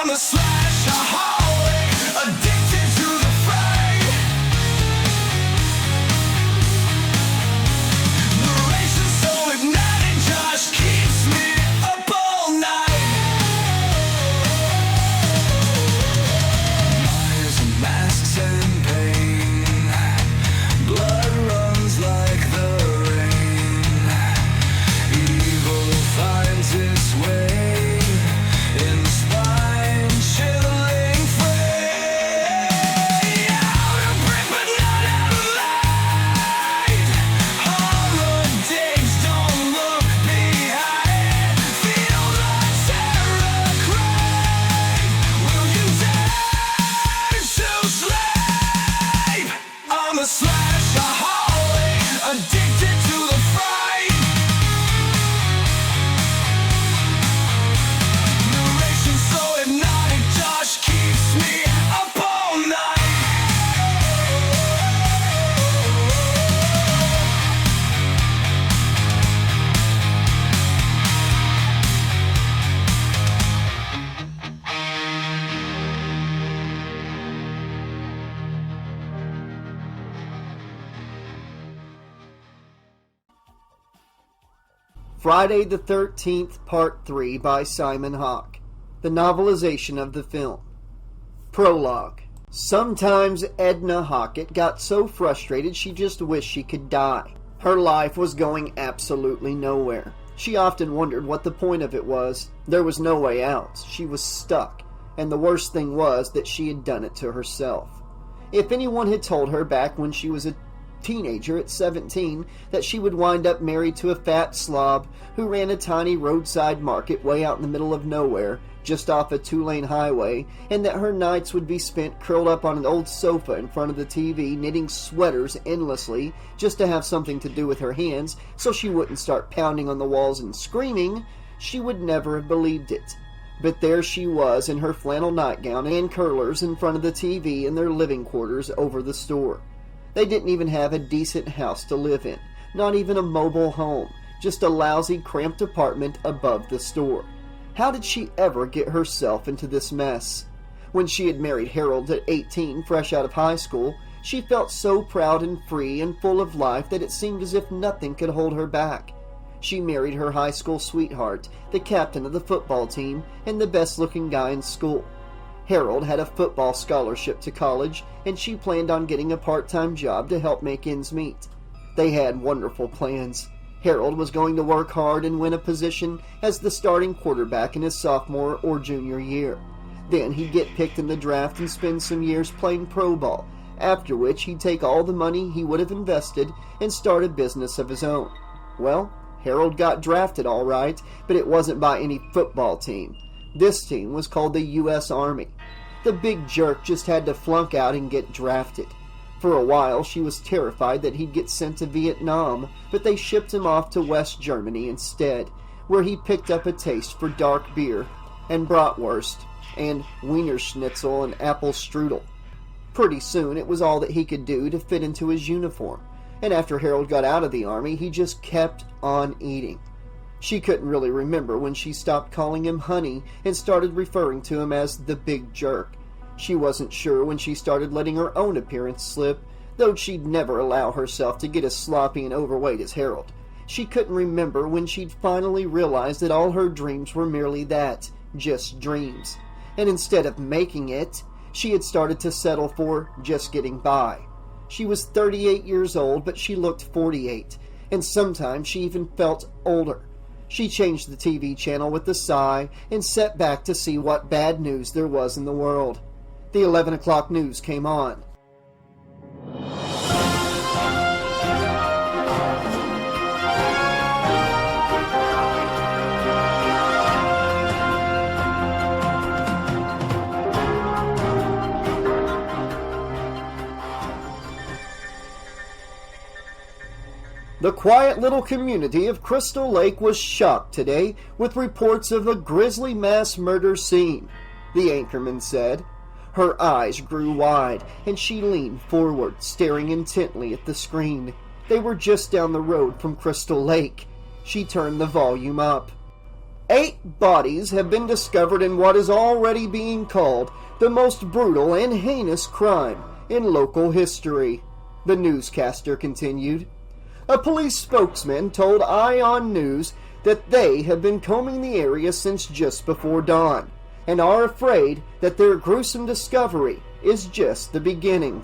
I'm a slash-a-holic, addicted to the fray. Narration's so hypnotic, Josh keeps me up all night. Lies and masks and pain, blood runs like the rain. Evil finds its way in the spine-chilling fray. Out of breath but not out of light. Horror digs, don't look behind. Feel the terror crave. Will you dare to slave? I'm a slash-a-holic, addicted to the fright. Narration so hypnotic, Josh keeps me up all night. Friday the 13th, Part 3 by Simon Hawke. The novelization of the film. Prologue. Sometimes Edna Hawke got so frustrated she just wished she could die. Her life was going absolutely nowhere. She often wondered what the point of it was. There was no way out. She was stuck. And the worst thing was that she had done it to herself. If anyone had told her back when she was a teenager at 17 that she would wind up married to a fat slob who ran a tiny roadside market way out in the middle of nowhere, just off a 2-lane highway, and that her nights would be spent curled up on an old sofa in front of the TV knitting sweaters endlessly just to have something to do with her hands so she wouldn't start pounding on the walls and screaming, she would never have believed it. But there she was in her flannel nightgown and curlers in front of the TV in their living quarters over the store. They didn't even have a decent house to live in, not even a mobile home, just a lousy, cramped apartment above the store. How did she ever get herself into this mess? When she had married Harold at 18, fresh out of high school, she felt so proud and free and full of life that it seemed as if nothing could hold her back. She married her high school sweetheart, the captain of the football team, and the best-looking guy in school. Harold had a football scholarship to college, and she planned on getting a part-time job to help make ends meet. They had wonderful plans. Harold was going to work hard and win a position as the starting quarterback in his sophomore or junior year. Then he'd get picked in the draft and spend some years playing pro ball, after which he'd take all the money he would have invested and start a business of his own. Well, Harold got drafted all right, but it wasn't by any football team. This team was called the U.S. Army. The big jerk just had to flunk out and get drafted. For a while, she was terrified that he'd get sent to Vietnam, but they shipped him off to West Germany instead, where he picked up a taste for dark beer and bratwurst and Wiener Schnitzel and apple strudel. Pretty soon, it was all that he could do to fit into his uniform, and after Harold got out of the Army, he just kept on eating. She couldn't really remember when she stopped calling him honey and started referring to him as the big jerk. She wasn't sure when she started letting her own appearance slip, though she'd never allow herself to get as sloppy and overweight as Harold. She couldn't remember when she'd finally realized that all her dreams were merely that, just dreams. And instead of making it, she had started to settle for just getting by. She was 38 years old, but she looked 48, and sometimes she even felt older. She changed the TV channel with a sigh and sat back to see what bad news there was in the world. The 11 o'clock news came on. The quiet little community of Crystal Lake was shocked today with reports of a grisly mass murder scene, the anchorman said. Her eyes grew wide, and she leaned forward, staring intently at the screen. They were just down the road from Crystal Lake. She turned the volume up. 8 bodies have been discovered in what is already being called the most brutal and heinous crime in local history, the newscaster continued. A police spokesman told Ion News that they have been combing the area since just before dawn, and are afraid that their gruesome discovery is just the beginning.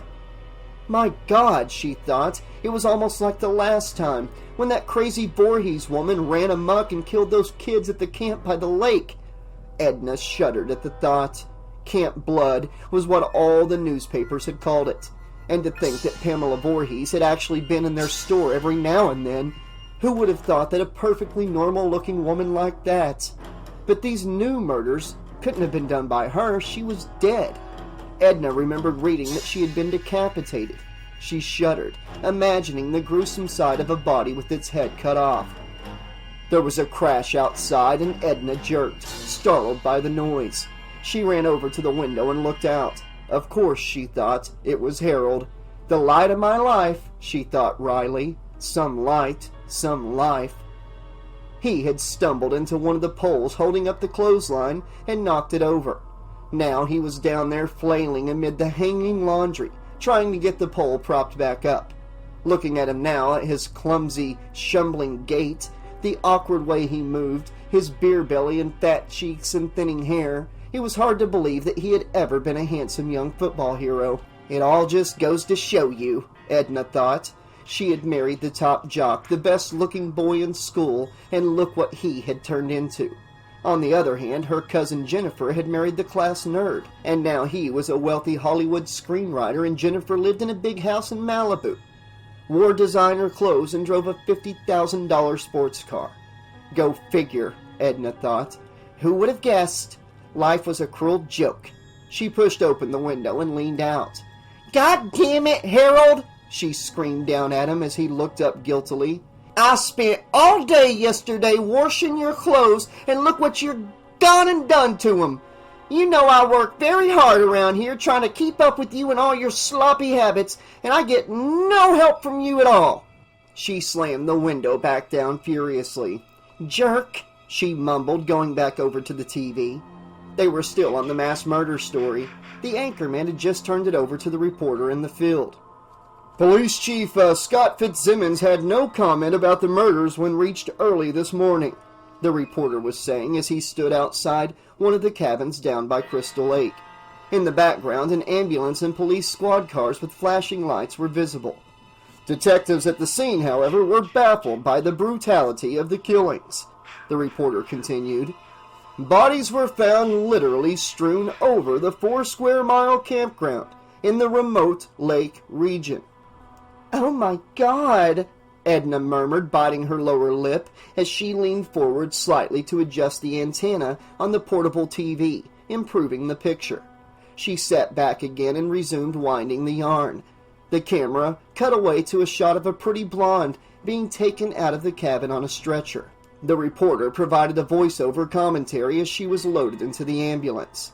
My God, she thought, it was almost like the last time, when that crazy Voorhees woman ran amok and killed those kids at the camp by the lake. Edna shuddered at the thought. Camp Blood was what all the newspapers had called it, and to think that Pamela Voorhees had actually been in their store every now and then. Who would have thought that a perfectly normal-looking woman like that? But these new murders couldn't have been done by her. She was dead. Edna remembered reading that she had been decapitated. She shuddered, imagining the gruesome sight of a body with its head cut off. There was a crash outside, and Edna jerked, startled by the noise. She ran over to the window and looked out. Of course, she thought, it was Harold. The light of my life, she thought wryly. Some light, some life. He had stumbled into one of the poles holding up the clothesline and knocked it over. Now he was down there flailing amid the hanging laundry, trying to get the pole propped back up. Looking at him now, at his clumsy, shumbling gait, the awkward way he moved, his beer belly and fat cheeks and thinning hair, it was hard to believe that he had ever been a handsome young football hero. It all just goes to show you, Edna thought. She had married the top jock, the best-looking boy in school, and look what he had turned into. On the other hand, her cousin Jennifer had married the class nerd, and now he was a wealthy Hollywood screenwriter, and Jennifer lived in a big house in Malibu, wore designer clothes, and drove a $50,000 sports car. Go figure, Edna thought. Who would have guessed? Life was a cruel joke. She pushed open the window and leaned out. God damn it, Harold! She screamed down at him as he looked up guiltily. I spent all day yesterday washing your clothes, and look what you're gone and done to 'em. You know I work very hard around here trying to keep up with you and all your sloppy habits, and I get no help from you at all. She slammed the window back down furiously. Jerk, she mumbled, going back over to the TV. They were still on the mass murder story. The anchorman had just turned it over to the reporter in the field. Police Chief Scott Fitzsimmons had no comment about the murders when reached early this morning, the reporter was saying as he stood outside one of the cabins down by Crystal Lake. In the background, an ambulance and police squad cars with flashing lights were visible. Detectives at the scene, however, were baffled by the brutality of the killings, the reporter continued. Bodies were found literally strewn over the 4-square-mile campground in the remote lake region. Oh my God, Edna murmured, biting her lower lip as she leaned forward slightly to adjust the antenna on the portable TV, improving the picture. She sat back again and resumed winding the yarn. The camera cut away to a shot of a pretty blonde being taken out of the cabin on a stretcher. The reporter provided a voiceover commentary as she was loaded into the ambulance.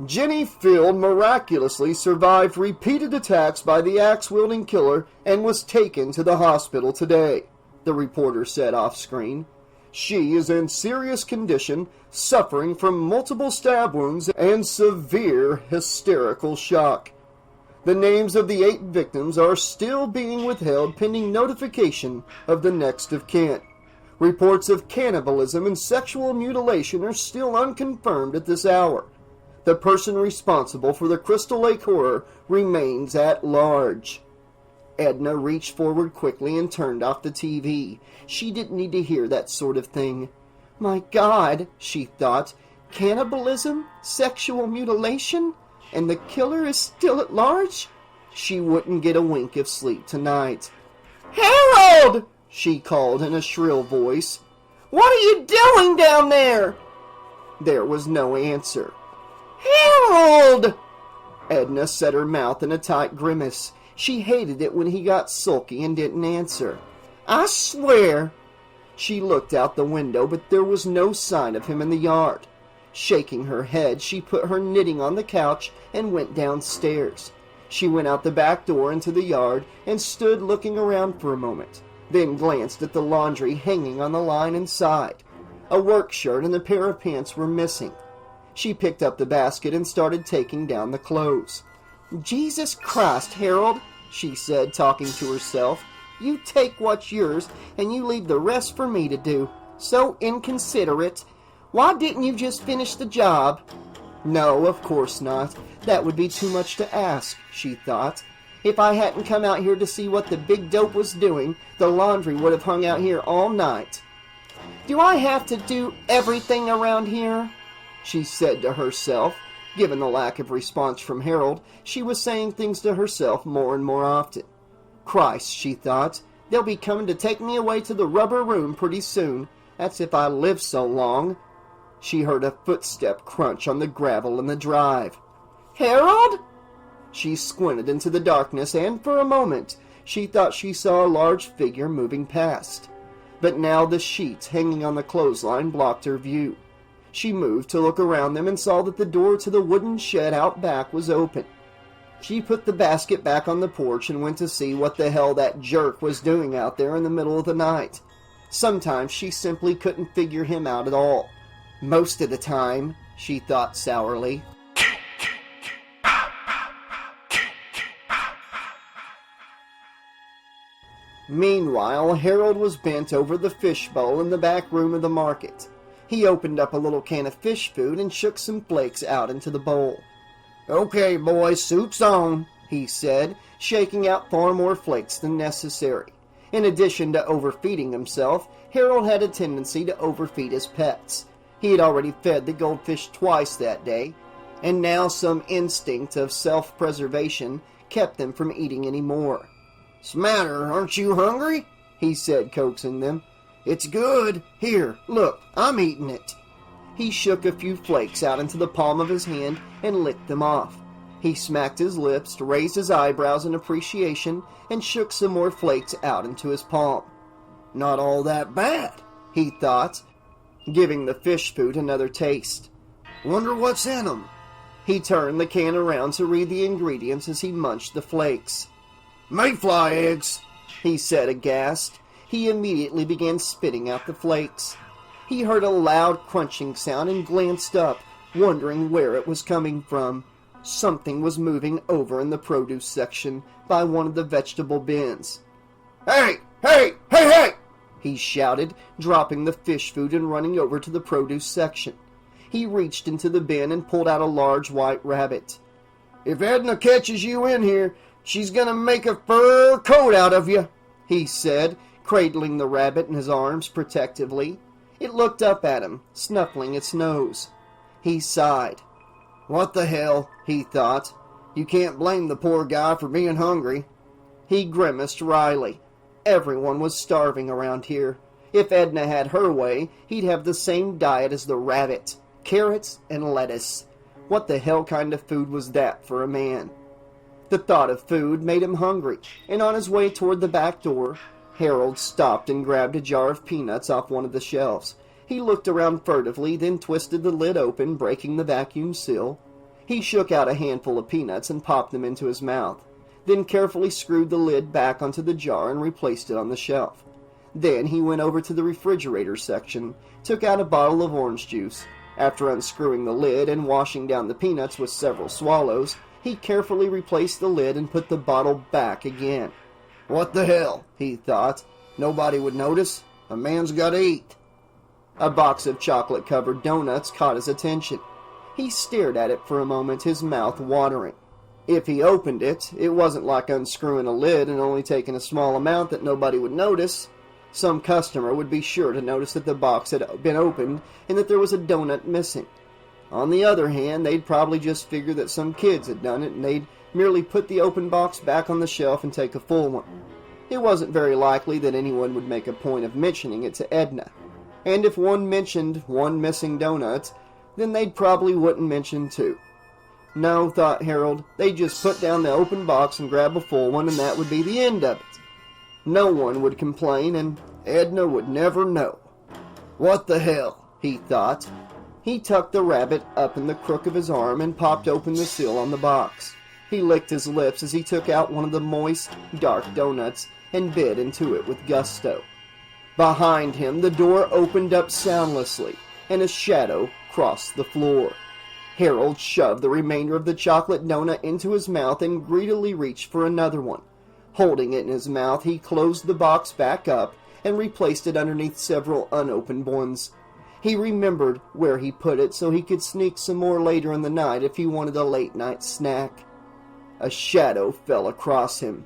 Jenny Field miraculously survived repeated attacks by the axe-wielding killer and was taken to the hospital today, the reporter said off-screen. She is in serious condition, suffering from multiple stab wounds and severe hysterical shock. The names of the 8 victims are still being withheld pending notification of the next of kin. Reports of cannibalism and sexual mutilation are still unconfirmed at this hour. The person responsible for the Crystal Lake horror remains at large. Edna reached forward quickly and turned off the TV. She didn't need to hear that sort of thing. My God, she thought, cannibalism, sexual mutilation, and the killer is still at large? She wouldn't get a wink of sleep tonight. Harold! She called in a shrill voice. What are you doing down there? There was no answer. Harold! Edna set her mouth in a tight grimace. She hated it when he got sulky and didn't answer. I swear. She looked out the window, but there was no sign of him in the yard. Shaking her head, she put her knitting on the couch and went downstairs. She went out the back door into the yard and stood looking around for a moment, then glanced at the laundry hanging on the line inside. A work shirt and a pair of pants were missing. She picked up the basket and started taking down the clothes. "Jesus Christ, Harold," she said, talking to herself. "You take what's yours, and you leave the rest for me to do. So inconsiderate. Why didn't you just finish the job?" No, of course not. That would be too much to ask, she thought. If I hadn't come out here to see what the big dope was doing, the laundry would have hung out here all night. "Do I have to do everything around here?" she said to herself. Given the lack of response from Harold, she was saying things to herself more and more often. Christ, she thought, they'll be coming to take me away to the rubber room pretty soon. That's if I live so long. She heard a footstep crunch on the gravel in the drive. "Harold?" She squinted into the darkness, and for a moment she thought she saw a large figure moving past. But now the sheets hanging on the clothesline blocked her view. She moved to look around them and saw that the door to the wooden shed out back was open. She put the basket back on the porch and went to see what the hell that jerk was doing out there in the middle of the night. Sometimes she simply couldn't figure him out at all. Most of the time, she thought sourly. Meanwhile, Harold was bent over the fishbowl in the back room of the market. He opened up a little can of fish food and shook some flakes out into the bowl. "Okay, boys, soup's on," he said, shaking out far more flakes than necessary. In addition to overfeeding himself, Harold had a tendency to overfeed his pets. He had already fed the goldfish twice that day, and now some instinct of self-preservation kept them from eating any more. "'Smatter, aren't you hungry?" he said, coaxing them. "It's good. Here, look, I'm eating it." He shook a few flakes out into the palm of his hand and licked them off. He smacked his lips, raised his eyebrows in appreciation, and shook some more flakes out into his palm. "Not all that bad," he thought, giving the fish food another taste. "Wonder what's in 'em." He turned the can around to read the ingredients as he munched the flakes. "Mayfly eggs," he said, aghast. He immediately began spitting out the flakes. He heard a loud crunching sound and glanced up, wondering where it was coming from. Something was moving over in the produce section by one of the vegetable bins. "Hey! Hey! Hey! Hey!" he shouted, dropping the fish food and running over to the produce section. He reached into the bin and pulled out a large white rabbit. "If Edna catches you in here, she's gonna make a fur coat out of you," he said, cradling the rabbit in his arms protectively. It looked up at him, snuffling its nose. He sighed. "What the hell," he thought. "You can't blame the poor guy for being hungry." He grimaced wryly. Everyone was starving around here. If Edna had her way, he'd have the same diet as the rabbit. Carrots and lettuce. What the hell kind of food was that for a man? The thought of food made him hungry, and on his way toward the back door, Harold stopped and grabbed a jar of peanuts off one of the shelves. He looked around furtively, then twisted the lid open, breaking the vacuum seal. He shook out a handful of peanuts and popped them into his mouth, then carefully screwed the lid back onto the jar and replaced it on the shelf. Then he went over to the refrigerator section, took out a bottle of orange juice. After unscrewing the lid and washing down the peanuts with several swallows, he carefully replaced the lid and put the bottle back again. "What the hell?" he thought. "Nobody would notice. A man's got to eat." A box of chocolate-covered donuts caught his attention. He stared at it for a moment, his mouth watering. If he opened it, it wasn't like unscrewing a lid and only taking a small amount that nobody would notice. Some customer would be sure to notice that the box had been opened and that there was a donut missing. On the other hand, they'd probably just figure that some kids had done it and they'd merely put the open box back on the shelf and take a full one. It wasn't very likely that anyone would make a point of mentioning it to Edna. And if one mentioned one missing donut, then they probably wouldn't mention two. No, thought Harold, they'd just put down the open box and grab a full one, and that would be the end of it. No one would complain, and Edna would never know. What the hell, he thought. He tucked the rabbit up in the crook of his arm and popped open the seal on the box. He licked his lips as he took out one of the moist, dark donuts and bit into it with gusto. Behind him, the door opened up soundlessly, and a shadow crossed the floor. Harold shoved the remainder of the chocolate donut into his mouth and greedily reached for another one. Holding it in his mouth, he closed the box back up and replaced it underneath several unopened ones. He remembered where he put it so he could sneak some more later in the night if he wanted a late-night snack. A shadow fell across him.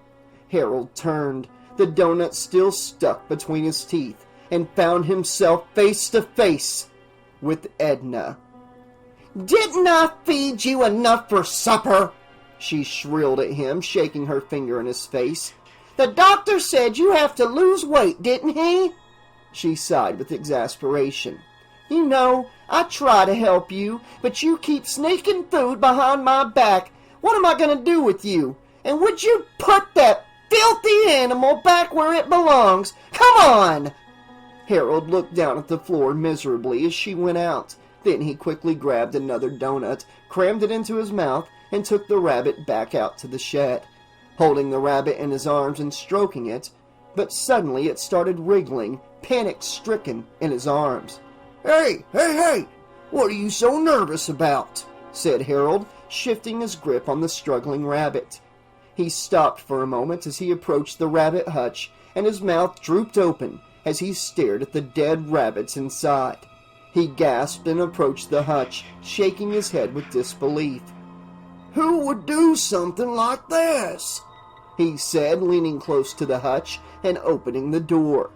Harold turned, the donut still stuck between his teeth, and found himself face to face with Edna. "Didn't I feed you enough for supper?" she shrilled at him, shaking her finger in his face. "The doctor said you have to lose weight, didn't he?" She sighed with exasperation. "You know, I try to help you, but you keep sneaking food behind my back. What am I going to do with you? And would you put that filthy animal back where it belongs? Come on!" Harold looked down at the floor miserably as she went out. Then he quickly grabbed another donut, crammed it into his mouth, and took the rabbit back out to the shed, holding the rabbit in his arms and stroking it. But suddenly it started wriggling, panic-stricken, in his arms. "Hey, hey, hey! What are you so nervous about?" said Harold, shifting his grip on the struggling rabbit. He stopped for a moment as he approached the rabbit hutch, and his mouth drooped open as he stared at the dead rabbits inside. He gasped and approached the hutch, shaking his head with disbelief. "Who would do something like this?" he said, leaning close to the hutch and opening the door.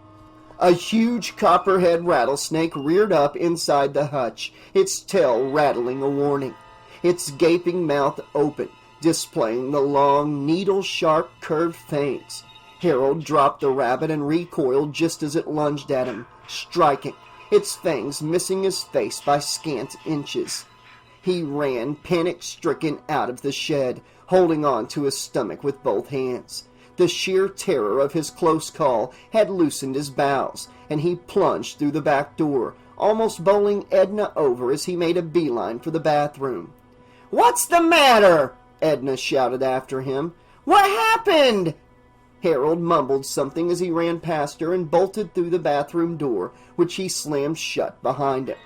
A huge copperhead rattlesnake reared up inside the hutch, its tail rattling a warning, its gaping mouth open, displaying the long, needle-sharp, curved fangs. Harold dropped the rabbit and recoiled just as it lunged at him, striking, its fangs missing his face by scant inches. He ran, panic-stricken, out of the shed, holding on to his stomach with both hands. The sheer terror of his close call had loosened his bowels, and he plunged through the back door, almost bowling Edna over as he made a beeline for the bathroom. "What's the matter?" Edna shouted after him. "What happened?" Harold mumbled something as he ran past her and bolted through the bathroom door, which he slammed shut behind him.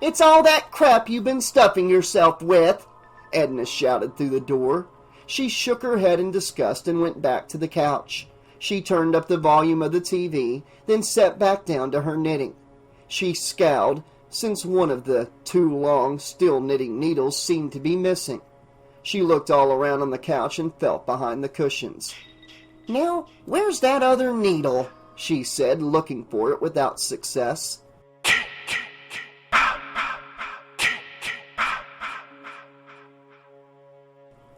"It's all that crap you've been stuffing yourself with," Edna shouted through the door. She shook her head in disgust and went back to the couch. She turned up the volume of the TV, then sat back down to her knitting. She scowled, since one of the two long, still knitting needles seemed to be missing. She looked all around on the couch and felt behind the cushions. "Now, where's that other needle?" she said, looking for it without success.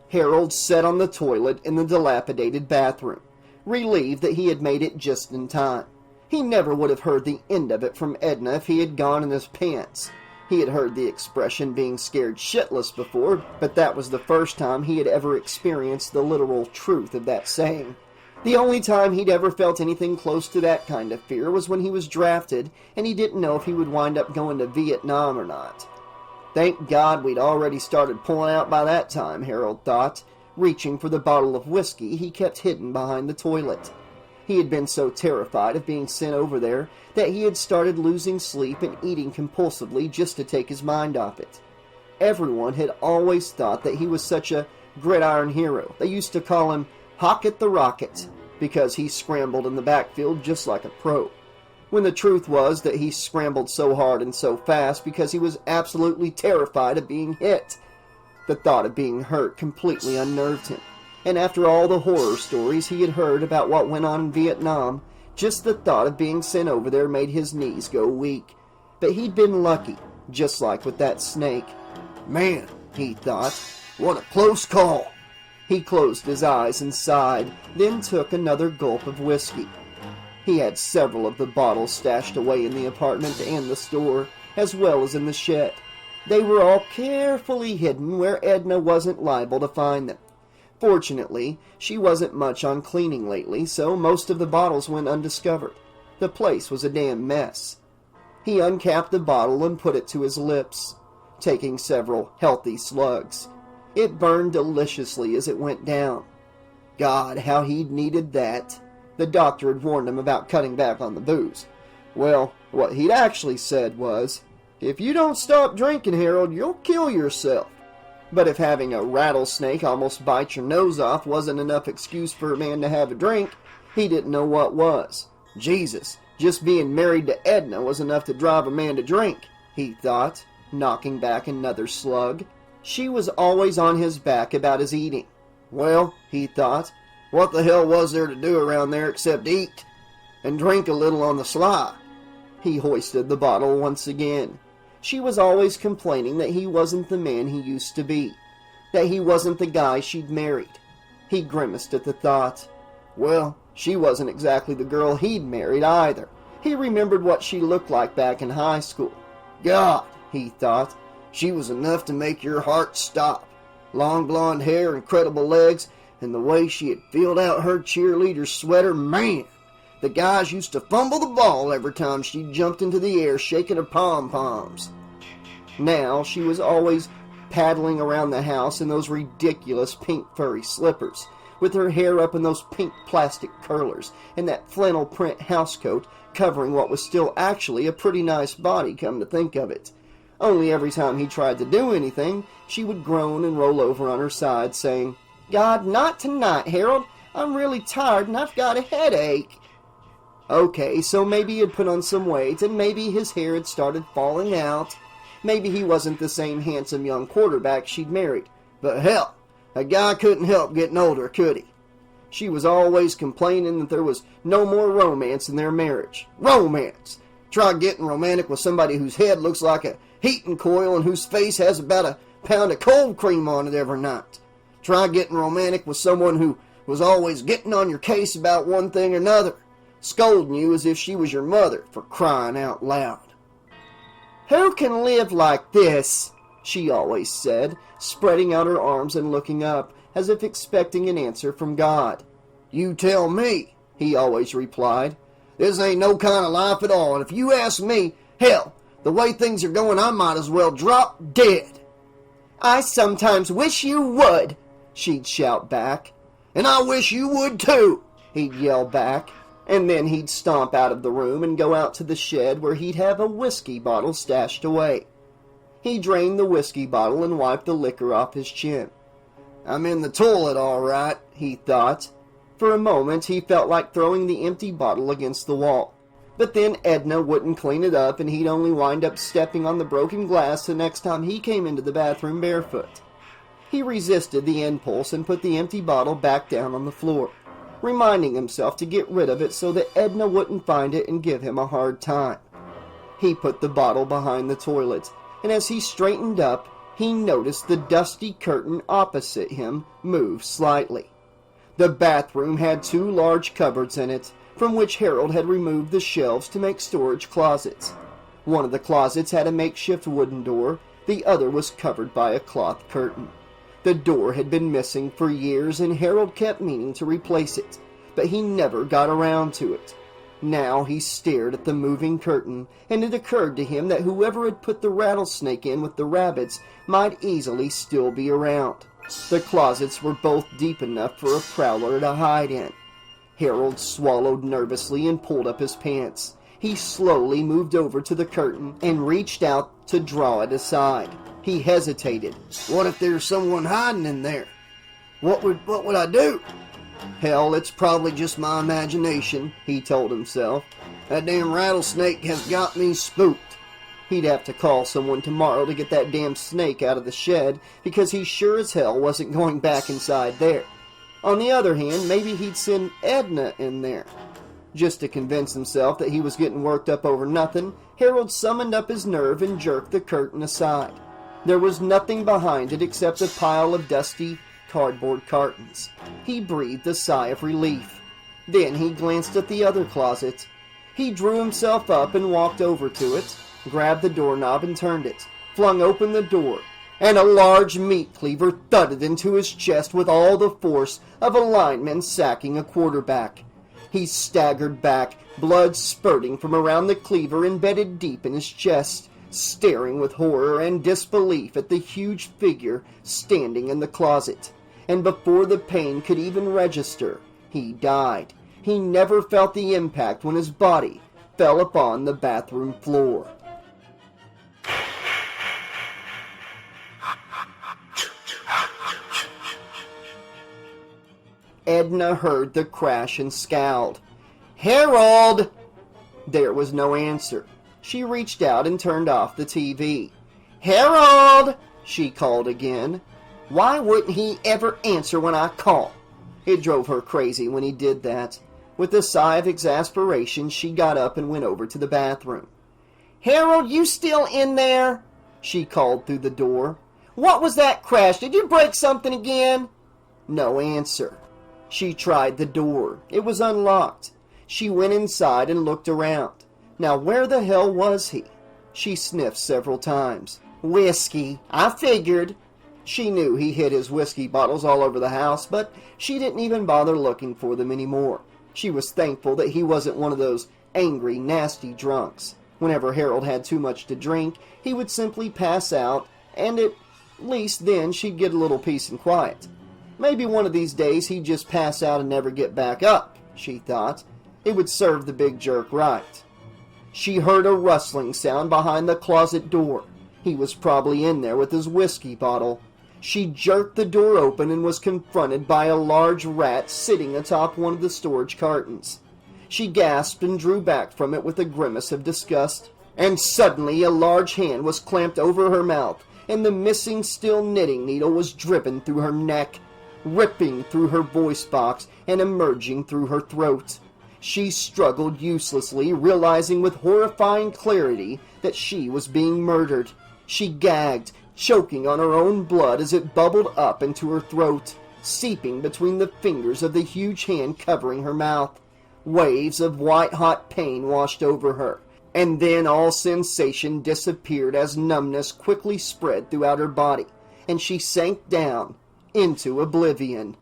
Harold sat on the toilet in the dilapidated bathroom, relieved that he had made it just in time. He never would have heard the end of it from Edna if he had gone in his pants. He had heard the expression being scared shitless before, but that was the first time he had ever experienced the literal truth of that saying. The only time he'd ever felt anything close to that kind of fear was when he was drafted and he didn't know if he would wind up going to Vietnam or not. Thank God we'd already started pulling out by that time, Harold thought, reaching for the bottle of whiskey he kept hidden behind the toilet. He had been so terrified of being sent over there that he had started losing sleep and eating compulsively just to take his mind off it. Everyone had always thought that he was such a gridiron hero. They used to call him Hawke the Rocket because he scrambled in the backfield just like a pro, when the truth was that he scrambled so hard and so fast because he was absolutely terrified of being hit. The thought of being hurt completely unnerved him, and after all the horror stories he had heard about what went on in Vietnam, just the thought of being sent over there made his knees go weak. But he'd been lucky, just like with that snake. Man, he thought, what a close call. He closed his eyes and sighed, then took another gulp of whiskey. He had several of the bottles stashed away in the apartment and the store, as well as in the shed. They were all carefully hidden where Edna wasn't liable to find them. Fortunately, she wasn't much on cleaning lately, so most of the bottles went undiscovered. The place was a damn mess. He uncapped the bottle and put it to his lips, taking several healthy slugs. It burned deliciously as it went down. God, how he'd needed that. The doctor had warned him about cutting back on the booze, Well, what he'd actually said was, "If you don't stop drinking, Harold, you'll kill yourself." But if having a rattlesnake almost bite your nose off wasn't enough excuse for a man to have a drink, he didn't know what was. Jesus, just being married to Edna was enough to drive a man to drink, he thought, knocking back another slug. She was always on his back about his eating. Well, he thought, what the hell was there to do around there except eat? And drink a little on the sly. He hoisted the bottle once again. She was always complaining that he wasn't the man he used to be, that he wasn't the guy she'd married. He grimaced at the thought. Well, she wasn't exactly the girl he'd married either. He remembered what she looked like back in high school. God, he thought, she was enough to make your heart stop. Long blonde hair, incredible legs, and the way she had filled out her cheerleader sweater, man! The guys used to fumble the ball every time she jumped into the air, shaking her pom-poms. Now she was always paddling around the house in those ridiculous pink furry slippers, with her hair up in those pink plastic curlers, and that flannel print housecoat covering what was still actually a pretty nice body, come to think of it. Only every time he tried to do anything, she would groan and roll over on her side, saying, God, not tonight, Harold. I'm really tired and I've got a headache. Okay, so maybe he had put on some weight, and maybe his hair had started falling out. Maybe he wasn't the same handsome young quarterback she'd married. But hell, a guy couldn't help getting older, could he? She was always complaining that there was no more romance in their marriage. Romance! Try getting romantic with somebody whose head looks like a heating coil and whose face has about a pound of cold cream on it every night. Try getting romantic with someone who was always getting on your case about one thing or another, scolding you as if she was your mother, for crying out loud. Who can live like this? She always said, spreading out her arms and looking up, as if expecting an answer from God. You tell me, he always replied. This ain't no kind of life at all, and if you ask me, hell, the way things are going, I might as well drop dead. I sometimes wish you would, she'd shout back. And I wish you would too, he'd yell back. And then he'd stomp out of the room and go out to the shed where he'd have a whiskey bottle stashed away. He drained the whiskey bottle and wiped the liquor off his chin. I'm in the toilet all right, he thought. For a moment he felt like throwing the empty bottle against the wall. But then Edna wouldn't clean it up, and he'd only wind up stepping on the broken glass the next time he came into the bathroom barefoot. He resisted the impulse and put the empty bottle back down on the floor, reminding himself to get rid of it so that Edna wouldn't find it and give him a hard time. He put the bottle behind the toilet, and as he straightened up, he noticed the dusty curtain opposite him move slightly. The bathroom had 2 large cupboards in it, from which Harold had removed the shelves to make storage closets. One of the closets had a makeshift wooden door, the other was covered by a cloth curtain. The door had been missing for years, and Harold kept meaning to replace it, but he never got around to it. Now he stared at the moving curtain, and it occurred to him that whoever had put the rattlesnake in with the rabbits might easily still be around. The closets were both deep enough for a prowler to hide in. Harold swallowed nervously and pulled up his pants. He slowly moved over to the curtain and reached out to draw it aside. He hesitated. What if there's someone hiding in there? What would I do? Hell, it's probably just my imagination, he told himself. That damn rattlesnake has got me spooked. He'd have to call someone tomorrow to get that damn snake out of the shed, because he sure as hell wasn't going back inside there. On the other hand, maybe he'd send Edna in there. Just to convince himself that he was getting worked up over nothing, Harold summoned up his nerve and jerked the curtain aside. There was nothing behind it except a pile of dusty cardboard cartons. He breathed a sigh of relief. Then he glanced at the other closet. He drew himself up and walked over to it, grabbed the doorknob and turned it, flung open the door, and a large meat cleaver thudded into his chest with all the force of a lineman sacking a quarterback. He staggered back, blood spurting from around the cleaver embedded deep in his chest, staring with horror and disbelief at the huge figure standing in the closet. And before the pain could even register, he died. He never felt the impact when his body fell upon the bathroom floor. Edna heard the crash and scowled. "Harold!" There was no answer. She reached out and turned off the TV. "Harold!" she called again. Why wouldn't he ever answer when I call? It drove her crazy when he did that. With a sigh of exasperation, she got up and went over to the bathroom. "Harold, you still in there?" she called through the door. "What was that crash? Did you break something again?" No answer. She tried the door. It was unlocked. She went inside and looked around. Now where the hell was he? She sniffed several times. Whiskey. I figured. She knew he hid his whiskey bottles all over the house, but she didn't even bother looking for them anymore. She was thankful that he wasn't one of those angry, nasty drunks. Whenever Harold had too much to drink, he would simply pass out, and at least then she'd get a little peace and quiet. Maybe one of these days he'd just pass out and never get back up, she thought. It would serve the big jerk right. She heard a rustling sound behind the closet door. He was probably in there with his whiskey bottle. She jerked the door open and was confronted by a large rat sitting atop one of the storage cartons. She gasped and drew back from it with a grimace of disgust. And suddenly a large hand was clamped over her mouth, and the missing steel knitting needle was driven through her neck, ripping through her voice box and emerging through her throat. She struggled uselessly, realizing with horrifying clarity that she was being murdered. She gagged, choking on her own blood as it bubbled up into her throat, seeping between the fingers of the huge hand covering her mouth. Waves of white-hot pain washed over her, and then all sensation disappeared as numbness quickly spread throughout her body, and she sank down into oblivion.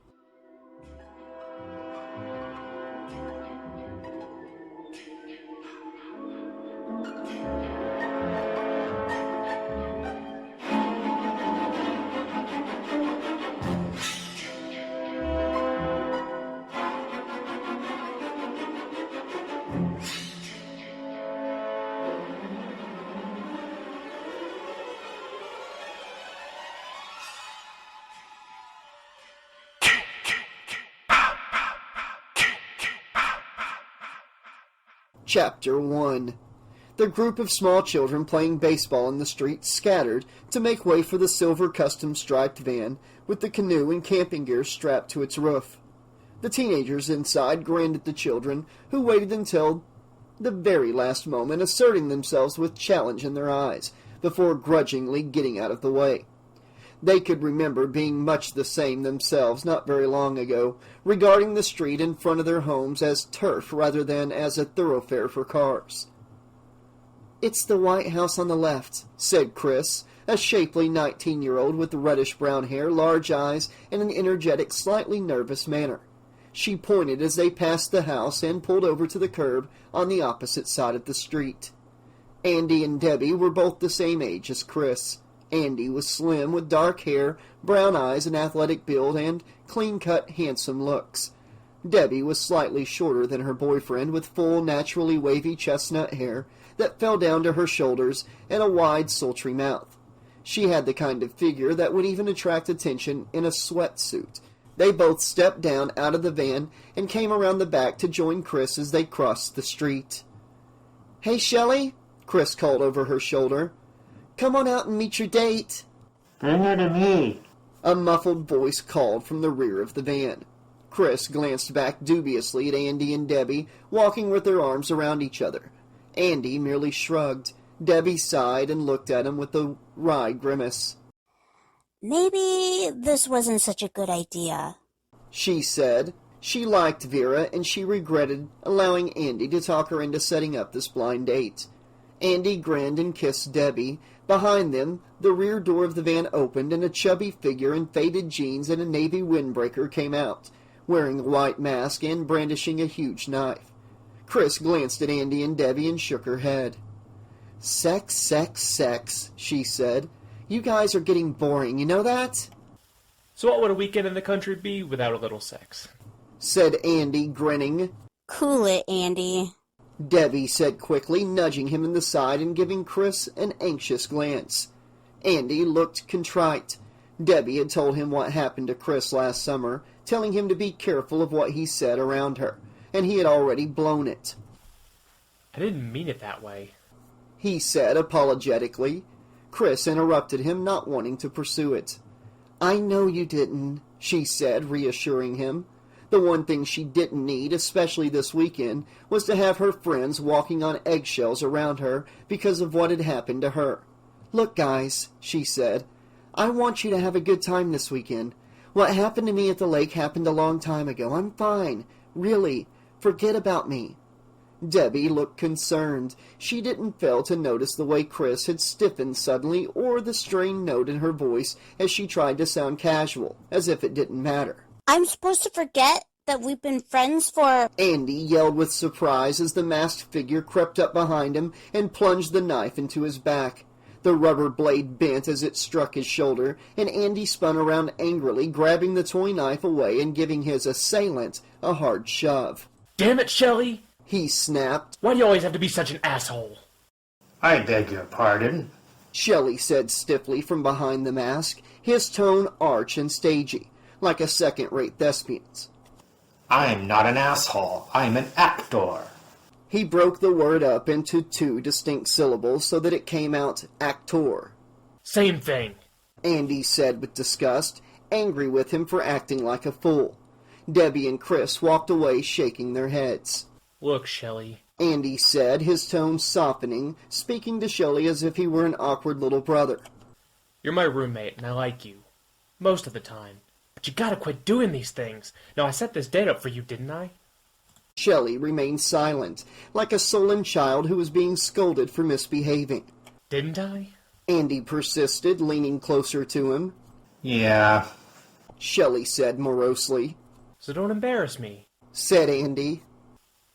Chapter 1. The group of small children playing baseball in the street scattered to make way for the silver custom-striped van with the canoe and camping gear strapped to its roof. The teenagers inside grinned at the children, who waited until the very last moment, asserting themselves with challenge in their eyes, before grudgingly getting out of the way. They could remember being much the same themselves not very long ago, regarding the street in front of their homes as turf rather than as a thoroughfare for cars. "It's the White House on the left," said Chris, a shapely 19-year-old with reddish-brown hair, large eyes, and an energetic, slightly nervous manner. She pointed as they passed the house and pulled over to the curb on the opposite side of the street. Andy and Debbie were both the same age as Chris. Andy was slim, with dark hair, brown eyes, an athletic build, and clean-cut, handsome looks. Debbie was slightly shorter than her boyfriend, with full, naturally wavy chestnut hair that fell down to her shoulders and a wide, sultry mouth. She had the kind of figure that would even attract attention in a sweatsuit. They both stepped down out of the van and came around the back to join Chris as they crossed the street. "Hey, Shelly," Chris called over her shoulder. "Come on out and meet your date." "Bring her to me," a muffled voice called from the rear of the van. Chris glanced back dubiously at Andy and Debbie, walking with their arms around each other. Andy merely shrugged. Debbie sighed and looked at him with a wry grimace. "Maybe this wasn't such a good idea," she said. She liked Vera, and she regretted allowing Andy to talk her into setting up this blind date. Andy grinned and kissed Debbie. Behind them, the rear door of the van opened, and a chubby figure in faded jeans and a navy windbreaker came out, wearing a white mask and brandishing a huge knife. Chris glanced at Andy and Debbie and shook her head. "Sex, sex, sex," she said. "You guys are getting boring, you know that?" "So what would a weekend in the country be without a little sex?" said Andy, grinning. "Cool it, Andy." Debbie said quickly, nudging him in the side and giving Chris an anxious glance. Andy looked contrite. Debbie had told him what happened to Chris last summer, telling him to be careful of what he said around her, and he had already blown it. I didn't mean it that way, he said apologetically. Chris interrupted him, not wanting to pursue it. I know you didn't, she said, reassuring him. The one thing she didn't need, especially this weekend, was to have her friends walking on eggshells around her because of what had happened to her. Look, guys, she said, I want you to have a good time this weekend. What happened to me at the lake happened a long time ago. I'm fine. Really. Forget about me. Debbie looked concerned. She didn't fail to notice the way Chris had stiffened suddenly or the strained note in her voice as she tried to sound casual, as if it didn't matter. I'm supposed to forget that we've been friends for... Andy yelled with surprise as the masked figure crept up behind him and plunged the knife into his back. The rubber blade bent as it struck his shoulder, and Andy spun around angrily, grabbing the toy knife away and giving his assailant a hard shove. Damn it, Shelly! He snapped. Why do you always have to be such an asshole? I beg your pardon. Shelly said stiffly from behind the mask, his tone arch and stagey, like a second-rate thespian's. I'm not an asshole. I'm an actor. He broke the word up into 2 distinct syllables so that it came out actor. Same thing, Andy said with disgust, angry with him for acting like a fool. Debbie and Chris walked away shaking their heads. Look, Shelly, Andy said, his tone softening, speaking to Shelly as if he were an awkward little brother. You're my roommate, and I like you. Most of the time. But you gotta quit doing these things. Now, I set this date up for you, didn't I? Shelly remained silent, like a sullen child who was being scolded for misbehaving. Didn't I? Andy persisted, leaning closer to him. Yeah. Shelly said morosely. So don't embarrass me. Said Andy.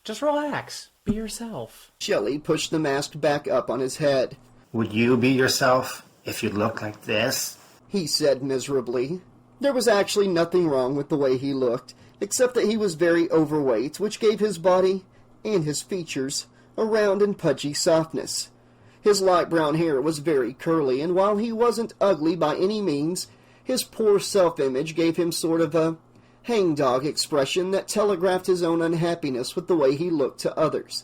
Just relax. Be yourself. Shelly pushed the mask back up on his head. Would you be yourself if you looked like this? He said miserably. There was actually nothing wrong with the way he looked, except that he was very overweight, which gave his body, and his features, a round and pudgy softness. His light brown hair was very curly, and while he wasn't ugly by any means, his poor self-image gave him sort of a hangdog expression that telegraphed his own unhappiness with the way he looked to others.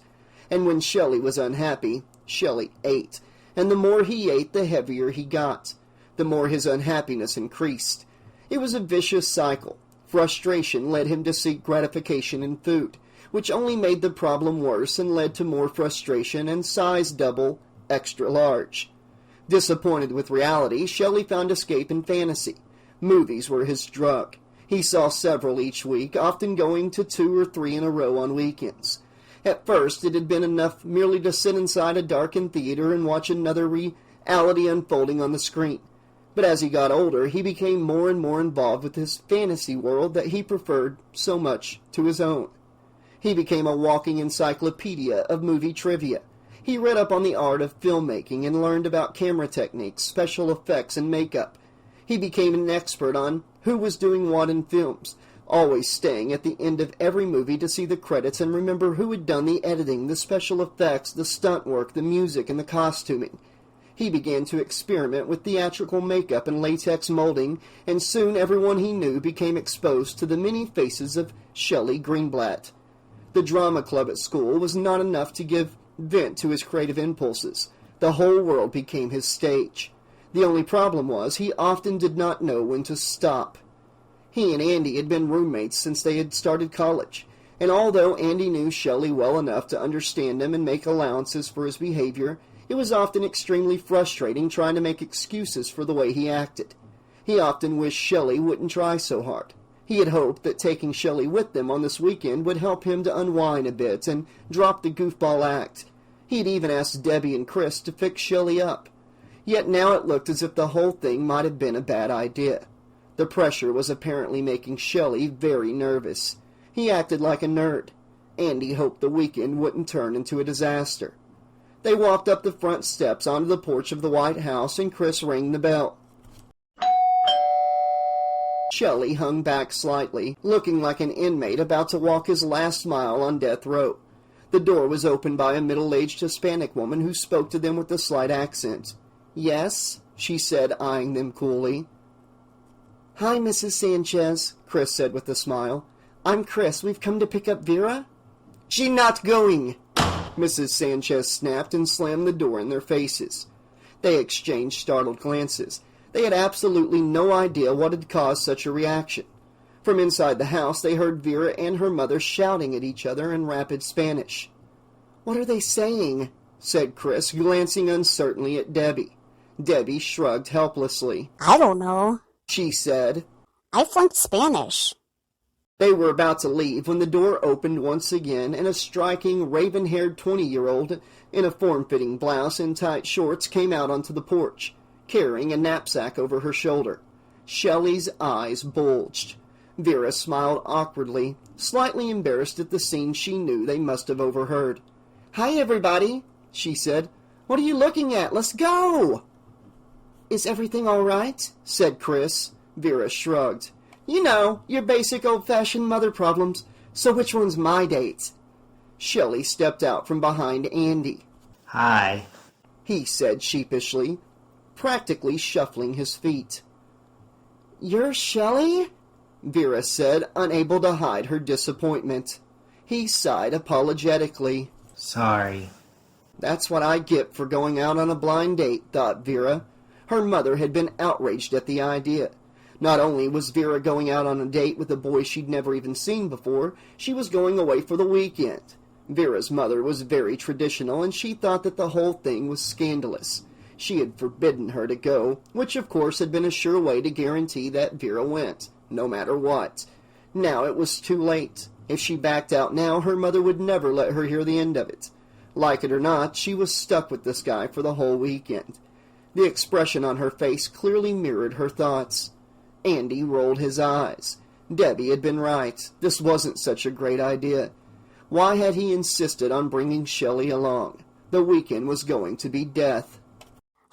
And when Shelly was unhappy, Shelly ate, and the more he ate, the heavier he got. The more his unhappiness increased. It was a vicious cycle. Frustration led him to seek gratification in food, which only made the problem worse and led to more frustration and size double, extra large. Disappointed with reality, Shelly found escape in fantasy. Movies were his drug. He saw several each week, often going to 2 or 3 in a row on weekends. At first, it had been enough merely to sit inside a darkened theater and watch another reality unfolding on the screen. But as he got older, he became more and more involved with his fantasy world that he preferred so much to his own. He became a walking encyclopedia of movie trivia. He read up on the art of filmmaking and learned about camera techniques, special effects, and makeup. He became an expert on who was doing what in films, always staying at the end of every movie to see the credits and remember who had done the editing, the special effects, the stunt work, the music, and the costuming. He began to experiment with theatrical makeup and latex molding, and soon everyone he knew became exposed to the many faces of Shelley Greenblatt. The drama club at school was not enough to give vent to his creative impulses. The whole world became his stage. The only problem was he often did not know when to stop. He and Andy had been roommates since they had started college, and although Andy knew Shelley well enough to understand him and make allowances for his behavior, it was often extremely frustrating trying to make excuses for the way he acted. He often wished Shelley wouldn't try so hard. He had hoped that taking Shelley with them on this weekend would help him to unwind a bit and drop the goofball act. He had even asked Debbie and Chris to fix Shelley up. Yet now it looked as if the whole thing might have been a bad idea. The pressure was apparently making Shelley very nervous. He acted like a nerd. Andy hoped the weekend wouldn't turn into a disaster. They walked up the front steps onto the porch of the White House, and Chris rang the bell. Shelley hung back slightly, looking like an inmate about to walk his last mile on death row. The door was opened by a middle-aged Hispanic woman who spoke to them with a slight accent. "Yes?" she said, eyeing them coolly. "Hi, Mrs. Sanchez," Chris said with a smile. "I'm Chris. We've come to pick up Vera?" "She not going!" Mrs. Sanchez snapped and slammed the door in their faces. They exchanged startled glances. They had absolutely no idea what had caused such a reaction. From inside the house, they heard Vera and her mother shouting at each other in rapid Spanish. "What are they saying?" said Chris, glancing uncertainly at Debbie. Debbie shrugged helplessly. I don't know. She said, I flunked Spanish. They were about to leave when the door opened once again and a striking, raven-haired 20-year-old in a form-fitting blouse and tight shorts came out onto the porch, carrying a knapsack over her shoulder. Shelly's eyes bulged. Vera smiled awkwardly, slightly embarrassed at the scene she knew they must have overheard. "Hi, everybody," she said. "What are you looking at? Let's go!" "Is everything all right?" said Chris. Vera shrugged. "You know, your basic old-fashioned mother problems. So which one's my date?" Shelly stepped out from behind Andy. Hi. He said sheepishly, practically shuffling his feet. "You're Shelly?" Vera said, unable to hide her disappointment. He sighed apologetically. Sorry. That's what I get for going out on a blind date, thought Vera. Her mother had been outraged at the idea. Not only was Vera going out on a date with a boy she'd never even seen before, she was going away for the weekend. Vera's mother was very traditional, and she thought that the whole thing was scandalous. She had forbidden her to go, which of course had been a sure way to guarantee that Vera went, no matter what. Now it was too late. If she backed out now, her mother would never let her hear the end of it. Like it or not, she was stuck with this guy for the whole weekend. The expression on her face clearly mirrored her thoughts. Andy rolled his eyes. Debbie had been right. This wasn't such a great idea. Why had he insisted on bringing Shelly along? The weekend was going to be death.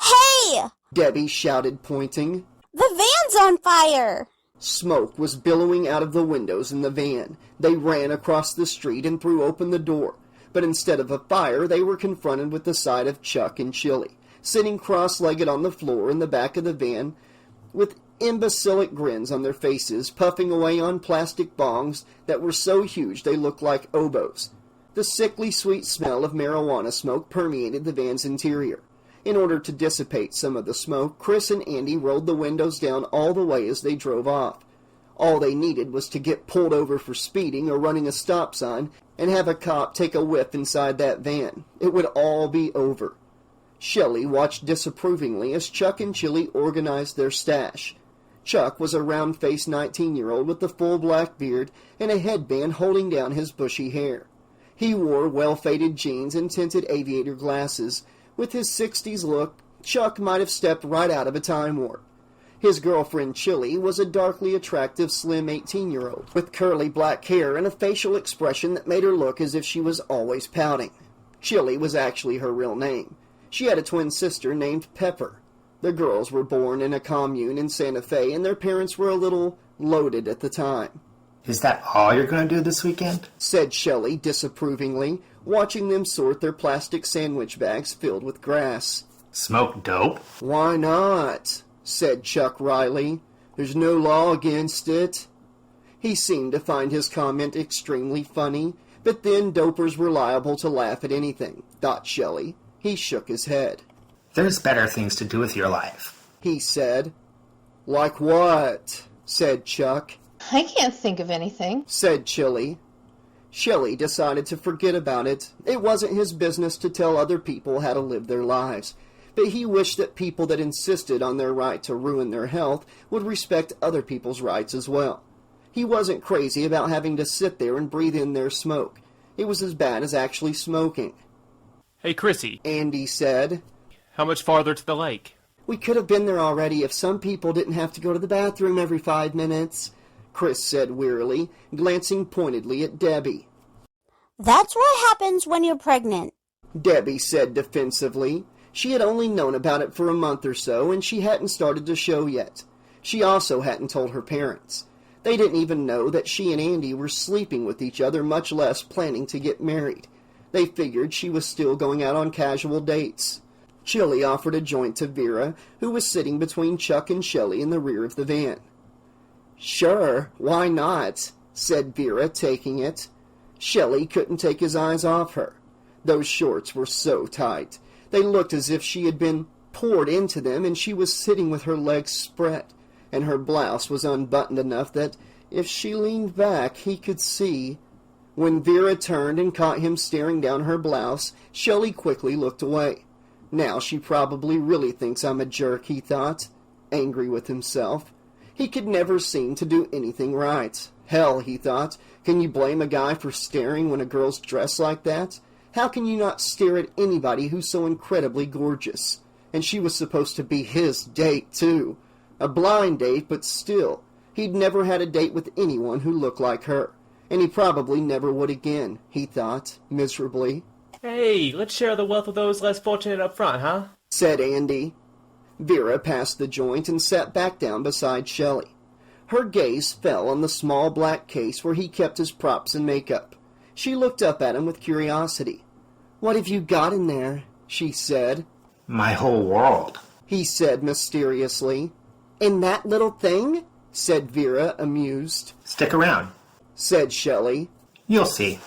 Hey! Debbie shouted, pointing. The van's on fire! Smoke was billowing out of the windows in the van. They ran across the street and threw open the door. But instead of a fire, they were confronted with the sight of Chuck and Chili, sitting cross-legged on the floor in the back of the van, with imbecilic grins on their faces, puffing away on plastic bongs that were so huge they looked like oboes. The sickly sweet smell of marijuana smoke permeated the van's interior. In order to dissipate some of the smoke, Chris and Andy rolled the windows down all the way as they drove off. All they needed was to get pulled over for speeding or running a stop sign and have a cop take a whiff inside that van. It would all be over. Shelly watched disapprovingly as Chuck and Chili organized their stash. Chuck was a round-faced 19-year-old with a full black beard and a headband holding down his bushy hair. He wore well-faded jeans and tinted aviator glasses. With his 60s look, Chuck might have stepped right out of a time warp. His girlfriend, Chili, was a darkly attractive, slim 18-year-old, with curly black hair and a facial expression that made her look as if she was always pouting. Chili was actually her real name. She had a twin sister named Pepper. The girls were born in a commune in Santa Fe, and their parents were a little loaded at the time. Is that all you're going to do this weekend? Said Shelly disapprovingly, watching them sort their plastic sandwich bags filled with grass. Smoke dope? Why not? Said Chuck wryly. There's no law against it. He seemed to find his comment extremely funny, but then dopers were liable to laugh at anything, thought Shelly. He shook his head. There's better things to do with your life, he said. Like what? Said Chuck. I can't think of anything, said Chili. Shelly decided to forget about it. It wasn't his business to tell other people how to live their lives, but he wished that people that insisted on their right to ruin their health would respect other people's rights as well. He wasn't crazy about having to sit there and breathe in their smoke. It was as bad as actually smoking. Hey, Chrissy, Andy said. how much farther to the lake? We could have been there already if some people didn't have to go to the bathroom every 5 minutes, Chris said wearily, glancing pointedly at Debbie. That's what happens when you're pregnant. Debbie said defensively. She had only known about it for a month or so, and she hadn't started to show yet. She also hadn't told her parents. They didn't even know that she and Andy were sleeping with each other, much less planning to get married. They figured she was still going out on casual dates. Chili offered a joint to Vera, who was sitting between Chuck and Shelly in the rear of the van. "Sure, why not?" said Vera, taking it. Shelly couldn't take his eyes off her. Those shorts were so tight. They looked as if she had been poured into them, and she was sitting with her legs spread, and her blouse was unbuttoned enough that if she leaned back he could see. When Vera turned and caught him staring down her blouse, Shelly quickly looked away. Now she probably really thinks I'm a jerk, he thought, angry with himself. He could never seem to do anything right. Hell, he thought, can you blame a guy for staring when a girl's dressed like that? How can you not stare at anybody who's so incredibly gorgeous? And she was supposed to be his date, too. A blind date, but still. He'd never had a date with anyone who looked like her. And he probably never would again, he thought, miserably. Hey, let's share the wealth of those less fortunate up front, huh? Said Andy. Vera passed the joint and sat back down beside Shelly. Her gaze fell on the small black case where he kept his props and makeup. She looked up at him with curiosity. "What have you got in there?" she said. My whole world. He said mysteriously. "In that little thing?" said Vera, amused. Stick around. Said Shelly. You'll see.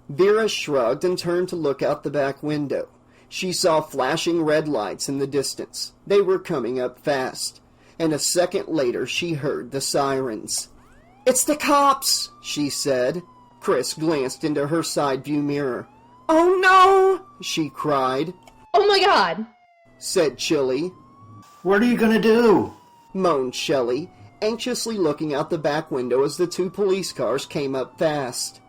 Vera shrugged and turned to look out the back window. She saw flashing red lights in the distance. They were coming up fast. And a second later she heard the sirens. "It's the cops!" she said. Chris glanced into her side view mirror. "Oh no!" she cried. Oh my god! Said Chili. What are you gonna do? Moaned Shelly, anxiously looking out the back window as the two police cars came up fast.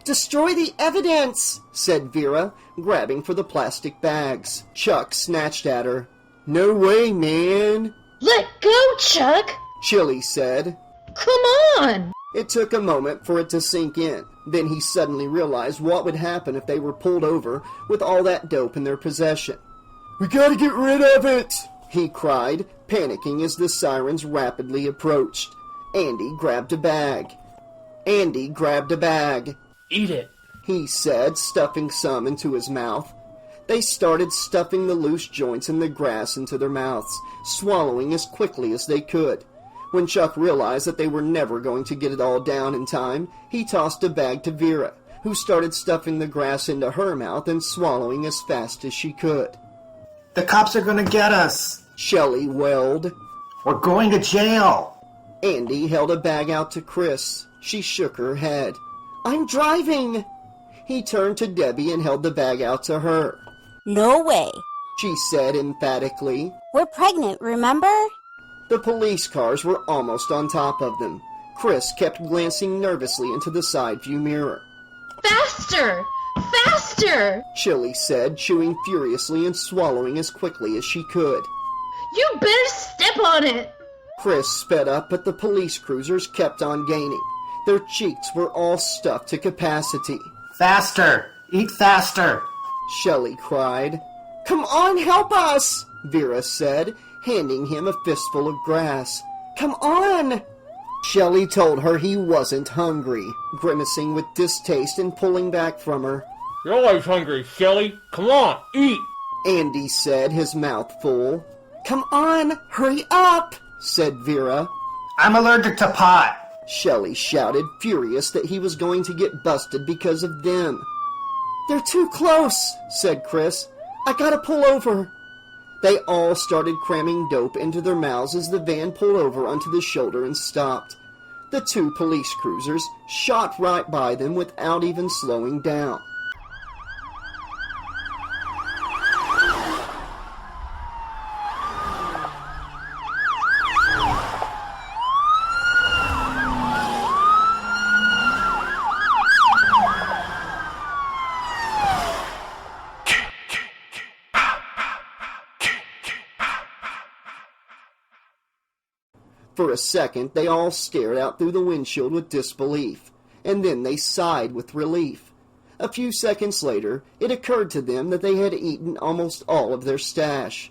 "Destroy the evidence!" said Vera, grabbing for the plastic bags. Chuck snatched at her. "No way, man!" Let go, Chuck! Chili said. Come on! It took a moment for it to sink in. Then he suddenly realized what would happen if they were pulled over with all that dope in their possession. "We gotta get rid of it!" he cried, panicking as the sirens rapidly approached. Andy grabbed a bag. Eat it. He said, stuffing some into his mouth. They started stuffing the loose joints and the grass into their mouths, swallowing as quickly as they could. When Chuck realized that they were never going to get it all down in time, he tossed a bag to Vera, who started stuffing the grass into her mouth and swallowing as fast as she could. The cops are gonna get us. Shelly wailed. We're going to jail. Andy held a bag out to Chris. She shook her head. "I'm driving!" He turned to Debbie and held the bag out to her. No way. She said emphatically. We're pregnant, remember? The police cars were almost on top of them. Chris kept glancing nervously into the side view mirror. Faster! Faster! Chili said, chewing furiously and swallowing as quickly as she could. You better step on it! Chris sped up, but the police cruisers kept on gaining. Their cheeks were all stuffed to capacity. Faster! Eat faster! Shelly cried. "Come on, help us!" Vera said, handing him a fistful of grass. "Come on!" Shelly told her he wasn't hungry, grimacing with distaste and pulling back from her. You're always hungry, Shelly. Come on, eat. Andy said, his mouth full. "Come on, hurry up!" said Vera. I'm allergic to pot. Shelly shouted, furious that he was going to get busted because of them. "They're too close," said Chris. "I gotta pull over." They all started cramming dope into their mouths as the van pulled over onto the shoulder and stopped. The two police cruisers shot right by them without even slowing down. For a second, they all stared out through the windshield with disbelief, and then they sighed with relief. A few seconds later, it occurred to them that they had eaten almost all of their stash.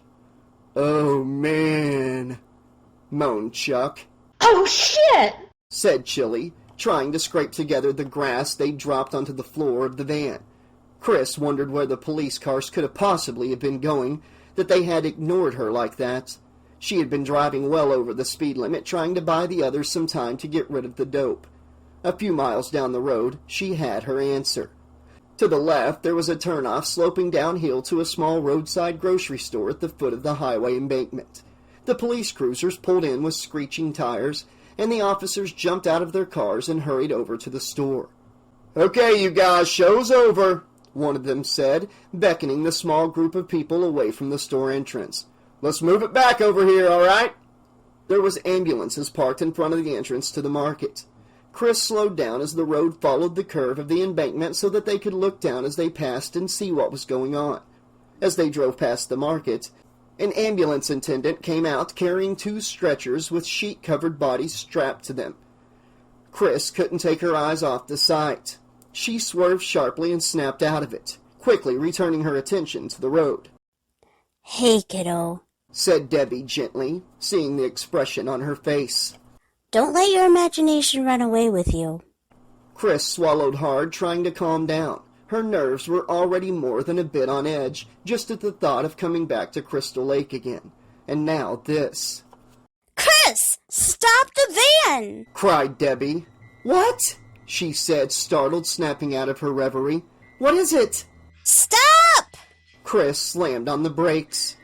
"Oh, man," moaned Chuck. Oh, shit! Said Chili, trying to scrape together the grass they'd dropped onto the floor of the van. Chris wondered where the police cars could have possibly have been going, that they had ignored her like that. She had been driving well over the speed limit, trying to buy the others some time to get rid of the dope. A few miles down the road, she had her answer. To the left, there was a turnoff sloping downhill to a small roadside grocery store at the foot of the highway embankment. The police cruisers pulled in with screeching tires, and the officers jumped out of their cars and hurried over to the store. "Okay, you guys, show's over," one of them said, beckoning the small group of people away from the store entrance. "Let's move it back over here, all right?" There was ambulances parked in front of the entrance to the market. Chris slowed down as the road followed the curve of the embankment so that they could look down as they passed and see what was going on. As they drove past the market, an ambulance attendant came out carrying 2 stretchers with sheet-covered bodies strapped to them. Chris couldn't take her eyes off the sight. She swerved sharply and snapped out of it, quickly returning her attention to the road. Hey, kiddo. Said Debbie gently, seeing the expression on her face. Don't let your imagination run away with you. Chris swallowed hard, trying to calm down. Her nerves were already more than a bit on edge, just at the thought of coming back to Crystal Lake again. And now this. Chris! Stop the van! Cried Debbie. What? She said, startled, snapping out of her reverie. What is it? Stop! Chris slammed on the brakes.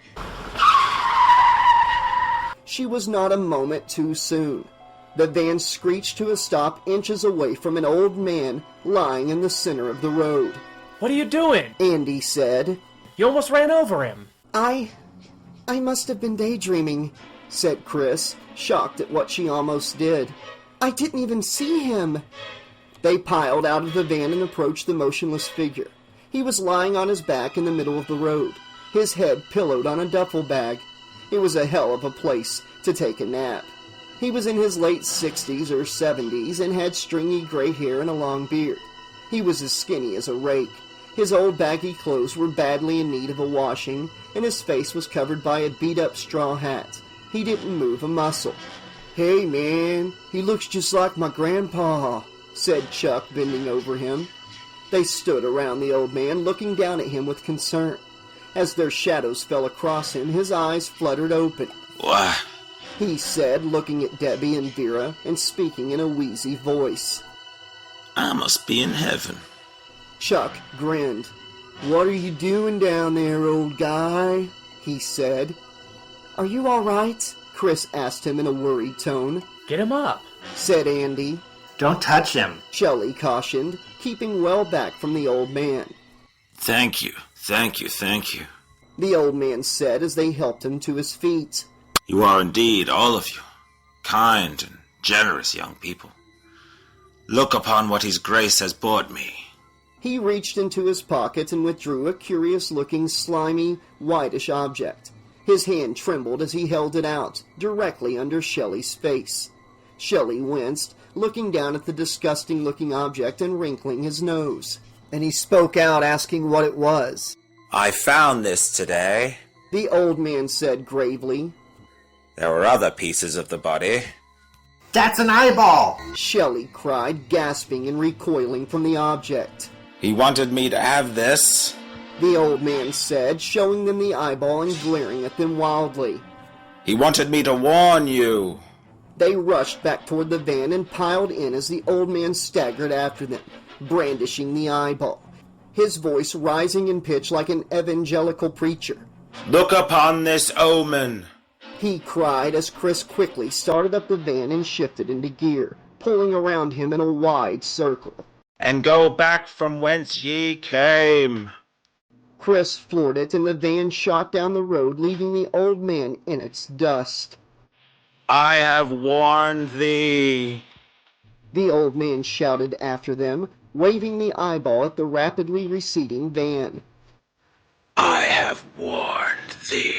She was not a moment too soon. The van screeched to a stop inches away from an old man lying in the center of the road. What are you doing? Andy said. You almost ran over him. I must have been daydreaming, said Chris, shocked at what she almost did. I didn't even see him. They piled out of the van and approached the motionless figure. He was lying on his back in the middle of the road, his head pillowed on a duffel bag. It was a hell of a place to take a nap. He was in his late 60s or 70s and had stringy gray hair and a long beard. He was as skinny as a rake. His old baggy clothes were badly in need of a washing, and his face was covered by a beat-up straw hat. He didn't move a muscle. "Hey, man, he looks just like my grandpa," said Chuck, bending over him. They stood around the old man, looking down at him with concern. As their shadows fell across him, his eyes fluttered open. "What?" he said, looking at Debbie and Vera and speaking in a wheezy voice. "I must be in heaven." Chuck grinned. "What are you doing down there, old guy?" he said. "Are you all right?" Chris asked him in a worried tone. Get him up, said Andy. Don't touch him. Shelly cautioned, keeping well back from the old man. Thank you, thank you, thank you. The old man said as they helped him to his feet. You are indeed, all of you, kind and generous young people. Look upon what his grace has brought me. He reached into his pocket and withdrew a curious-looking, slimy, whitish object. His hand trembled as he held it out, directly under Shelly's face. Shelly winced, looking down at the disgusting-looking object and wrinkling his nose. And he spoke out, asking what it was. I found this today. The old man said gravely. There were other pieces of the body. That's an eyeball! Shelly cried, gasping and recoiling from the object. He wanted me to have this. The old man said, showing them the eyeball and glaring at them wildly. He wanted me to warn you. They rushed back toward the van and piled in as the old man staggered after them, brandishing the eyeball, his voice rising in pitch like an evangelical preacher. Look upon this omen, he cried as Chris quickly started up the van and shifted into gear, pulling around him in a wide circle. and go back from whence ye came. Chris floored it, and the van shot down the road, leaving the old man in its dust. I have warned thee. The old man shouted after them, waving the eyeball at the rapidly receding van. I have warned thee.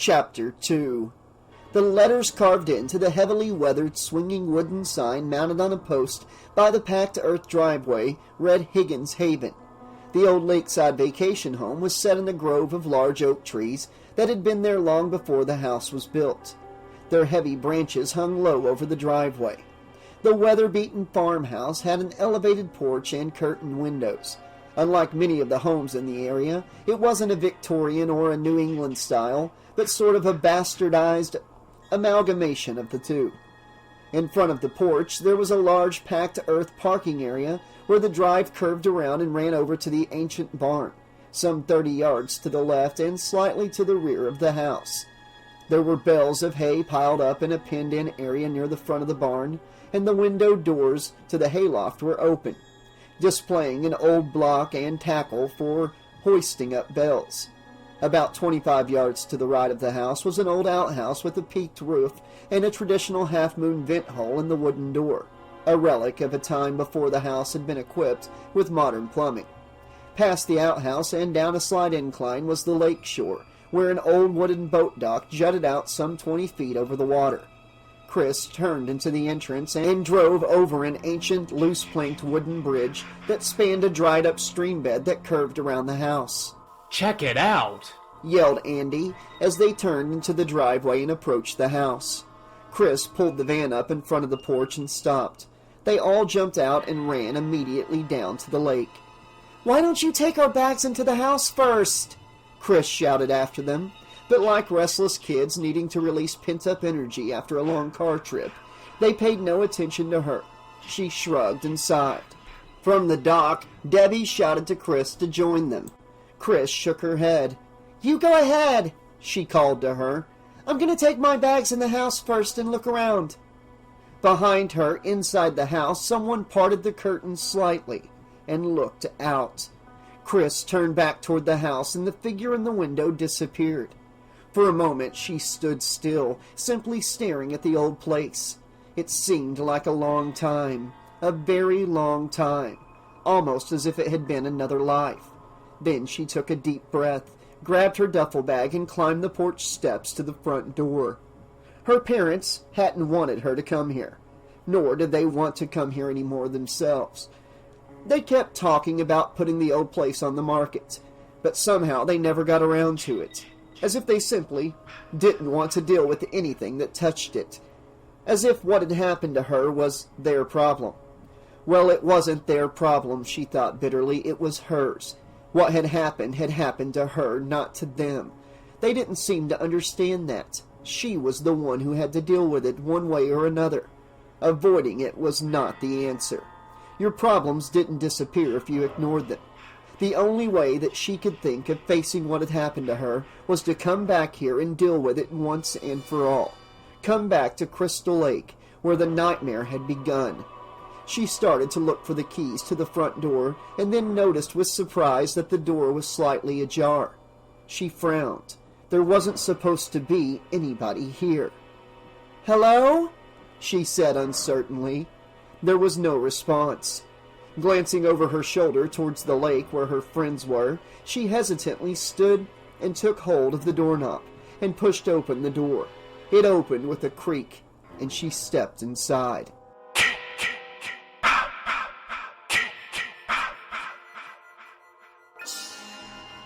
Chapter 2. The letters carved into the heavily weathered swinging wooden sign mounted on a post by the packed earth driveway read Higgins Haven. The old lakeside vacation home was set in a grove of large oak trees that had been there long before the house was built. Their heavy branches hung low over the driveway. The weather-beaten farmhouse had an elevated porch and curtained windows. Unlike many of the homes in the area, it wasn't a Victorian or a New England style, but sort of a bastardized amalgamation of the two. In front of the porch, there was a large packed earth parking area where the drive curved around and ran over to the ancient barn, some 30 yards to the left and slightly to the rear of the house. There were bales of hay piled up in a penned-in area near the front of the barn, and the window doors to the hayloft were open, displaying an old block and tackle for hoisting up bales. About 25 yards to the right of the house was an old outhouse with a peaked roof and a traditional half-moon vent hole in the wooden door, a relic of a time before the house had been equipped with modern plumbing. Past the outhouse and down a slight incline was the lake shore, where an old wooden boat dock jutted out some 20 feet over the water. Chris turned into the entrance and drove over an ancient, loose-planked wooden bridge that spanned a dried-up stream bed that curved around the house. Check it out! Yelled Andy as they turned into the driveway and approached the house. Chris pulled the van up in front of the porch and stopped. They all jumped out and ran immediately down to the lake. "Why don't you take our bags into the house first?" Chris shouted after them, but like restless kids needing to release pent-up energy after a long car trip, they paid no attention to her. She shrugged and sighed. From the dock, Debbie shouted to Chris to join them. Chris shook her head. "You go ahead," she called to her. "I'm going to take my bags in the house first and look around." Behind her, inside the house, someone parted the curtains slightly and looked out. Chris turned back toward the house, and the figure in the window disappeared. For a moment she stood still, simply staring at the old place. It seemed like a long time, a very long time, almost as if it had been another life. Then she took a deep breath, grabbed her duffel bag, and climbed the porch steps to the front door. Her parents hadn't wanted her to come here, nor did they want to come here any more themselves. They kept talking about putting the old place on the market, but somehow they never got around to it, as if they simply didn't want to deal with anything that touched it, as if what had happened to her was their problem. Well, it wasn't their problem, she thought bitterly, it was hers. What had happened to her, not to them. They didn't seem to understand that. She was the one who had to deal with it one way or another. Avoiding it was not the answer. Your problems didn't disappear if you ignored them. The only way that she could think of facing what had happened to her was to come back here and deal with it once and for all. Come back to Crystal Lake, where the nightmare had begun. She started to look for the keys to the front door, and then noticed with surprise that the door was slightly ajar. She frowned. There wasn't supposed to be anybody here. "Hello?" she said uncertainly. There was no response. Glancing over her shoulder towards the lake where her friends were, she hesitantly stood and took hold of the doorknob and pushed open the door. It opened with a creak, and she stepped inside.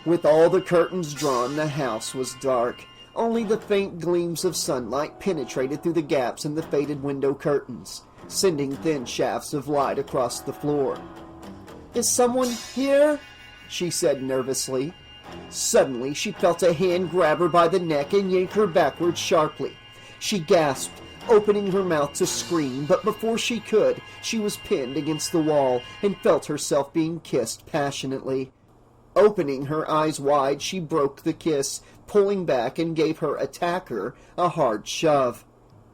With all the curtains drawn, the house was dark. Only the faint gleams of sunlight penetrated through the gaps in the faded window curtains, sending thin shafts of light across the floor. "Is someone here?" she said nervously. Suddenly, she felt a hand grab her by the neck and yank her backward sharply. She gasped, opening her mouth to scream, but before she could, she was pinned against the wall and felt herself being kissed passionately. Opening her eyes wide, she broke the kiss, pulling back, and gave her attacker a hard shove.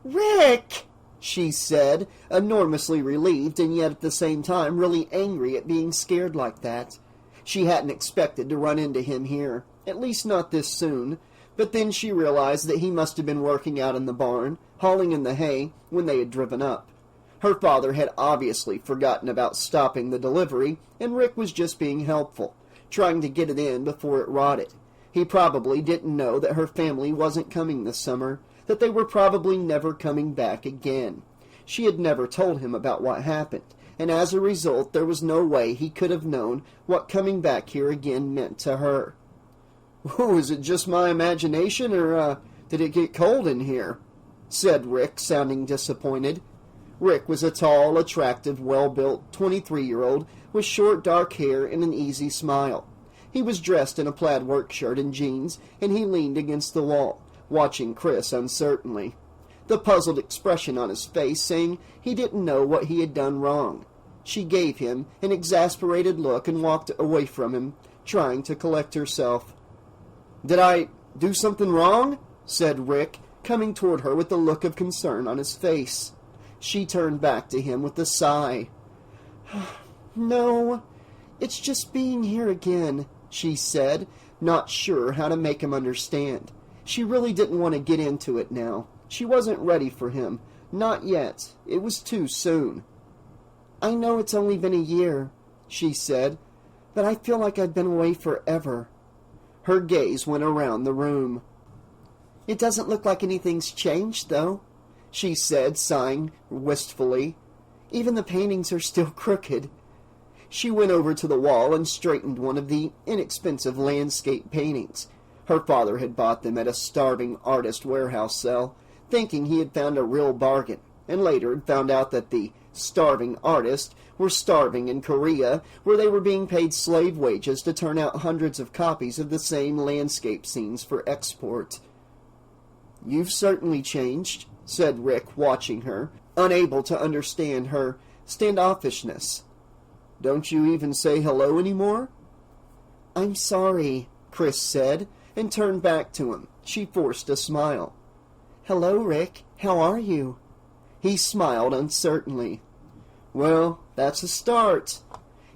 "Rick!" she said, enormously relieved and yet at the same time really angry at being scared like that. She hadn't expected to run into him here, at least not this soon, but then she realized that he must have been working out in the barn, hauling in the hay, when they had driven up. Her father had obviously forgotten about stopping the delivery, and Rick was just being helpful, trying to get it in before it rotted. He probably didn't know that her family wasn't coming this summer, that they were probably never coming back again. She had never told him about what happened, and as a result there was no way he could have known what coming back here again meant to her. "Oh, is it just my imagination, or did it get cold in here?" said Rick, sounding disappointed. Rick was a tall, attractive, well-built 23-year-old with short dark hair and an easy smile. He was dressed in a plaid work shirt and jeans, and he leaned against the wall, watching Chris uncertainly, the puzzled expression on his face saying he didn't know what he had done wrong. She gave him an exasperated look and walked away from him, trying to collect herself. "Did I do something wrong?" said Rick, coming toward her with a look of concern on his face. She turned back to him with a sigh. "No, it's just being here again," she said, not sure how to make him understand. She really didn't want to get into it now. She wasn't ready for him. Not yet. It was too soon. "I know it's only been a year," she said, "but I feel like I've been away forever." Her gaze went around the room. "It doesn't look like anything's changed, though," she said, sighing wistfully. "Even the paintings are still crooked." She went over to the wall and straightened one of the inexpensive landscape paintings. Her father had bought them at a starving artist warehouse sale, thinking he had found a real bargain, and later had found out that the starving artists were starving in Korea, where they were being paid slave wages to turn out hundreds of copies of the same landscape scenes for export. "You've certainly changed," said Rick, watching her, unable to understand her standoffishness. "Don't you even say hello anymore?" "I'm sorry," Chris said, and turned back to him. She forced a smile. "Hello, Rick. How are you?" He smiled uncertainly. "Well, that's a start."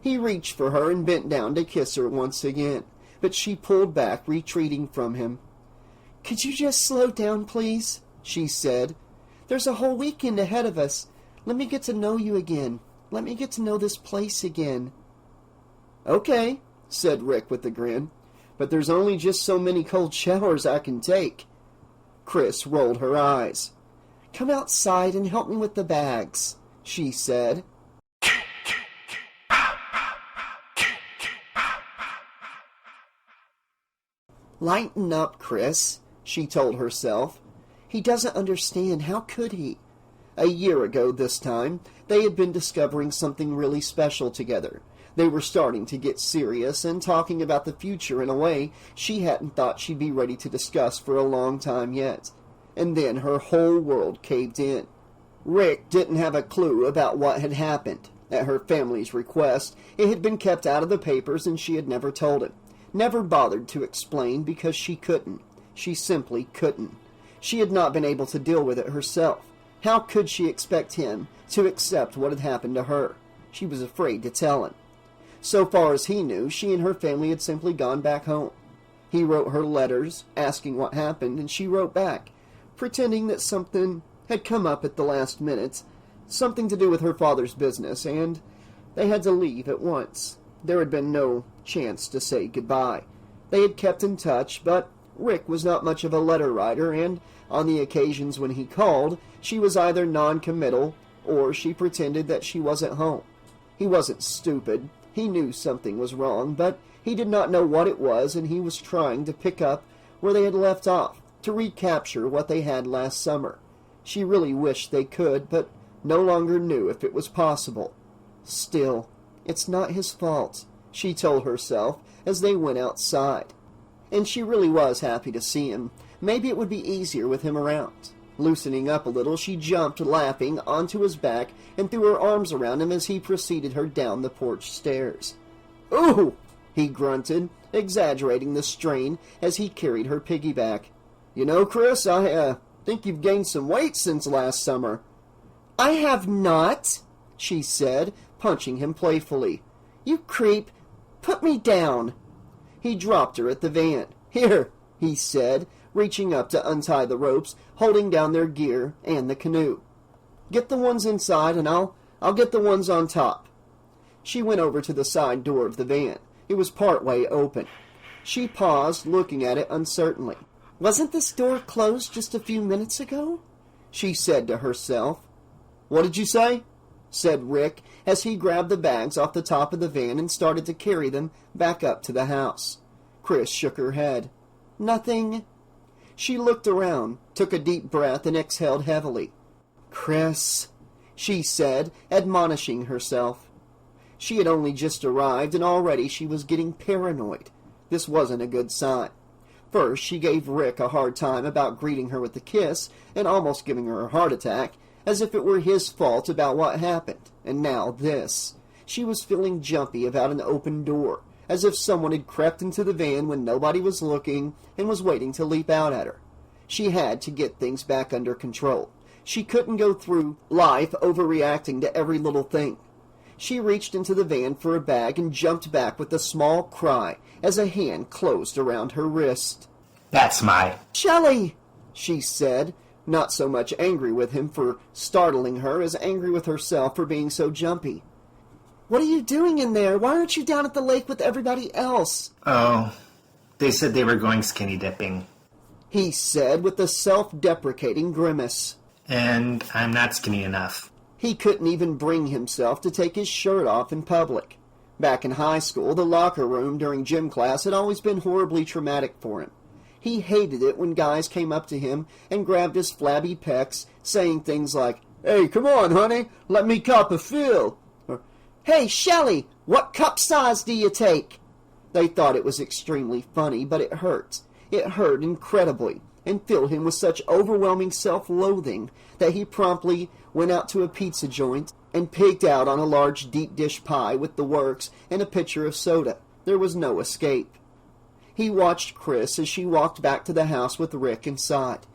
He reached for her and bent down to kiss her once again, but she pulled back, retreating from him. "Could you just slow down, please?" she said. "There's a whole weekend ahead of us. Let me get to know you again. Let me get to know this place again." "Okay," said Rick with a grin, "but there's only just so many cold showers I can take." Chris rolled her eyes. "Come outside and help me with the bags," she said. "Lighten up, Chris," she told herself. "He doesn't understand. How could he?" A year ago this time, they had been discovering something really special together. They were starting to get serious and talking about the future in a way she hadn't thought she'd be ready to discuss for a long time yet. And then her whole world caved in. Rick didn't have a clue about what had happened. At her family's request, it had been kept out of the papers and she had never told him. Never bothered to explain because she couldn't. She simply couldn't. She had not been able to deal with it herself. How could she expect him to accept what had happened to her? She was afraid to tell him. So far as he knew, she and her family had simply gone back home. He wrote her letters, asking what happened, and she wrote back, pretending that something had come up at the last minute, something to do with her father's business, and they had to leave at once. There had been no chance to say goodbye. They had kept in touch, but Rick was not much of a letter writer, and on the occasions when he called, she was either non-committal, or she pretended that she wasn't home. He wasn't stupid. He knew something was wrong, but he did not know what it was, and he was trying to pick up where they had left off, to recapture what they had last summer. She really wished they could, but no longer knew if it was possible. Still, it's not his fault, she told herself as they went outside. And she really was happy to see him. Maybe it would be easier with him around. Loosening up a little, she jumped, laughing, onto his back and threw her arms around him as he preceded her down the porch stairs. "Ooh!" he grunted, exaggerating the strain as he carried her piggyback. "You know, Chris, I think you've gained some weight since last summer." "I have not," she said, punching him playfully. "You creep! Put me down!" He dropped her at the van. "Here," he said, reaching up to untie the ropes, holding down their gear and the canoe. "Get the ones inside, and I'll get the ones on top." She went over to the side door of the van. It was part way open. She paused, looking at it uncertainly. "Wasn't this door closed just a few minutes ago?" she said to herself. "What did you say?" said Rick, as he grabbed the bags off the top of the van and started to carry them back up to the house. Chris shook her head. "Nothing." She looked around, took a deep breath, and exhaled heavily. "Chris," she said, admonishing herself. She had only just arrived, and already she was getting paranoid. This wasn't a good sign. First, she gave Rick a hard time about greeting her with a kiss and almost giving her a heart attack, as if it were his fault about what happened. And now this. She was feeling jumpy about an open door, as if someone had crept into the van when nobody was looking and was waiting to leap out at her. She had to get things back under control. She couldn't go through life overreacting to every little thing. She reached into the van for a bag and jumped back with a small cry as a hand closed around her wrist. That's my... "Shelly!" she said, not so much angry with him for startling her as angry with herself for being so jumpy. "What are you doing in there? Why aren't you down at the lake with everybody else?" Oh, they said they were going skinny dipping. He said with a self-deprecating grimace. And I'm not skinny enough. He couldn't even bring himself to take his shirt off in public. Back in high school, the locker room during gym class had always been horribly traumatic for him. He hated it when guys came up to him and grabbed his flabby pecs, saying things like, "Hey, come on, honey, let me cop a fill." Or, "Hey, Shelly, what cup size do you take?" They thought it was extremely funny, but it hurt. It hurt incredibly, and filled him with such overwhelming self-loathing that he promptly went out to a pizza joint and pigged out on a large deep dish pie with the works and a pitcher of soda. There was no escape. He watched Chris as she walked back to the house with Rick inside.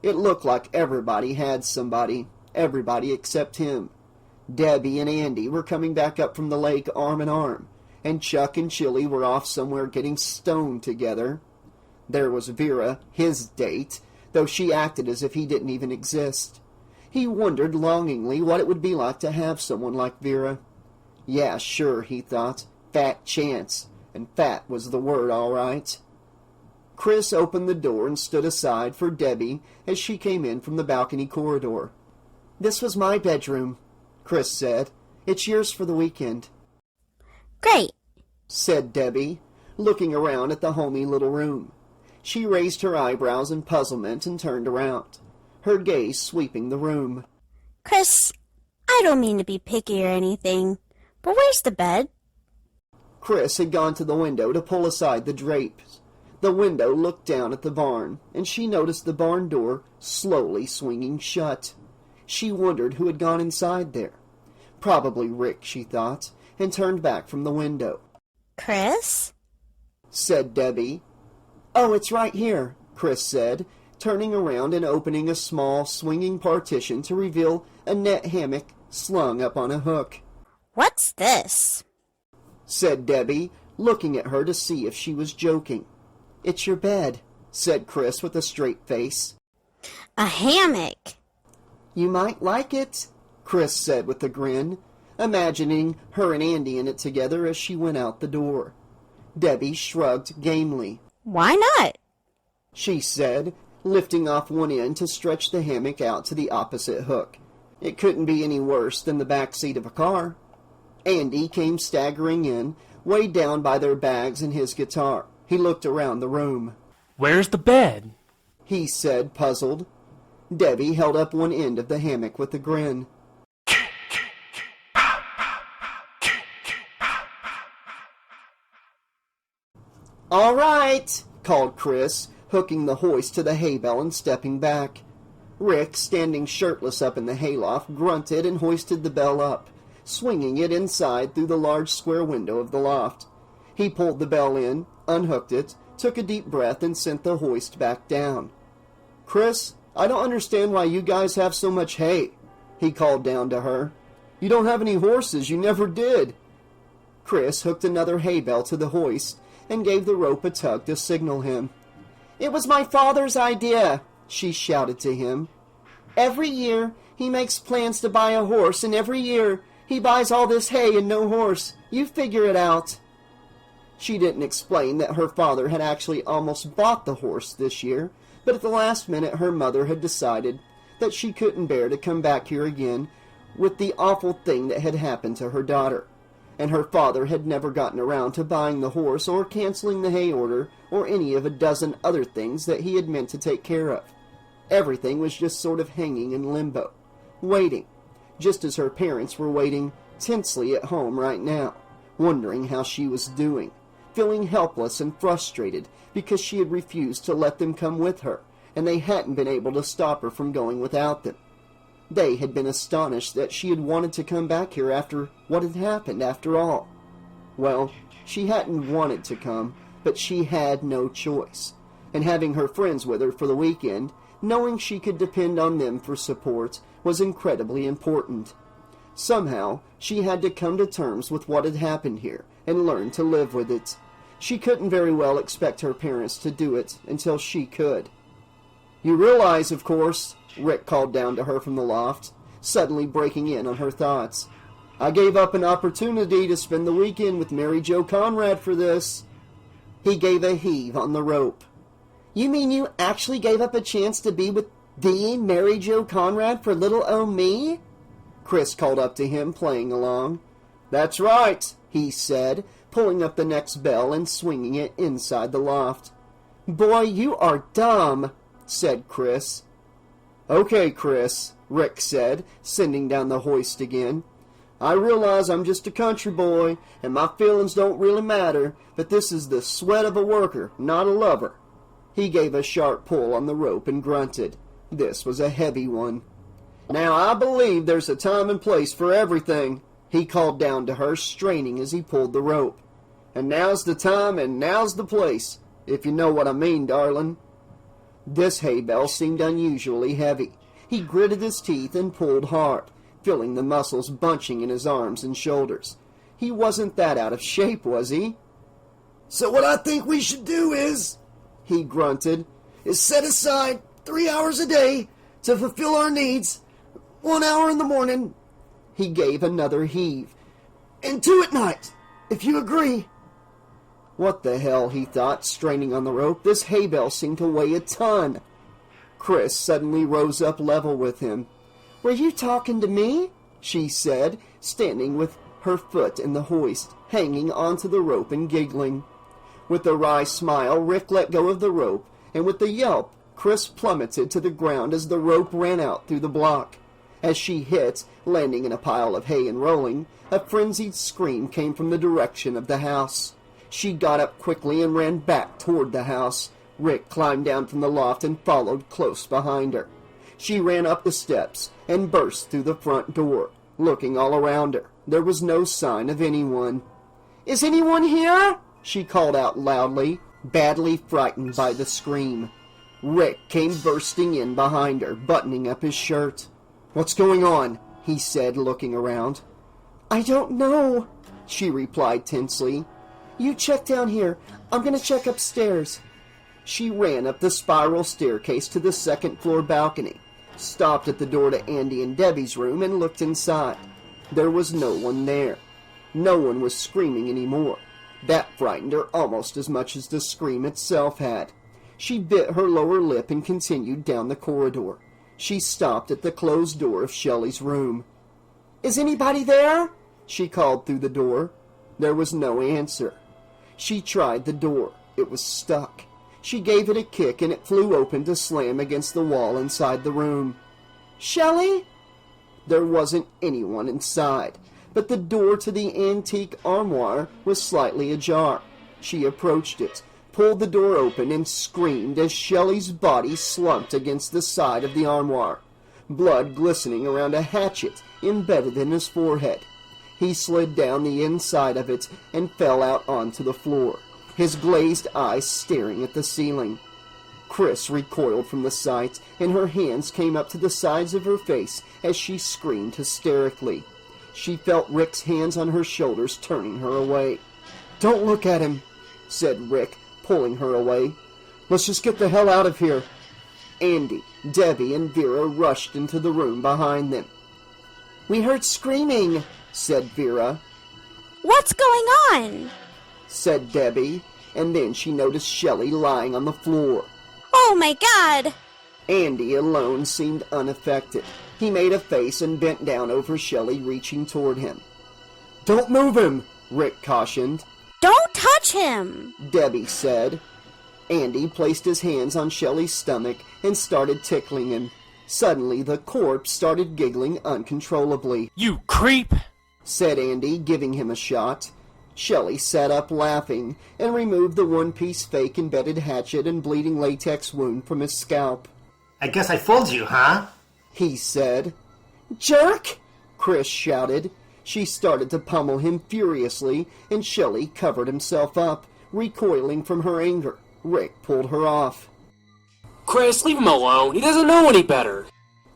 It looked like everybody had somebody, everybody except him. Debbie and Andy were coming back up from the lake arm in arm, and Chuck and Chili were off somewhere getting stoned together. There was Vera, his date, though she acted as if he didn't even exist. He wondered longingly what it would be like to have someone like Vera. Yeah, sure, he thought. Fat chance. And fat was the word, all right. Chris opened the door and stood aside for Debbie as she came in from the balcony corridor. "This was my bedroom," Chris said. "It's yours for the weekend." Great. Said Debbie, looking around at the homey little room. She raised her eyebrows in puzzlement and turned around, her gaze sweeping the room. Chris, I don't mean to be picky or anything, but where's the bed? Chris had gone to the window to pull aside the drapes. The window looked down at the barn, and she noticed the barn door slowly swinging shut. She wondered who had gone inside there. Probably Rick, she thought, and turned back from the window. Chris? Said Debbie. "Oh, it's right here," Chris said, turning around and opening a small swinging partition to reveal a net hammock slung up on a hook. What's this? Said Debbie, looking at her to see if she was joking. "It's your bed," said Chris with a straight face. A hammock. "You might like it," Chris said with a grin, imagining her and Andy in it together as she went out the door. Debbie shrugged gamely. Why not? She said, lifting off one end to stretch the hammock out to the opposite hook. It couldn't be any worse than the back seat of a car. Andy came staggering in, weighed down by their bags and his guitar. He looked around the room. "Where's the bed?" he said, puzzled. Debbie held up one end of the hammock with a grin. "All right," called Chris, hooking the hoist to the hay bale and stepping back. Rick, standing shirtless up in the hayloft, grunted and hoisted the bell up, swinging it inside through the large square window of the loft. He pulled the bell in, unhooked it, took a deep breath, and sent the hoist back down. "Chris, I don't understand why you guys have so much hay," he called down to her. "You don't have any horses, you never did." Chris hooked another hay bale to the hoist and gave the rope a tug to signal him. "It was my father's idea," she shouted to him. "Every year he makes plans to buy a horse, and every year he buys all this hay and no horse. You figure it out." She didn't explain that her father had actually almost bought the horse this year, but at the last minute her mother had decided that she couldn't bear to come back here again with the awful thing that had happened to her daughter, and her father had never gotten around to buying the horse or canceling the hay order or any of a dozen other things that he had meant to take care of. Everything was just sort of hanging in limbo, waiting, just as her parents were waiting tensely at home right now, wondering how she was doing, feeling helpless and frustrated because she had refused to let them come with her, and they hadn't been able to stop her from going without them. They had been astonished that she had wanted to come back here after what had happened after all. Well, she hadn't wanted to come, but she had no choice, and having her friends with her for the weekend, knowing she could depend on them for support, was incredibly important. Somehow, she had to come to terms with what had happened here and learn to live with it. She couldn't very well expect her parents to do it until she could. "You realize, of course," Rick called down to her from the loft, suddenly breaking in on her thoughts, "I gave up an opportunity to spend the weekend with Mary Jo Conrad for this." He gave a heave on the rope. "You mean you actually gave up a chance to be with the Mary Jo Conrad for little old me?" Chris called up to him, playing along. "That's right," he said, pulling up the next bell and swinging it inside the loft. "Boy, you are dumb," said Chris. "Okay, Chris," Rick said, sending down the hoist again. "I realize I'm just a country boy, and my feelings don't really matter, but this is the sweat of a worker, not a lover." He gave a sharp pull on the rope and grunted. This was a heavy one. "Now I believe there's a time and place for everything," he called down to her, straining as he pulled the rope. "And now's the time and now's the place, if you know what I mean, darling." This hay bale seemed unusually heavy. He gritted his teeth and pulled hard, feeling the muscles bunching in his arms and shoulders. He wasn't that out of shape, was he? "So what I think we should do is," he grunted, "is set aside 3 hours a day to fulfill our needs. 1 hour in the morning," he gave another heave, "and 2 at night, if you agree." What the hell, he thought, straining on the rope. This hay bale seemed to weigh a ton. Chris suddenly rose up level with him. "Were you talking to me?" she said, standing with her foot in the hoist, hanging onto the rope and giggling. With a wry smile, Rick let go of the rope, and with a yelp, Chris plummeted to the ground as the rope ran out through the block. As she hit, landing in a pile of hay and rolling, a frenzied scream came from the direction of the house. She got up quickly and ran back toward the house. Rick climbed down from the loft and followed close behind her. She ran up the steps and burst through the front door. Looking all around her, there was no sign of anyone. "Is anyone here?" she called out loudly, badly frightened by the scream. Rick came bursting in behind her, buttoning up his shirt. "What's going on?" he said, looking around. "I don't know," she replied tensely. "You check down here. I'm going to check upstairs." She ran up the spiral staircase to the second-floor balcony, stopped at the door to Andy and Debbie's room, and looked inside. There was no one there. No one was screaming anymore. That frightened her almost as much as the scream itself had. She bit her lower lip and continued down the corridor. She stopped at the closed door of Shelly's room. "Is anybody there?" she called through the door. There was no answer. She tried the door. It was stuck. She gave it a kick and it flew open to slam against the wall inside the room. "Shelly?" There wasn't anyone inside, but the door to the antique armoire was slightly ajar. She approached it, pulled the door open, and screamed as Shelly's body slumped against the side of the armoire, blood glistening around a hatchet embedded in his forehead. He slid down the inside of it and fell out onto the floor, his glazed eyes staring at the ceiling. Chris recoiled from the sight, and her hands came up to the sides of her face as she screamed hysterically. She felt Rick's hands on her shoulders, turning her away. "Don't look at him," said Rick, pulling her away. "Let's just get the hell out of here." Andy, Debbie, and Vera rushed into the room behind them. "We heard screaming," said Vera. What's going on? said Debbie, and then she noticed Shelly lying on the floor. Oh my God! Andy alone seemed unaffected. He made a face and bent down over Shelly, reaching toward him. "Don't move him," Rick cautioned. Don't touch him! Debbie said. Andy placed his hands on Shelly's stomach and started tickling him. Suddenly, the corpse started giggling uncontrollably. You creep! Said Andy, giving him a shot. Shelly sat up laughing and removed the one-piece fake embedded hatchet and bleeding latex wound from his scalp. I guess I fooled you, huh? He said. "Jerk!" Chris shouted. She started to pummel him furiously, and Shelly covered himself up, recoiling from her anger. Rick pulled her off. Chris, leave him alone. He doesn't know any better.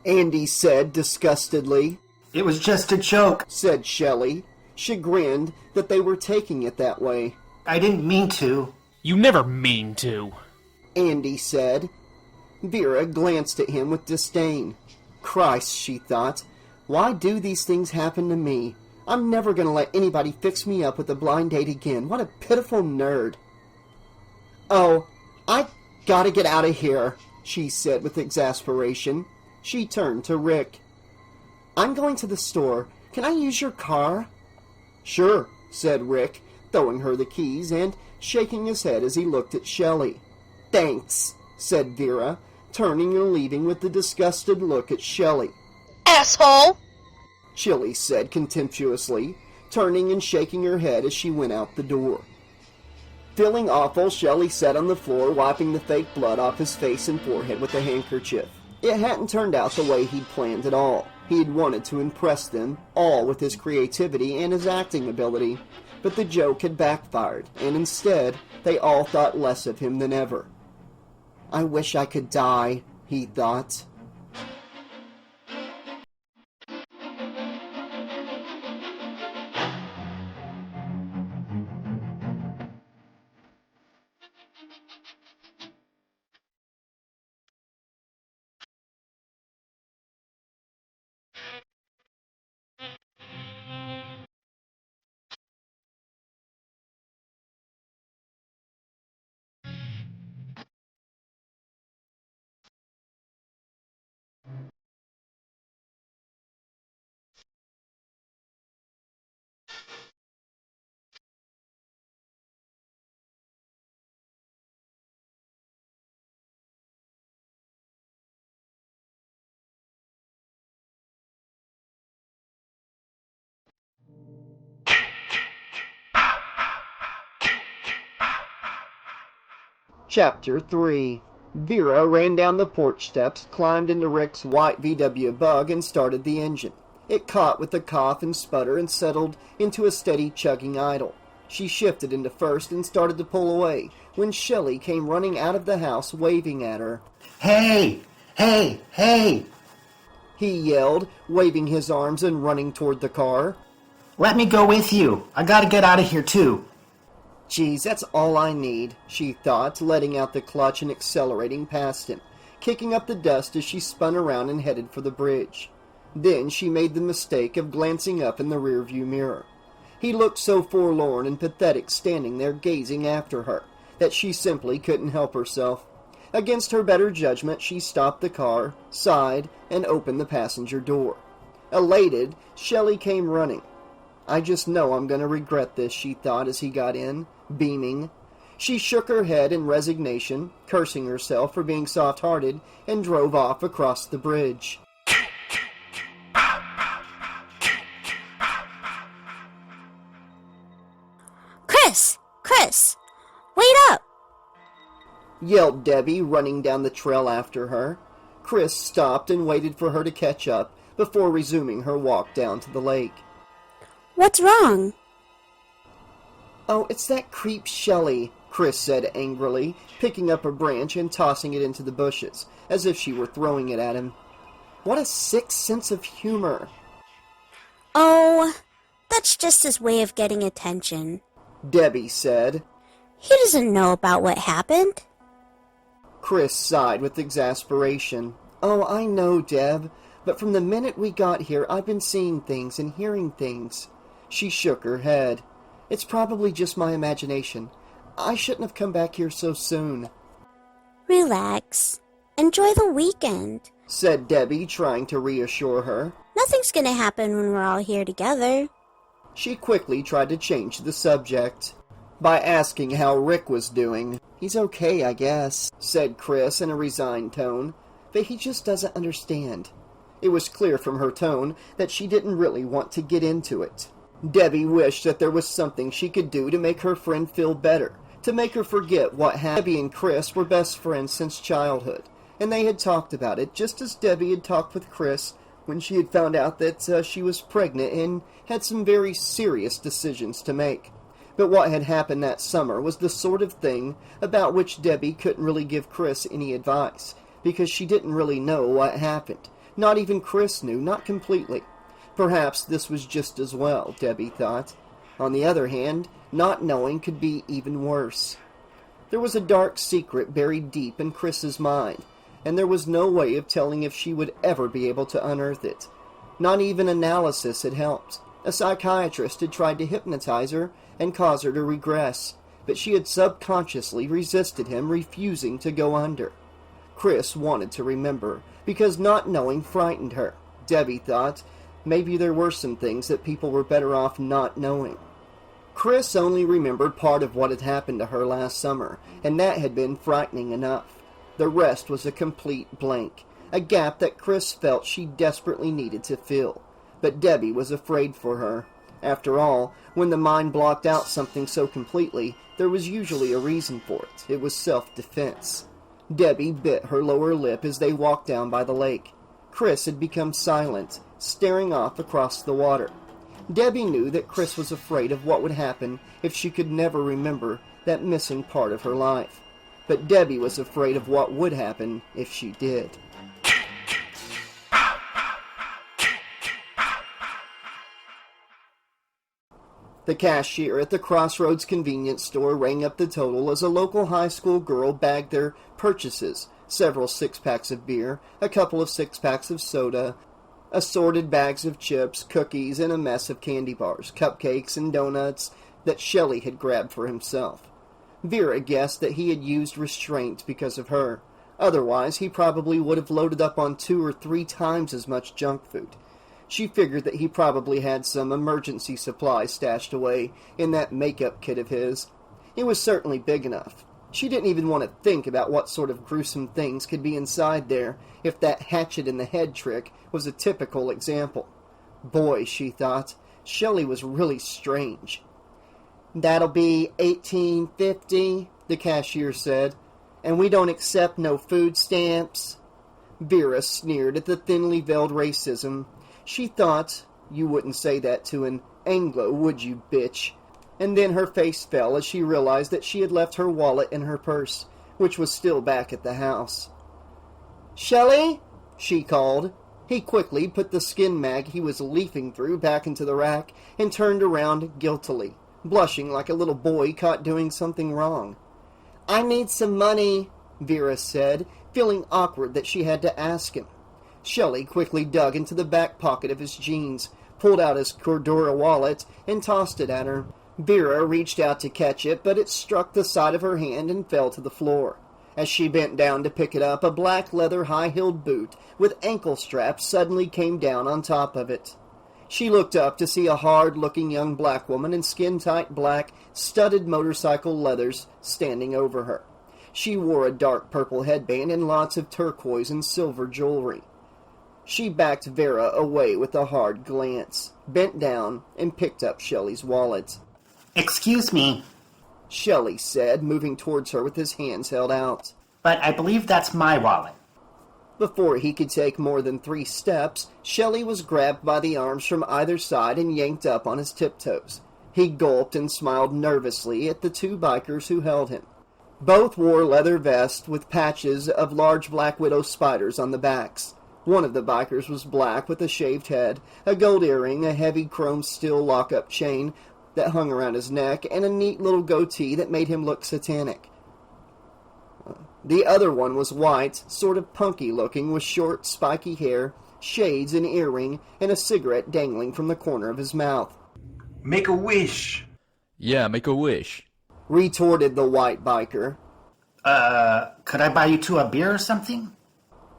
Andy said disgustedly. It was just a joke. Said Shelly, chagrined that they were taking it that way. I didn't mean to. You never mean to. Andy said. Vera glanced at him with disdain. Christ, she thought, why do these things happen to me? I'm never going to let anybody fix me up with a blind date again. What a pitiful nerd. "Oh, I gotta get out of here," she said with exasperation. She turned to Rick. "I'm going to the store. Can I use your car?" "Sure," said Rick, throwing her the keys and shaking his head as he looked at Shelly. "Thanks," said Vera, turning and leaving with a disgusted look at Shelly. Asshole! Chili said contemptuously, turning and shaking her head as she went out the door. Feeling awful, Shelly sat on the floor, wiping the fake blood off his face and forehead with a handkerchief. It hadn't turned out the way he'd planned at all. He had wanted to impress them, all with his creativity and his acting ability. But the joke had backfired, and instead, they all thought less of him than ever. "I wish I could die," he thought. Chapter 3. Vera ran down the porch steps, climbed into Rick's white VW Bug, and started the engine. It caught with a cough and sputter and settled into a steady chugging idle. She shifted into first and started to pull away, when Shelly came running out of the house, waving at her. Hey! Hey! Hey! He yelled, waving his arms and running toward the car. Let me go with you. I gotta get out of here, too. "Geez, that's all I need," she thought, letting out the clutch and accelerating past him, kicking up the dust as she spun around and headed for the bridge. Then she made the mistake of glancing up in the rearview mirror. He looked so forlorn and pathetic standing there gazing after her that she simply couldn't help herself. Against her better judgment, she stopped the car, sighed, and opened the passenger door. Elated, Shelly came running. "I just know I'm going to regret this," she thought as he got in, beaming. She shook her head in resignation, cursing herself for being soft-hearted, and drove off across the bridge. Chris! Wait up! Yelled Debbie, running down the trail after her. Chris stopped and waited for her to catch up before resuming her walk down to the lake. What's wrong? "Oh, it's that creep Shelly," Chris said angrily, picking up a branch and tossing it into the bushes, as if she were throwing it at him. "What a sick sense of humor." Oh, that's just his way of getting attention. Debbie said. He doesn't know about what happened. Chris sighed with exasperation. "Oh, I know, Deb, but from the minute we got here, I've been seeing things and hearing things." She shook her head. It's probably just my imagination. I shouldn't have come back here so soon," Relax. Enjoy the weekend. said Debbie, trying to reassure her. Nothing's gonna happen when we're all here together. She quickly tried to change the subject by asking how Rick was doing. "He's okay, I guess," said Chris in a resigned tone, "but he just doesn't understand." It was clear from her tone that she didn't really want to get into it. Debbie wished that there was something she could do to make her friend feel better, to make her forget what happened. Debbie and Chris were best friends since childhood, and they had talked about it just as Debbie had talked with Chris when she had found out that she was pregnant and had some very serious decisions to make. But what had happened that summer was the sort of thing about which Debbie couldn't really give Chris any advice, because she didn't really know what happened. Not even Chris knew, not completely. Perhaps this was just as well, Debbie thought. On the other hand, not knowing could be even worse. There was a dark secret buried deep in Chris's mind, and there was no way of telling if she would ever be able to unearth it. Not even analysis had helped. A psychiatrist had tried to hypnotize her and cause her to regress, but she had subconsciously resisted him, refusing to go under. Chris wanted to remember, because not knowing frightened her. Debbie thought maybe there were some things that people were better off not knowing. Chris only remembered part of what had happened to her last summer, and that had been frightening enough. The rest was a complete blank, a gap that Chris felt she desperately needed to fill. But Debbie was afraid for her. After all, when the mind blocked out something so completely, there was usually a reason for it. It was self-defense. Debbie bit her lower lip as they walked down by the lake. Chris had become silent, staring off across the water. Debbie knew that Chris was afraid of what would happen if she could never remember that missing part of her life. But Debbie was afraid of what would happen if she did. The cashier at the Crossroads convenience store rang up the total as a local high school girl bagged their purchases, several six-packs of beer, a couple of six-packs of soda, assorted bags of chips, cookies, and a mess of candy bars, cupcakes, and donuts that Shelly had grabbed for himself. Vera guessed that he had used restraint because of her. Otherwise, he probably would have loaded up on 2 or 3 times as much junk food. She figured that he probably had some emergency supplies stashed away in that makeup kit of his. It was certainly big enough. She didn't even want to think about what sort of gruesome things could be inside there if that hatchet-in-the-head trick was a typical example. Boy, she thought, Shelly was really strange. "That'll be $18.50, the cashier said. "And we don't accept no food stamps." Vera sneered at the thinly veiled racism. She thought, you wouldn't say that to an Anglo, would you, bitch? And then her face fell as she realized that she had left her wallet in her purse, which was still back at the house. "Shelly?" she called. He quickly put the skin mag he was leafing through back into the rack and turned around guiltily, blushing like a little boy caught doing something wrong. "I need some money," Vera said, feeling awkward that she had to ask him. Shelly quickly dug into the back pocket of his jeans, pulled out his Cordura wallet, and tossed it at her. Vera reached out to catch it, but it struck the side of her hand and fell to the floor. As she bent down to pick it up, a black leather high-heeled boot with ankle straps suddenly came down on top of it. She looked up to see a hard-looking young black woman in skin-tight black, studded motorcycle leathers standing over her. She wore a dark purple headband and lots of turquoise and silver jewelry. She backed Vera away with a hard glance, bent down, and picked up Shelly's wallet. Excuse me, Shelly said, moving towards her with his hands held out. but I believe that's my wallet. Before he could take more than 3 steps, Shelly was grabbed by the arms from either side and yanked up on his tiptoes. He gulped and smiled nervously at the 2 bikers who held him. Both wore leather vests with patches of large black widow spiders on the backs. One of the bikers was black with a shaved head, a gold earring, a heavy chrome steel lock-up chain that hung around his neck, and a neat little goatee that made him look satanic. The other one was white, sort of punky-looking, with short, spiky hair, shades, an earring, and a cigarette dangling from the corner of his mouth. Make a wish. Yeah, make a wish. retorted the white biker. Could I buy you two a beer or something?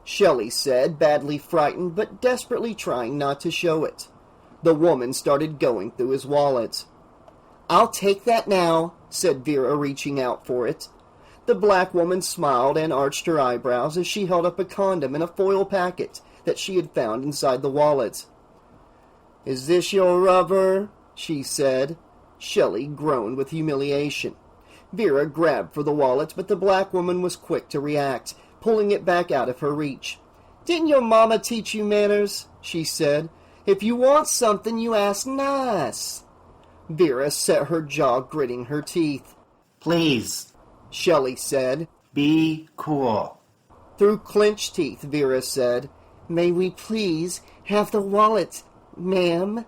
Shelly said, badly frightened but desperately trying not to show it. The woman started going through his wallet. I'll take that now, said Vera, reaching out for it. The black woman smiled and arched her eyebrows as she held up a condom in a foil packet that she had found inside the wallet. Is this your rubber? She said. Shelly groaned with humiliation. Vera grabbed for the wallet, but the black woman was quick to react, pulling it back out of her reach. Didn't your mama teach you manners? She said. If you want something, you ask nice. Vera set her jaw, gritting her teeth. Please. Shelly said. Be cool. Through clenched teeth, Vera said, May we please have the wallet, ma'am?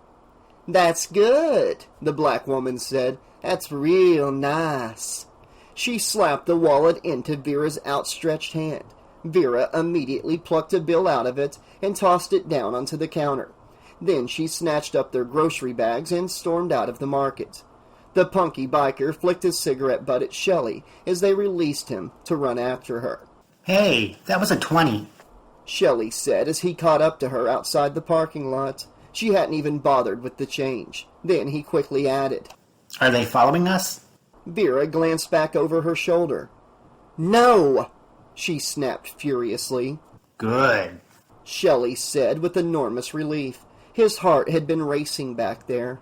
That's good, the black woman said. That's real nice. She slapped the wallet into Vera's outstretched hand. Vera immediately plucked a bill out of it and tossed it down onto the counter. Then she snatched up their grocery bags and stormed out of the market. The punky biker flicked his cigarette butt at Shelly as they released him to run after her. Hey, that was a 20. Shelly said as he caught up to her outside the parking lot. She hadn't even bothered with the change. Then he quickly added, Are they following us? Vera glanced back over her shoulder. No! She snapped furiously. Good. Shelly said with enormous relief. His heart had been racing back there.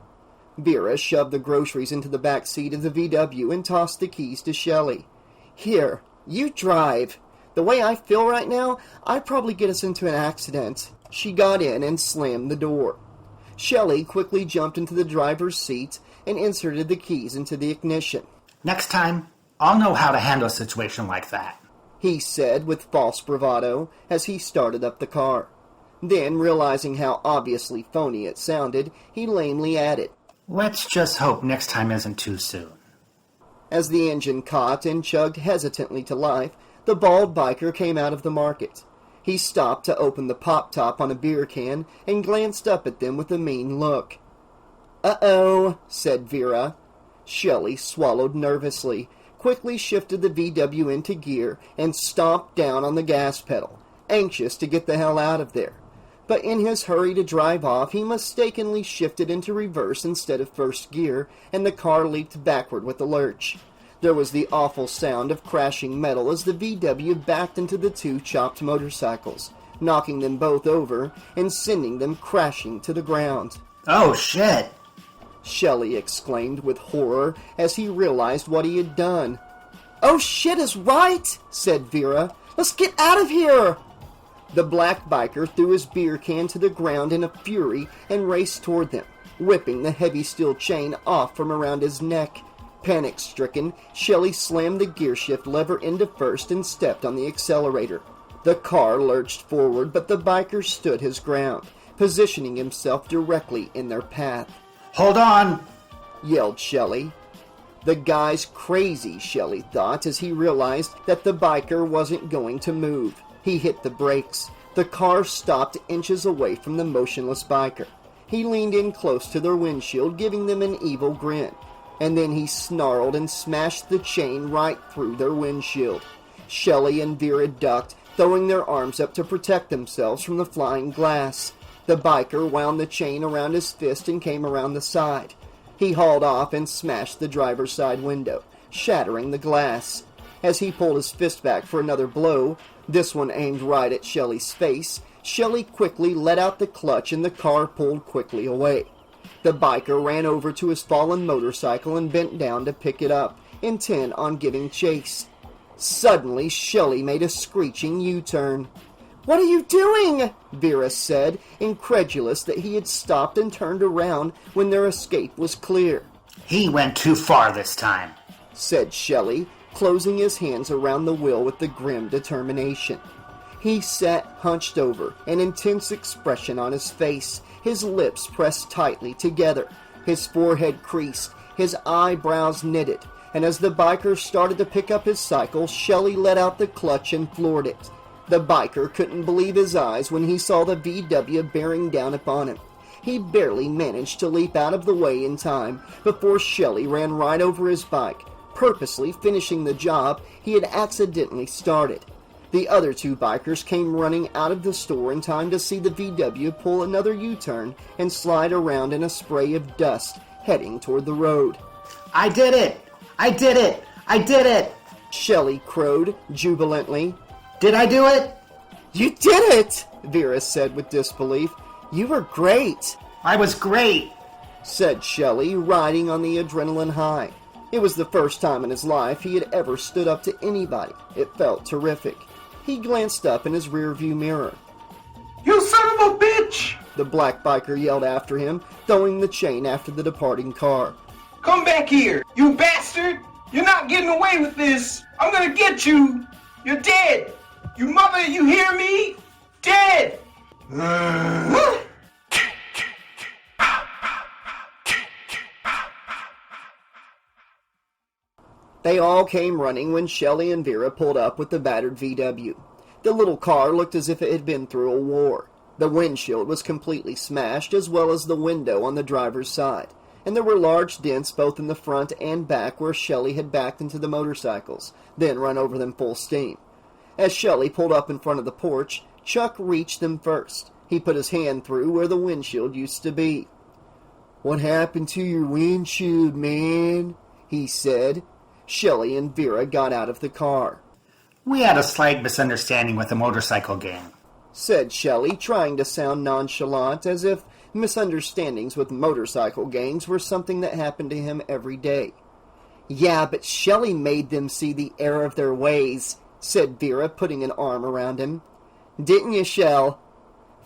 Vera shoved the groceries into the back seat of the VW and tossed the keys to Shelly. Here, you drive. The way I feel right now, I'd probably get us into an accident. She got in and slammed the door. Shelly quickly jumped into the driver's seat and inserted the keys into the ignition. Next time, I'll know how to handle a situation like that, he said with false bravado as he started up the car. Then, realizing how obviously phony it sounded, he lamely added, Let's just hope next time isn't too soon. As the engine caught and chugged hesitantly to life, the bald biker came out of the market. He stopped to open the pop top on a beer can and glanced up at them with a mean look. Uh-oh, said Vera. Shelly swallowed nervously, quickly shifted the VW into gear, and stomped down on the gas pedal, anxious to get the hell out of there. But in his hurry to drive off, he mistakenly shifted into reverse instead of first gear, and the car leaped backward with a lurch. There was the awful sound of crashing metal as the VW backed into the two chopped motorcycles, knocking them both over and sending them crashing to the ground. Oh, shit! Shelly exclaimed with horror as he realized what he had done. Oh, shit is right, said Vera. Let's get out of here! The black biker threw his beer can to the ground in a fury and raced toward them, whipping the heavy steel chain off from around his neck. Panic-stricken, Shelly slammed the gearshift lever into first and stepped on the accelerator. The car lurched forward, but the biker stood his ground, positioning himself directly in their path. Hold on! Yelled Shelly. The guy's crazy, Shelly thought, as he realized that the biker wasn't going to move. He hit the brakes. The car stopped inches away from the motionless biker. He leaned in close to their windshield, giving them an evil grin. And then he snarled and smashed the chain right through their windshield. Shelly and Vera ducked, throwing their arms up to protect themselves from the flying glass. The biker wound the chain around his fist and came around the side. He hauled off and smashed the driver's side window, shattering the glass. As he pulled his fist back for another blow, this one aimed right at Shelly's face, Shelly quickly let out the clutch and the car pulled quickly away. The biker ran over to his fallen motorcycle and bent down to pick it up, intent on giving chase. Suddenly, Shelly made a screeching U-turn. What are you doing? Vera said, incredulous that he had stopped and turned around when their escape was clear. He went too far this time, said Shelly, closing his hands around the wheel with the grim determination. He sat hunched over, an intense expression on his face, his lips pressed tightly together, his forehead creased, his eyebrows knitted, and as the biker started to pick up his cycle, Shelly let out the clutch and floored it. The biker couldn't believe his eyes when he saw the VW bearing down upon him. He barely managed to leap out of the way in time before Shelly ran right over his bike, purposely finishing the job he had accidentally started. The other two bikers came running out of the store in time to see the VW pull another U-turn and slide around in a spray of dust, heading toward the road. I did it! I did it! I did it! Shelly crowed jubilantly. Did I do it? You did it! Vera said with disbelief. You were great! I was great! Said Shelly, riding on the adrenaline high. It was the first time in his life he had ever stood up to anybody. It felt terrific. He glanced up in his rearview mirror. You son of a bitch! The black biker yelled after him, throwing the chain after the departing car. Come back here, you bastard! You're not getting away with this! I'm gonna get you! You're dead! You mother, you hear me? Dead! They all came running when Shelly and Vera pulled up with the battered VW. The little car looked as if it had been through a war. The windshield was completely smashed, as well as the window on the driver's side, and there were large dents both in the front and back where Shelly had backed into the motorcycles, then run over them full steam. As Shelly pulled up in front of the porch, Chuck reached them first. He put his hand through where the windshield used to be. "What happened to your windshield, man?" he said. Shelly and Vera got out of the car. We had a slight misunderstanding with the motorcycle gang, said Shelly, trying to sound nonchalant, as if misunderstandings with motorcycle gangs were something that happened to him every day. "Yeah, but Shelly made them see the error of their ways," said Vera, putting an arm around him. "Didn't you, Shell?"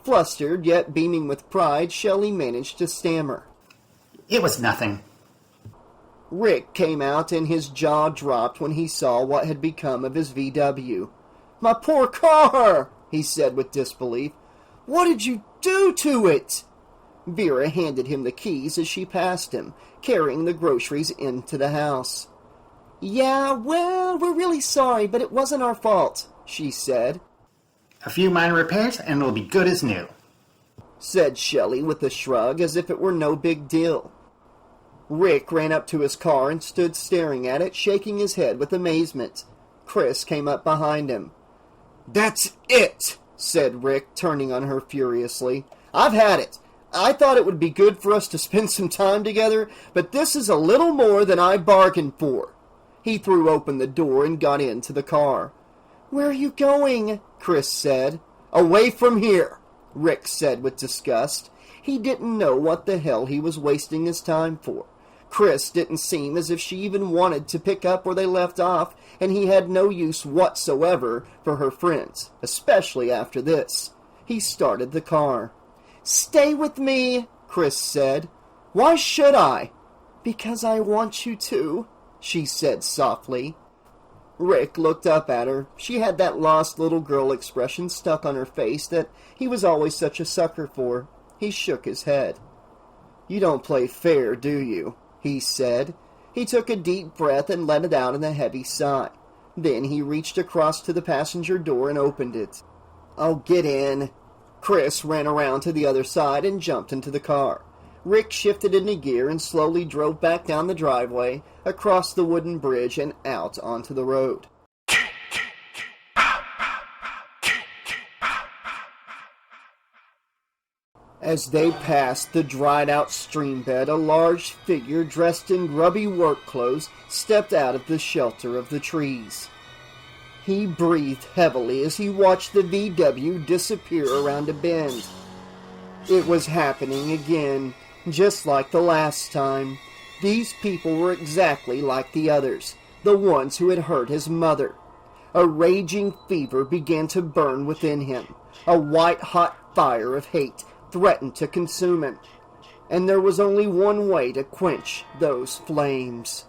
Flustered, yet beaming with pride, Shelly managed to stammer. It was nothing. Rick came out and his jaw dropped when he saw what had become of his VW. "My poor car!" he said with disbelief. "What did you do to it?" Vera handed him the keys as she passed him, carrying the groceries into the house. "Yeah, well, we're really sorry, but it wasn't our fault," she said. A few minor repairs and it'll be good as new, said Shelly with a shrug, as if it were no big deal. Rick ran up to his car and stood staring at it, shaking his head with amazement. Chris came up behind him. "That's it," said Rick, turning on her furiously. "I've had it. I thought it would be good for us to spend some time together, but this is a little more than I bargained for." He threw open the door and got into the car. "Where are you going?" Chris said. "Away from here," Rick said with disgust. He didn't know what the hell he was wasting his time for. Chris didn't seem as if she even wanted to pick up where they left off, and he had no use whatsoever for her friends, especially after this. He started the car. "Stay with me," Chris said. "Why should I?" "Because I want you to," she said softly. Rick looked up at her. She had that lost little girl expression stuck on her face that he was always such a sucker for. He shook his head. "You don't play fair, do you?" he said. He took a deep breath and let it out in a heavy sigh. Then he reached across to the passenger door and opened it. "Oh, get in." Chris ran around to the other side and jumped into the car. Rick shifted into gear and slowly drove back down the driveway, across the wooden bridge, and out onto the road. As they passed the dried-out stream bed, a large figure dressed in grubby work clothes stepped out of the shelter of the trees. He breathed heavily as he watched the VW disappear around a bend. It was happening again, just like the last time. These people were exactly like the others, the ones who had hurt his mother. A raging fever began to burn within him. A white-hot fire of hate threatened to consume him, and there was only one way to quench those flames.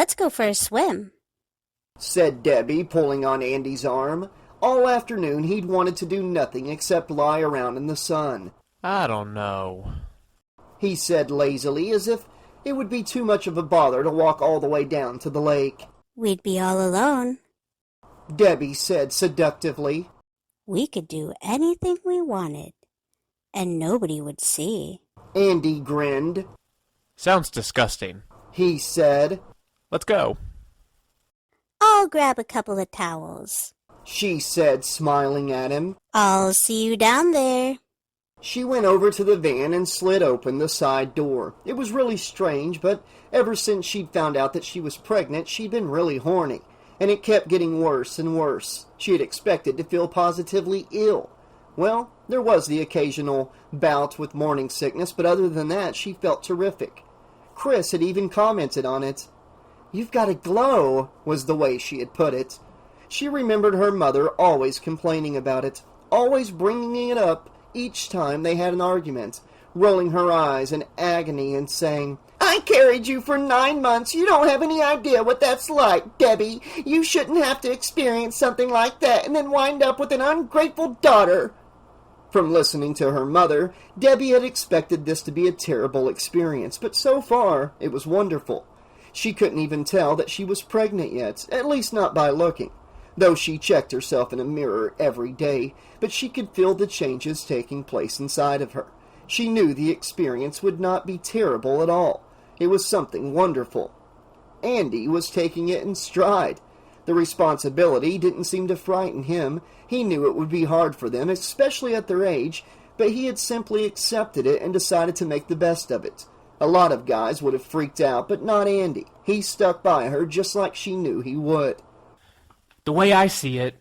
Let's go for a swim, said Debbie, pulling on Andy's arm. All afternoon he'd wanted to do nothing except lie around in the sun. I don't know, he said lazily, as if it would be too much of a bother to walk all the way down to the lake. We'd be all alone. Debbie said seductively. We could do anything we wanted, and nobody would see. Andy grinned. Sounds disgusting, he said. Let's go. I'll grab a couple of towels, she said, smiling at him. I'll see you down there. She went over to the van and slid open the side door. It was really strange, but ever since she'd found out that she was pregnant, she'd been really horny, and it kept getting worse and worse. She had expected to feel positively ill. Well, there was the occasional bout with morning sickness, but other than that, she felt terrific. Chris had even commented on it. "You've got a glow," was the way she had put it. She remembered her mother always complaining about it, always bringing it up each time they had an argument, rolling her eyes in agony and saying, "I carried you for 9 months. You don't have any idea what that's like, Debbie. You shouldn't have to experience something like that and then wind up with an ungrateful daughter." From listening to her mother, Debbie had expected this to be a terrible experience, but so far it was wonderful. She couldn't even tell that she was pregnant yet, at least not by looking, though she checked herself in a mirror every day, but she could feel the changes taking place inside of her. She knew the experience would not be terrible at all. It was something wonderful. Andy was taking it in stride. The responsibility didn't seem to frighten him. He knew it would be hard for them, especially at their age, but he had simply accepted it and decided to make the best of it. A lot of guys would have freaked out, but not Andy. He stuck by her just like she knew he would. The way I see it,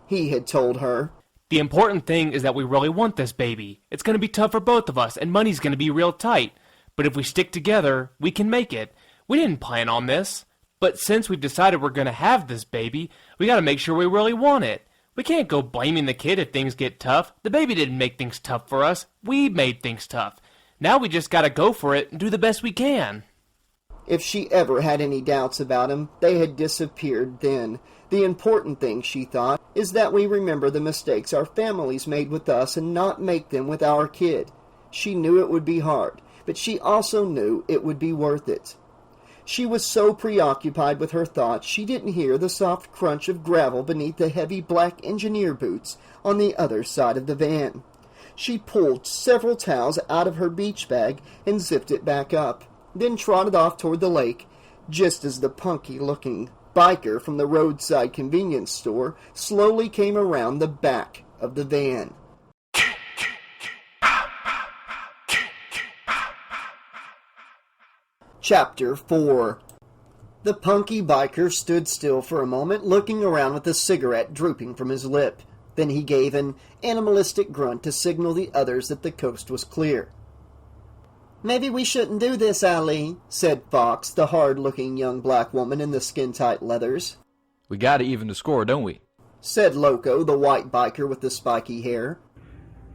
he had told her, the important thing is that we really want this baby. It's going to be tough for both of us, and money's going to be real tight. But if we stick together, we can make it. We didn't plan on this. But since we've decided we're going to have this baby, we got to make sure we really want it. We can't go blaming the kid if things get tough. The baby didn't make things tough for us. We made things tough. Now we just got to go for it and do the best we can. If she ever had any doubts about him, they had disappeared then. The important thing, she thought, is that we remember the mistakes our families made with us and not make them with our kid. She knew it would be hard, but she also knew it would be worth it. She was so preoccupied with her thoughts she didn't hear the soft crunch of gravel beneath the heavy black engineer boots on the other side of the van. She pulled several towels out of her beach bag and zipped it back up, then trotted off toward the lake, just as the punky-looking biker from the roadside convenience store slowly came around the back of the van. Chapter 4. The punky biker stood still for a moment, looking around with a cigarette drooping from his lip. Then he gave an animalistic grunt to signal the others that the coast was clear. "Maybe we shouldn't do this, Ali," said Fox, the hard-looking young black woman in the skin-tight leathers. "We gotta even the score, don't we?" said Loco, the white biker with the spiky hair.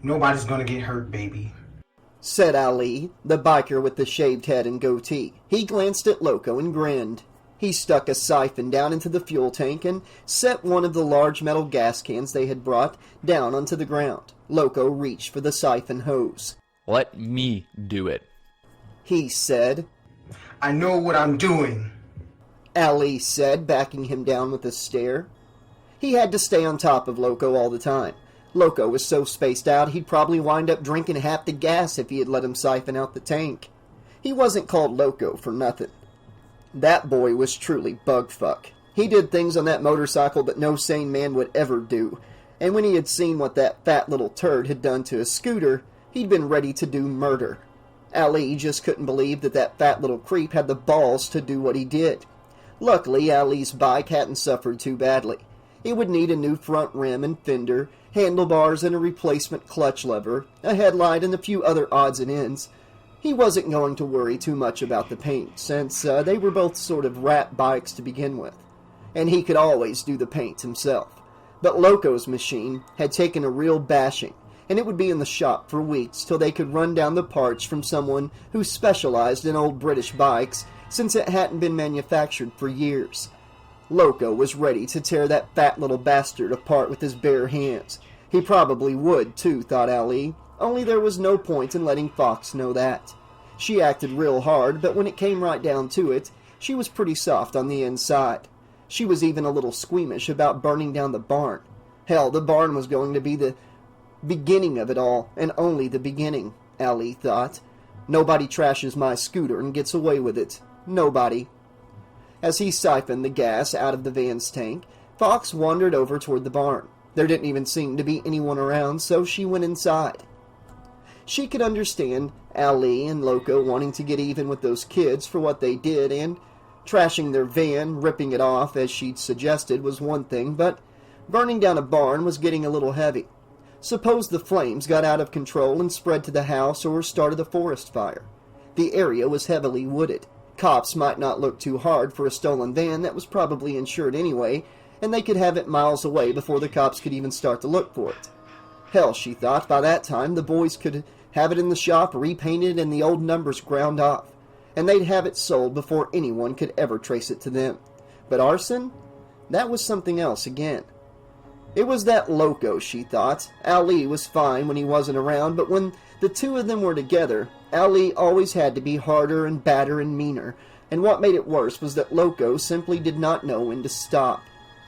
"Nobody's gonna get hurt, baby," said Ali, the biker with the shaved head and goatee. He glanced at Loco and grinned. He stuck a siphon down into the fuel tank and set one of the large metal gas cans they had brought down onto the ground. Loco reached for the siphon hose. "Let me do it," he said. "I know what I'm doing," Ali said, backing him down with a stare. He had to stay on top of Loco all the time. Loco was so spaced out he'd probably wind up drinking half the gas if he had let him siphon out the tank. He wasn't called Loco for nothing. That boy was truly bugfuck. He did things on that motorcycle that no sane man would ever do, and when he had seen what that fat little turd had done to his scooter, he'd been ready to do murder. Ali just couldn't believe that that fat little creep had the balls to do what he did. Luckily, Ali's bike hadn't suffered too badly. It would need a new front rim and fender, handlebars and a replacement clutch lever, a headlight and a few other odds and ends. He wasn't going to worry too much about the paint, since they were both sort of rat bikes to begin with, and he could always do the paint himself. But Loco's machine had taken a real bashing, and it would be in the shop for weeks till they could run down the parts from someone who specialized in old British bikes since it hadn't been manufactured for years. Loco was ready to tear that fat little bastard apart with his bare hands. He probably would, too, thought Ali, only there was no point in letting Fox know that. She acted real hard, but when it came right down to it, she was pretty soft on the inside. She was even a little squeamish about burning down the barn. Hell, the barn was going to be the beginning of it all, and only the beginning, Ali thought. Nobody trashes my scooter and gets away with it. Nobody. As he siphoned the gas out of the van's tank, Fox wandered over toward the barn. There didn't even seem to be anyone around, so she went inside. She could understand Ali and Loco wanting to get even with those kids for what they did, and trashing their van, ripping it off, as she'd suggested, was one thing, but burning down a barn was getting a little heavy. Suppose the flames got out of control and spread to the house or started a forest fire. The area was heavily wooded. Cops might not look too hard for a stolen van that was probably insured anyway, and they could have it miles away before the cops could even start to look for it. Hell, she thought, by that time the boys could have it in the shop repainted and the old numbers ground off, and they'd have it sold before anyone could ever trace it to them. But arson? That was something else again. It was that Loco, she thought. Ali was fine when he wasn't around, but when the two of them were together, Ali always had to be harder and badder and meaner, and what made it worse was that Loco simply did not know when to stop.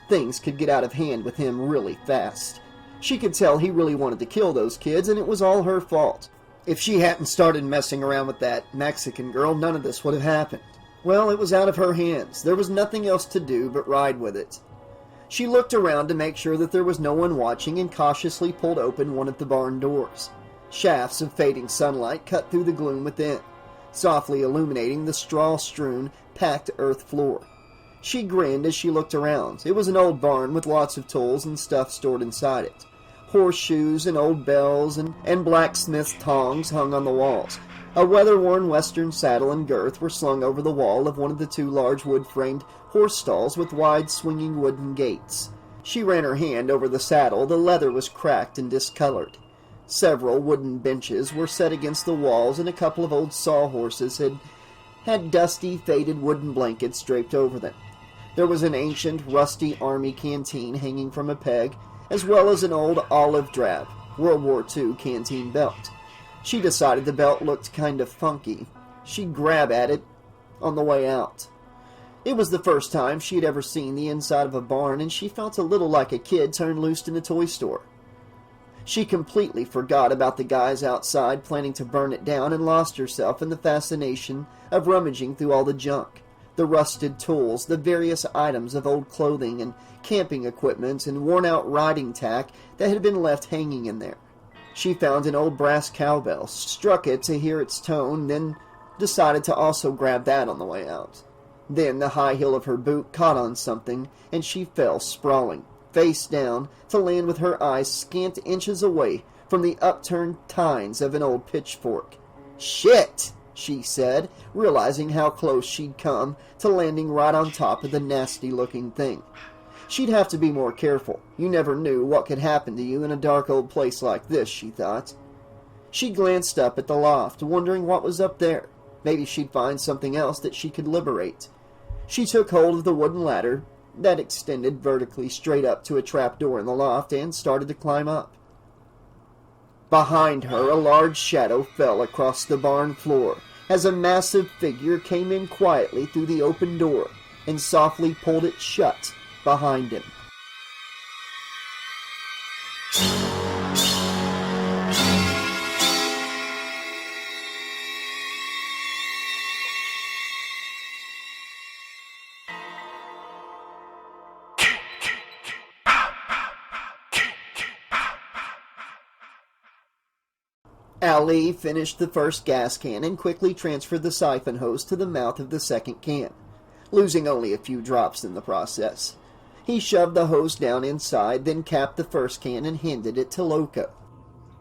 Things could get out of hand with him really fast. She could tell he really wanted to kill those kids, and it was all her fault. If she hadn't started messing around with that Mexican girl, none of this would have happened. Well, it was out of her hands. There was nothing else to do but ride with it. She looked around to make sure that there was no one watching and cautiously pulled open one of the barn doors. Shafts of fading sunlight cut through the gloom within, softly illuminating the straw-strewn, packed earth floor. She grinned as she looked around. It was an old barn with lots of tools and stuff stored inside it. Horseshoes and old bells and blacksmith's tongs hung on the walls. A weather-worn western saddle and girth were slung over the wall of one of the two large wood-framed horse stalls with wide swinging wooden gates. She ran her hand over the saddle. The leather was cracked and discolored. Several wooden benches were set against the walls, and a couple of old sawhorses had dusty, faded wooden blankets draped over them. There was an ancient, rusty army canteen hanging from a peg, as well as an old olive-drab World War II canteen belt. She decided the belt looked kind of funky. She'd grab at it on the way out. It was the first time she had ever seen the inside of a barn, and she felt a little like a kid turned loose in a toy store. She completely forgot about the guys outside planning to burn it down and lost herself in the fascination of rummaging through all the junk. The rusted tools, the various items of old clothing and camping equipment and worn-out riding tack that had been left hanging in there. She found an old brass cowbell, struck it to hear its tone, then decided to also grab that on the way out. Then the high heel of her boot caught on something, and she fell sprawling, face down, to land with her eyes scant inches away from the upturned tines of an old pitchfork. "Shit!" she said, realizing how close she'd come to landing right on top of the nasty-looking thing. She'd have to be more careful. You never knew what could happen to you in a dark old place like this, she thought. She glanced up at the loft, wondering what was up there. Maybe she'd find something else that she could liberate. She took hold of the wooden ladder that extended vertically straight up to a trapdoor in the loft and started to climb up. Behind her, a large shadow fell across the barn floor as a massive figure came in quietly through the open door and softly pulled it shut behind him. Ali finished the first gas can and quickly transferred the siphon hose to the mouth of the second can, losing only a few drops in the process. He shoved the hose down inside, then capped the first can and handed it to Loco.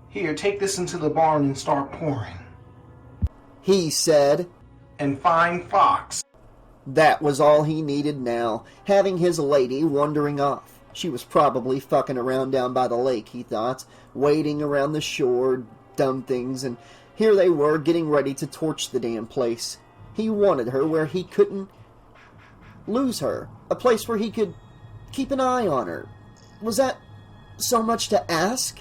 "Here, take this into the barn and start pouring," he said. "And find Fox." That was all he needed now, having his lady wandering off. She was probably fucking around down by the lake, he thought, wading around the shore, dumb things, and here they were getting ready to torch the damn place. He wanted her where he couldn't lose her, a place where he could keep an eye on her. Was that so much to ask?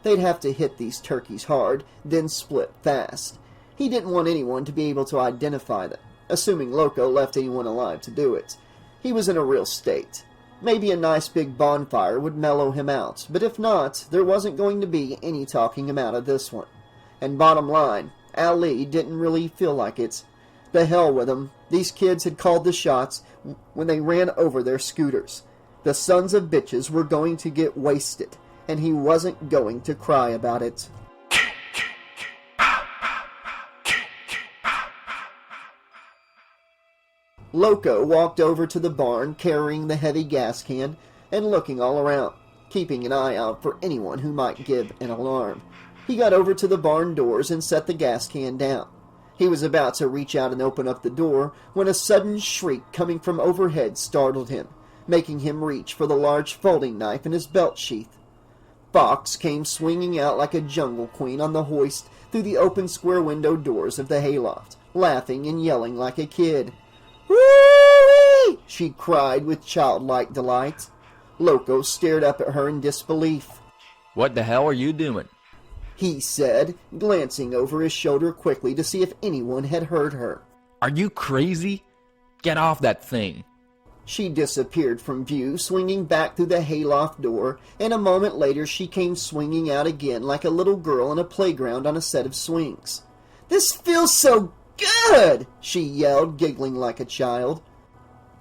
They'd have to hit these turkeys hard, then split fast. He didn't want anyone to be able to identify them, assuming Loco left anyone alive to do it. He was in a real state. Maybe a nice big bonfire would mellow him out, but if not, there wasn't going to be any talking him out of this one. And bottom line, Ali didn't really feel like it. The hell with them. These kids had called the shots when they ran over their scooters. The sons of bitches were going to get wasted, and he wasn't going to cry about it. Loco walked over to the barn carrying the heavy gas can and looking all around, keeping an eye out for anyone who might give an alarm. He got over to the barn doors and set the gas can down. He was about to reach out and open up the door when a sudden shriek coming from overhead startled him, making him reach for the large folding knife in his belt sheath. Fox came swinging out like a jungle queen on the hoist through the open square window doors of the hayloft, laughing and yelling like a kid. "Whee!" she cried with childlike delight. Loco stared up at her in disbelief. What the hell are you doing? He said, glancing over his shoulder quickly to see if anyone had heard her. Are you crazy? Get off that thing. She disappeared from view, swinging back through the hayloft door, and a moment later she came swinging out again like a little girl in a playground on a set of swings. "This feels so good!" she yelled, giggling like a child.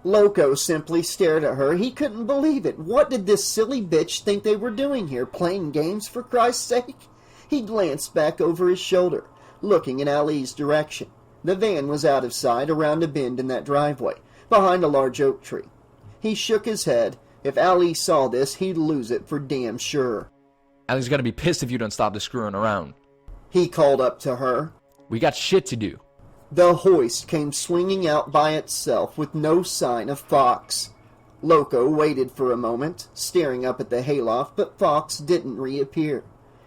Loco simply stared at her. He couldn't believe it. What did this silly bitch think they were doing here, playing games for Christ's sake? He glanced back over his shoulder, looking in Ali's direction. The van was out of sight around a bend in that driveway, behind a large oak tree. He shook his head. If Ali saw this, he'd lose it for damn sure. Ali's gonna be pissed if you don't stop the screwing around. He called up to her. We got shit to do. The hoist came swinging out by itself with no sign of Fox. Loco waited for a moment, staring up at the hayloft, but Fox didn't reappear.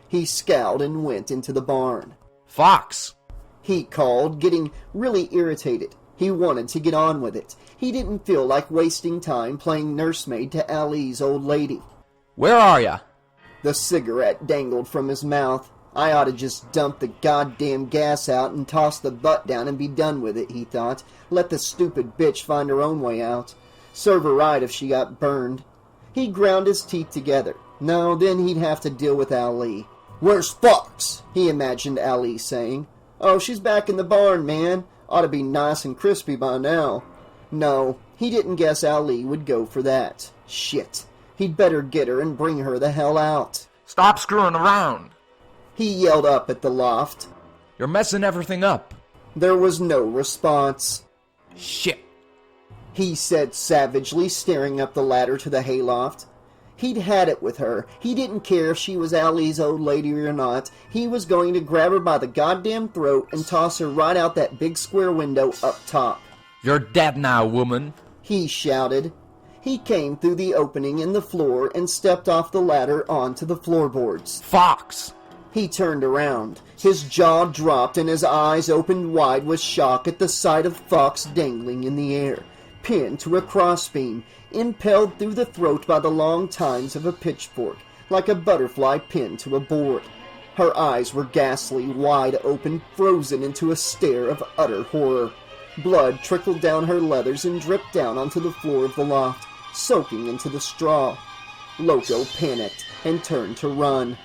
He scowled and went into the barn. Fox! He called, getting really irritated. He wanted to get on with it. He didn't feel like wasting time playing nursemaid to Ali's old lady. Where are ya? The cigarette dangled from his mouth. I ought to just dump the goddamn gas out and toss the butt down and be done with it, he thought. Let the stupid bitch find her own way out. Serve her right if she got burned. He ground his teeth together. No, then he'd have to deal with Ali. "Where's Fox?" he imagined Ali saying. "Oh, she's back in the barn, man. Ought to be nice and crispy by now." No, he didn't guess Ali would go for that. Shit. He'd better get her and bring her the hell out. Stop screwing around! He yelled up at the loft. You're messing everything up. There was no response. Shit. He said savagely, staring up the ladder to the hayloft. He'd had it with her. He didn't care if she was Ali's old lady or not. He was going to grab her by the goddamn throat and toss her right out that big square window up top. You're dead now, woman. He shouted. He came through the opening in the floor and stepped off the ladder onto the floorboards. Fox! He turned around. His jaw dropped and his eyes opened wide with shock at the sight of Fox dangling in the air, pinned to a crossbeam, impelled through the throat by the long tines of a pitchfork, like a butterfly pinned to a board. Her eyes were ghastly, wide open, frozen into a stare of utter horror. Blood trickled down her leathers and dripped down onto the floor of the loft, soaking into the straw. Loco panicked and turned to run.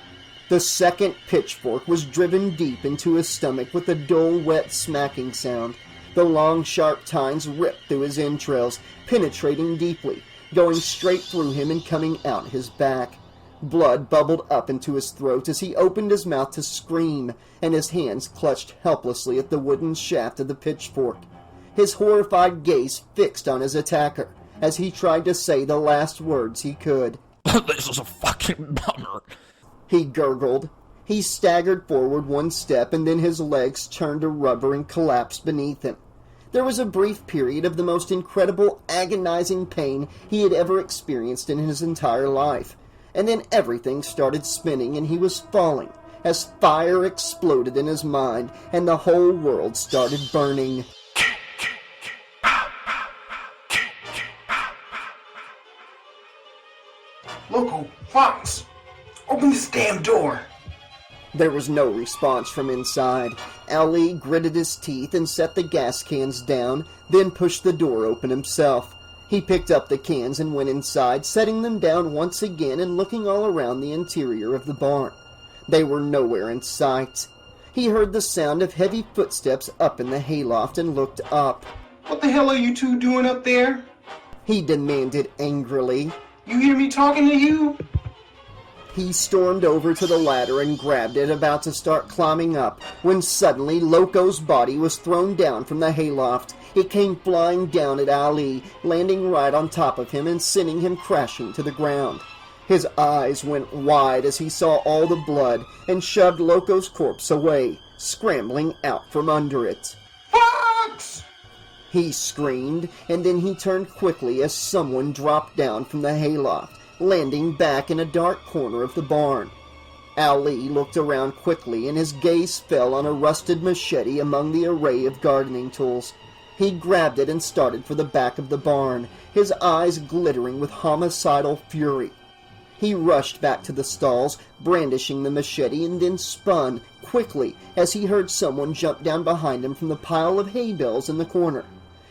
The second pitchfork was driven deep into his stomach with a dull, wet smacking sound. The long, sharp tines ripped through his entrails, penetrating deeply, going straight through him and coming out his back. Blood bubbled up into his throat as he opened his mouth to scream, and his hands clutched helplessly at the wooden shaft of the pitchfork. His horrified gaze fixed on his attacker as he tried to say the last words he could. This is a fucking bummer. He gurgled. He staggered forward one step, and then his legs turned to rubber and collapsed beneath him. There was a brief period of the most incredible, agonizing pain he had ever experienced in his entire life, and then everything started spinning and he was falling, as fire exploded in his mind and the whole world started burning. Loco, Fox, open this damn door. There was no response from inside. Ali gritted his teeth and set the gas cans down, then pushed the door open himself. He picked up the cans and went inside, setting them down once again and looking all around the interior of the barn. They were nowhere in sight. He heard the sound of heavy footsteps up in the hayloft and looked up. What the hell are you two doing up there? He demanded angrily. You hear me talking to you? He stormed over to the ladder and grabbed it, about to start climbing up, when suddenly Loco's body was thrown down from the hayloft. It came flying down at Ali, landing right on top of him and sending him crashing to the ground. His eyes went wide as he saw all the blood and shoved Loco's corpse away, scrambling out from under it. Fox! He screamed, and then he turned quickly as someone dropped down from the hayloft, landing back in a dark corner of the barn. Ali looked around quickly, and his gaze fell on a rusted machete among the array of gardening tools. He grabbed it and started for the back of the barn, his eyes glittering with homicidal fury. He rushed back to the stalls, brandishing the machete, and then spun quickly as he heard someone jump down behind him from the pile of hay bales in the corner.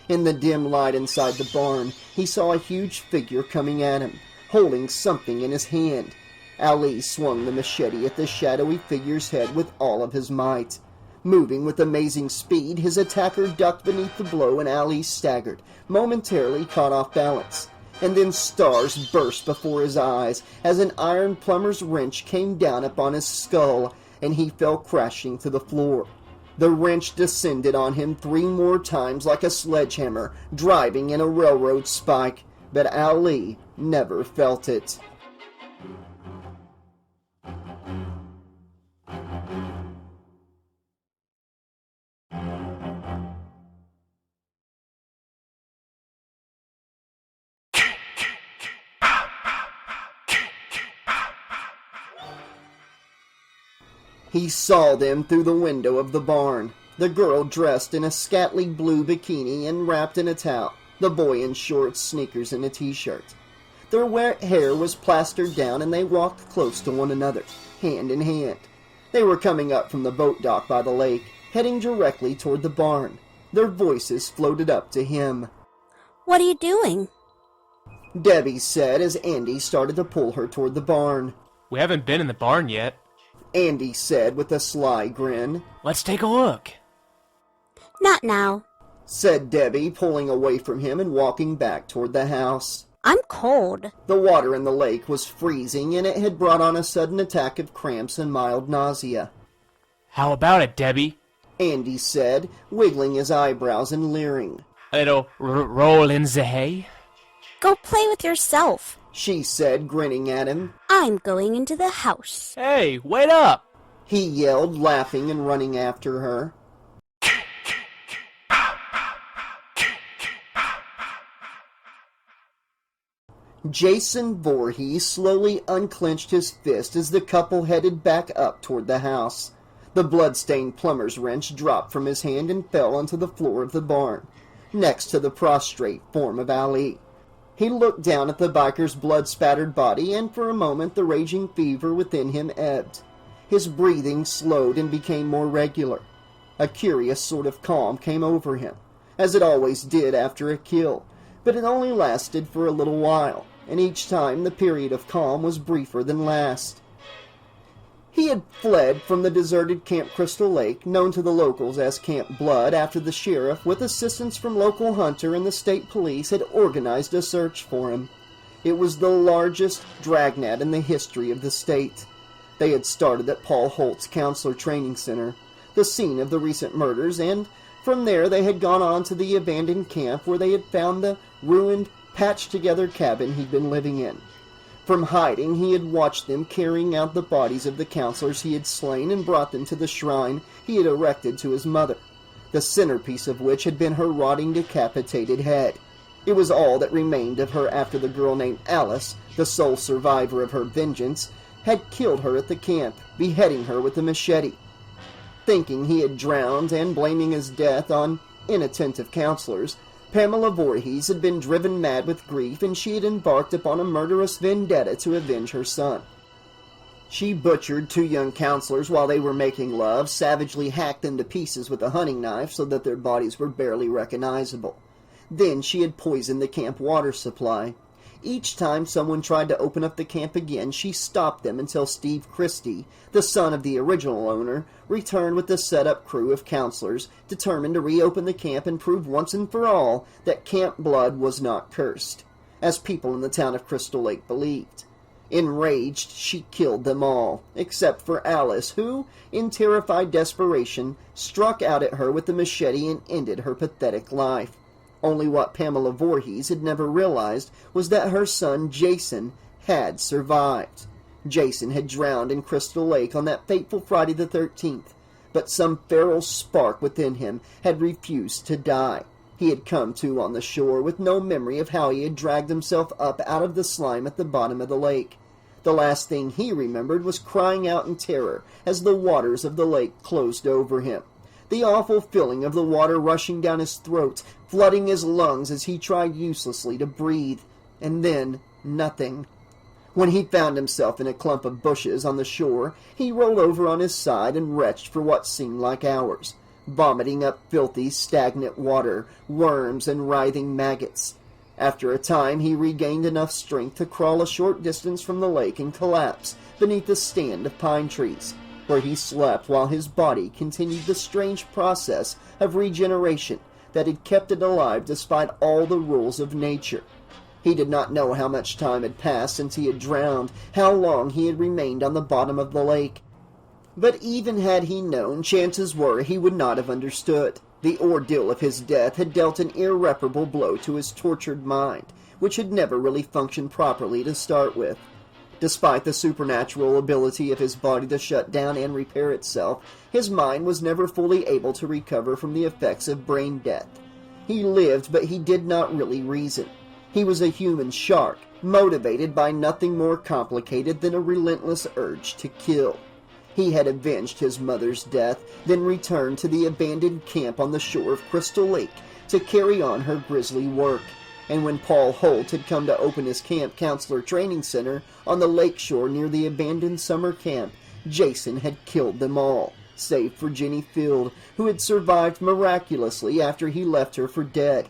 In the dim light inside the barn, he saw a huge figure coming at him, holding something in his hand. Ali swung the machete at the shadowy figure's head with all of his might. Moving with amazing speed, his attacker ducked beneath the blow and Ali staggered, momentarily caught off balance. And then stars burst before his eyes as an iron plumber's wrench came down upon his skull, and he fell crashing to the floor. The wrench descended on him 3 more times like a sledgehammer, driving in a railroad spike, but Ali never felt it. He saw them through the window of the barn. The girl dressed in a scantly blue bikini and wrapped in a towel. The boy in shorts, sneakers, and a t-shirt. Their wet hair was plastered down and they walked close to one another, hand in hand. They were coming up from the boat dock by the lake, heading directly toward the barn. Their voices floated up to him. What are you doing? Debbie said as Andy started to pull her toward the barn. We haven't been in the barn yet. Andy said with a sly grin. Let's take a look. Not now. Said Debbie, pulling away from him and walking back toward the house. I'm cold. The water in the lake was freezing, and it had brought on a sudden attack of cramps and mild nausea. How about it, Debbie? Andy said, wiggling his eyebrows and leering. A little roll in the hay? Go play with yourself. She said, grinning at him. I'm going into the house. Hey, wait up! He yelled, laughing and running after her. Jason Voorhees slowly unclenched his fist as the couple headed back up toward the house. The blood-stained plumber's wrench dropped from his hand and fell onto the floor of the barn, next to the prostrate form of Ali. He looked down at the biker's blood-spattered body, and for a moment the raging fever within him ebbed. His breathing slowed and became more regular. A curious sort of calm came over him, as it always did after a kill, but it only lasted for a little while, and each time the period of calm was briefer than last. He had fled from the deserted Camp Crystal Lake, known to the locals as Camp Blood, after the sheriff, with assistance from local hunter and the state police, had organized a search for him. It was the largest dragnet in the history of the state. They had started at Paul Holt's Counselor Training Center, the scene of the recent murders, and from there they had gone on to the abandoned camp where they had found the ruined, patched-together cabin he'd been living in. From hiding, he had watched them carrying out the bodies of the counselors he had slain and brought them to the shrine he had erected to his mother, the centerpiece of which had been her rotting, decapitated head. It was all that remained of her after the girl named Alice, the sole survivor of her vengeance, had killed her at the camp, beheading her with a machete. Thinking he had drowned and blaming his death on inattentive counselors, Pamela Voorhees had been driven mad with grief, and she had embarked upon a murderous vendetta to avenge her son. She butchered 2 young counselors while they were making love, savagely hacked them to pieces with a hunting knife so that their bodies were barely recognizable. Then she had poisoned the camp water supply. Each time someone tried to open up the camp again, she stopped them until Steve Christie, the son of the original owner, returned with the set-up crew of counselors, determined to reopen the camp and prove once and for all that camp blood was not cursed, as people in the town of Crystal Lake believed. Enraged, she killed them all, except for Alice, who, in terrified desperation, struck out at her with the machete and ended her pathetic life. Only what Pamela Voorhees had never realized was that her son, Jason, had survived. Jason had drowned in Crystal Lake on that fateful Friday the 13th, but some feral spark within him had refused to die. He had come to on the shore with no memory of how he had dragged himself up out of the slime at the bottom of the lake. The last thing he remembered was crying out in terror as the waters of the lake closed over him. The awful feeling of the water rushing down his throat, flooding his lungs as he tried uselessly to breathe. And then, nothing. When he found himself in a clump of bushes on the shore, he rolled over on his side and retched for what seemed like hours, vomiting up filthy, stagnant water, worms, and writhing maggots. After a time, he regained enough strength to crawl a short distance from the lake and collapse beneath a stand of pine trees, where he slept while his body continued the strange process of regeneration that had kept it alive despite all the rules of nature. He did not know how much time had passed since he had drowned, how long he had remained on the bottom of the lake. But even had he known, chances were he would not have understood. The ordeal of his death had dealt an irreparable blow to his tortured mind, which had never really functioned properly to start with. Despite the supernatural ability of his body to shut down and repair itself, his mind was never fully able to recover from the effects of brain death. He lived, but he did not really reason. He was a human shark, motivated by nothing more complicated than a relentless urge to kill. He had avenged his mother's death, then returned to the abandoned camp on the shore of Crystal Lake to carry on her grisly work. And when Paul Holt had come to open his camp counselor training center on the lake shore near the abandoned summer camp, Jason had killed them all, save for Jenny Field, who had survived miraculously after he left her for dead.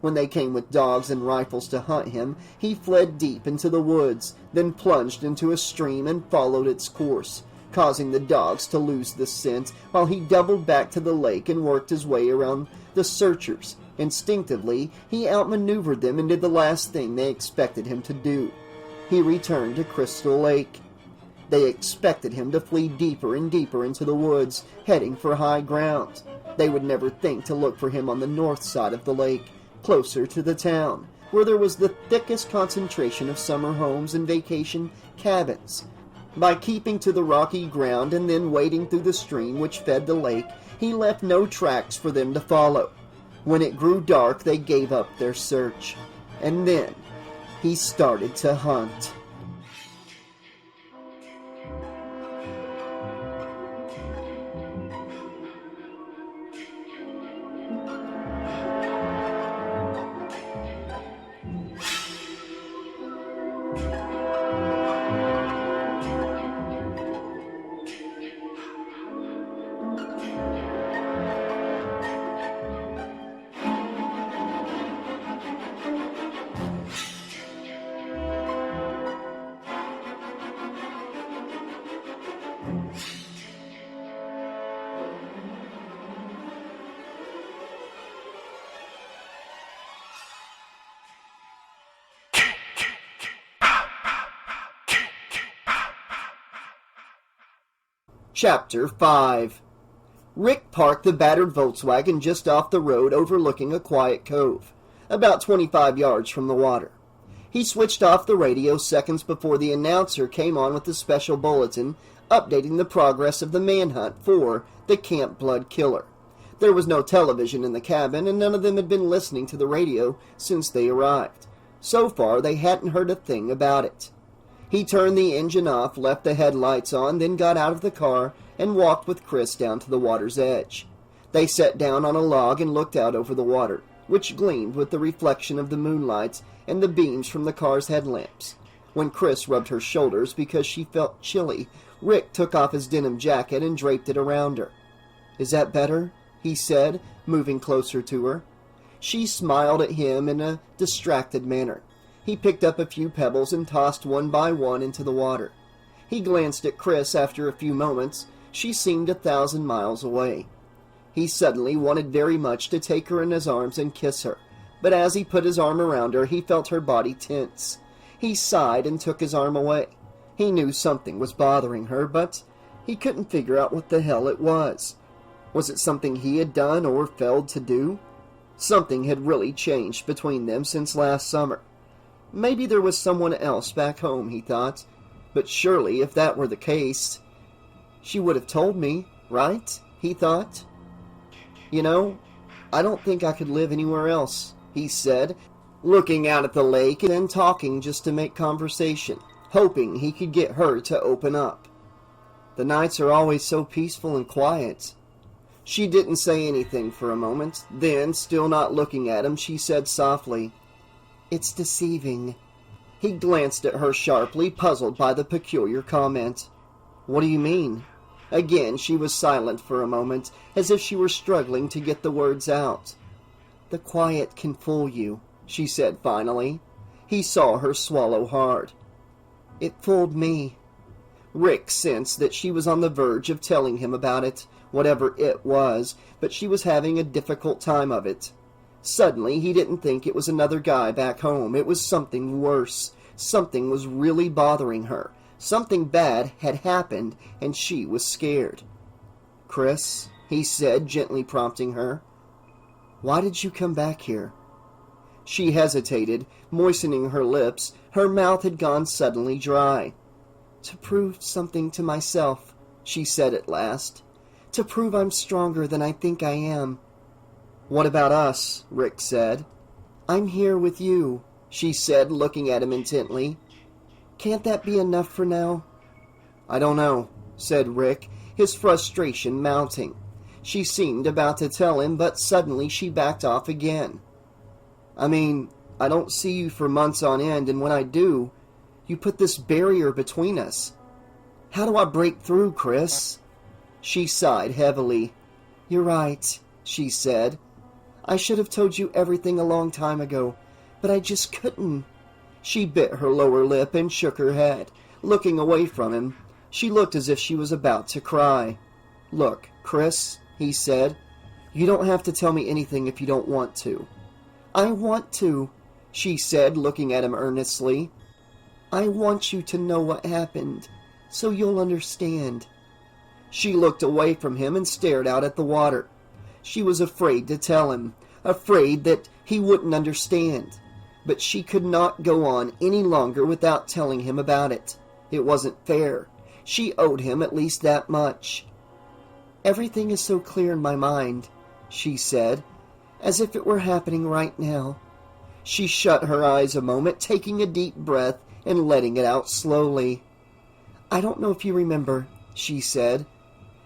When they came with dogs and rifles to hunt him, he fled deep into the woods, then plunged into a stream and followed its course, causing the dogs to lose the scent while he doubled back to the lake and worked his way around the searchers. Instinctively, he outmaneuvered them and did the last thing they expected him to do. He returned to Crystal Lake. They expected him to flee deeper and deeper into the woods, heading for high ground. They would never think to look for him on the north side of the lake, closer to the town, where there was the thickest concentration of summer homes and vacation cabins. By keeping to the rocky ground and then wading through the stream which fed the lake, he left no tracks for them to follow. When it grew dark, they gave up their search. And then, he started to hunt. Chapter 5. Rick parked the battered Volkswagen just off the road overlooking a quiet cove, about 25 yards from the water. He switched off the radio seconds before the announcer came on with the special bulletin updating the progress of the manhunt for the Camp Blood Killer. There was no television in the cabin, and none of them had been listening to the radio since they arrived. So far, they hadn't heard a thing about it. He turned the engine off, left the headlights on, then got out of the car and walked with Chris down to the water's edge. They sat down on a log and looked out over the water. which gleamed with the reflection of the moonlight and the beams from the car's headlamps. When Chris rubbed her shoulders because she felt chilly, Rick took off his denim jacket and draped it around her. "Is that better?" he said, moving closer to her. She smiled at him in a distracted manner. He picked up a few pebbles and tossed one by one into the water. He glanced at Chris after a few moments. She seemed 1,000 miles away. He suddenly wanted very much to take her in his arms and kiss her, but as he put his arm around her, he felt her body tense. He sighed and took his arm away. He knew something was bothering her, but he couldn't figure out what the hell it was. Was it something he had done or failed to do? Something had really changed between them since last summer. Maybe there was someone else back home, he thought. But surely, if that were the case, she would have told me, right? He thought. "You know, I don't think I could live anywhere else," he said, looking out at the lake and talking just to make conversation, hoping he could get her to open up. "The nights are always so peaceful and quiet." She didn't say anything for a moment. Then, still not looking at him, she said softly, "It's deceiving." He glanced at her sharply, puzzled by the peculiar comment. "What do you mean?" Again she was silent for a moment, as if she were struggling to get the words out. "The quiet can fool you," she said finally. He saw her swallow hard. "It fooled me." Rick sensed that she was on the verge of telling him about it, whatever it was, but she was having a difficult time of it. Suddenly, he didn't think it was another guy back home. It was something worse. Something was really bothering her. Something bad had happened, and she was scared. "Chris," he said, gently prompting her, "why did you come back here?" She hesitated, moistening her lips. Her mouth had gone suddenly dry. "To prove something to myself," she said at last. "To prove I'm stronger than I think I am." "What about us?" Rick said. "I'm here with you," she said, looking at him intently. "Can't that be enough for now?" "I don't know," said Rick, his frustration mounting. She seemed about to tell him, but suddenly she backed off again. "I mean, I don't see you for months on end, and when I do, you put this barrier between us. How do I break through, Chris?" She sighed heavily. "You're right," she said. "I should have told you everything a long time ago, but I just couldn't." She bit her lower lip and shook her head, looking away from him. She looked as if she was about to cry. "Look, Chris," he said, "you don't have to tell me anything if you don't want to." "I want to," she said, looking at him earnestly. "I want you to know what happened, so you'll understand." She looked away from him and stared out at the water. She was afraid to tell him, afraid that he wouldn't understand. But she could not go on any longer without telling him about it. It wasn't fair. She owed him at least that much. "Everything is so clear in my mind," she said, "as if it were happening right now." She shut her eyes a moment, taking a deep breath and letting it out slowly. "I don't know if you remember," she said,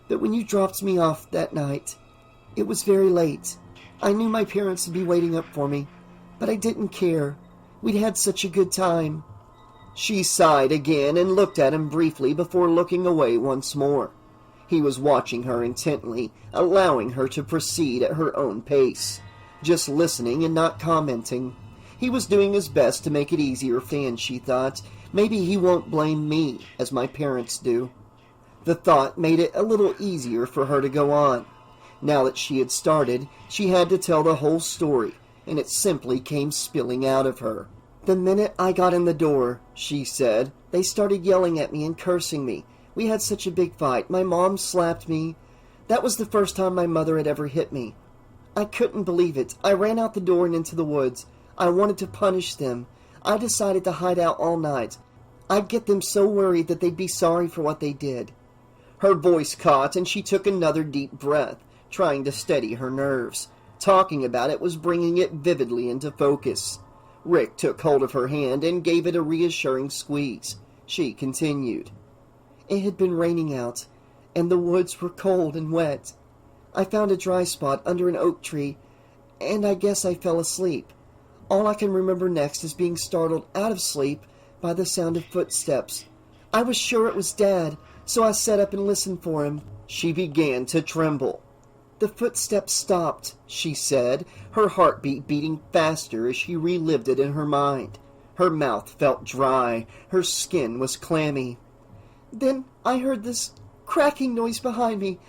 "but when you dropped me off that night, it was very late. I knew my parents would be waiting up for me, but I didn't care. We'd had such a good time." She sighed again and looked at him briefly before looking away once more. He was watching her intently, allowing her to proceed at her own pace, just listening and not commenting. He was doing his best to make it easier for Fan, she thought. Maybe he won't blame me, as my parents do. The thought made it a little easier for her to go on. Now that she had started, she had to tell the whole story, and it simply came spilling out of her. "The minute I got in the door," she said, "they started yelling at me and cursing me. We had such a big fight. My mom slapped me. That was the first time my mother had ever hit me. I couldn't believe it. I ran out the door and into the woods. I wanted to punish them. I decided to hide out all night. I'd get them so worried that they'd be sorry for what they did." Her voice caught, and she took another deep breath, trying to steady her nerves. Talking about it was bringing it vividly into focus. Rick took hold of her hand and gave it a reassuring squeeze. She continued. "It had been raining out, and the woods were cold and wet. I found a dry spot under an oak tree, and I guess I fell asleep. All I can remember next is being startled out of sleep by the sound of footsteps. I was sure it was Dad, so I sat up and listened for him. She began to tremble. The footsteps stopped, she said, her heartbeat beating faster as she relived it in her mind. Her mouth felt dry, her skin was clammy. Then I heard this cracking noise behind me.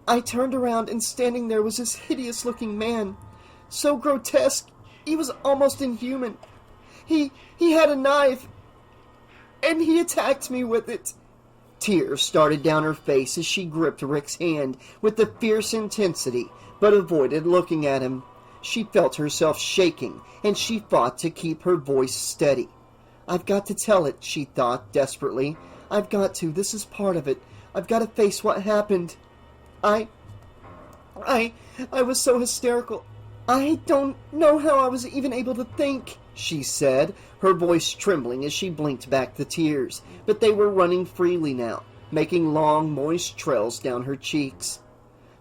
I turned around, and standing there was this hideous-looking man. So grotesque, he was almost inhuman. He had a knife, and he attacked me with it. Tears started down her face as she gripped Rick's hand with a fierce intensity, but avoided looking at him. She felt herself shaking, and she fought to keep her voice steady. I've got to tell it, she thought desperately. I've got to. This is part of it. I've got to face what happened. I was so hysterical. I don't know how I was even able to think, she said, her voice trembling as she blinked back the tears, but they were running freely now, making long, moist trails down her cheeks.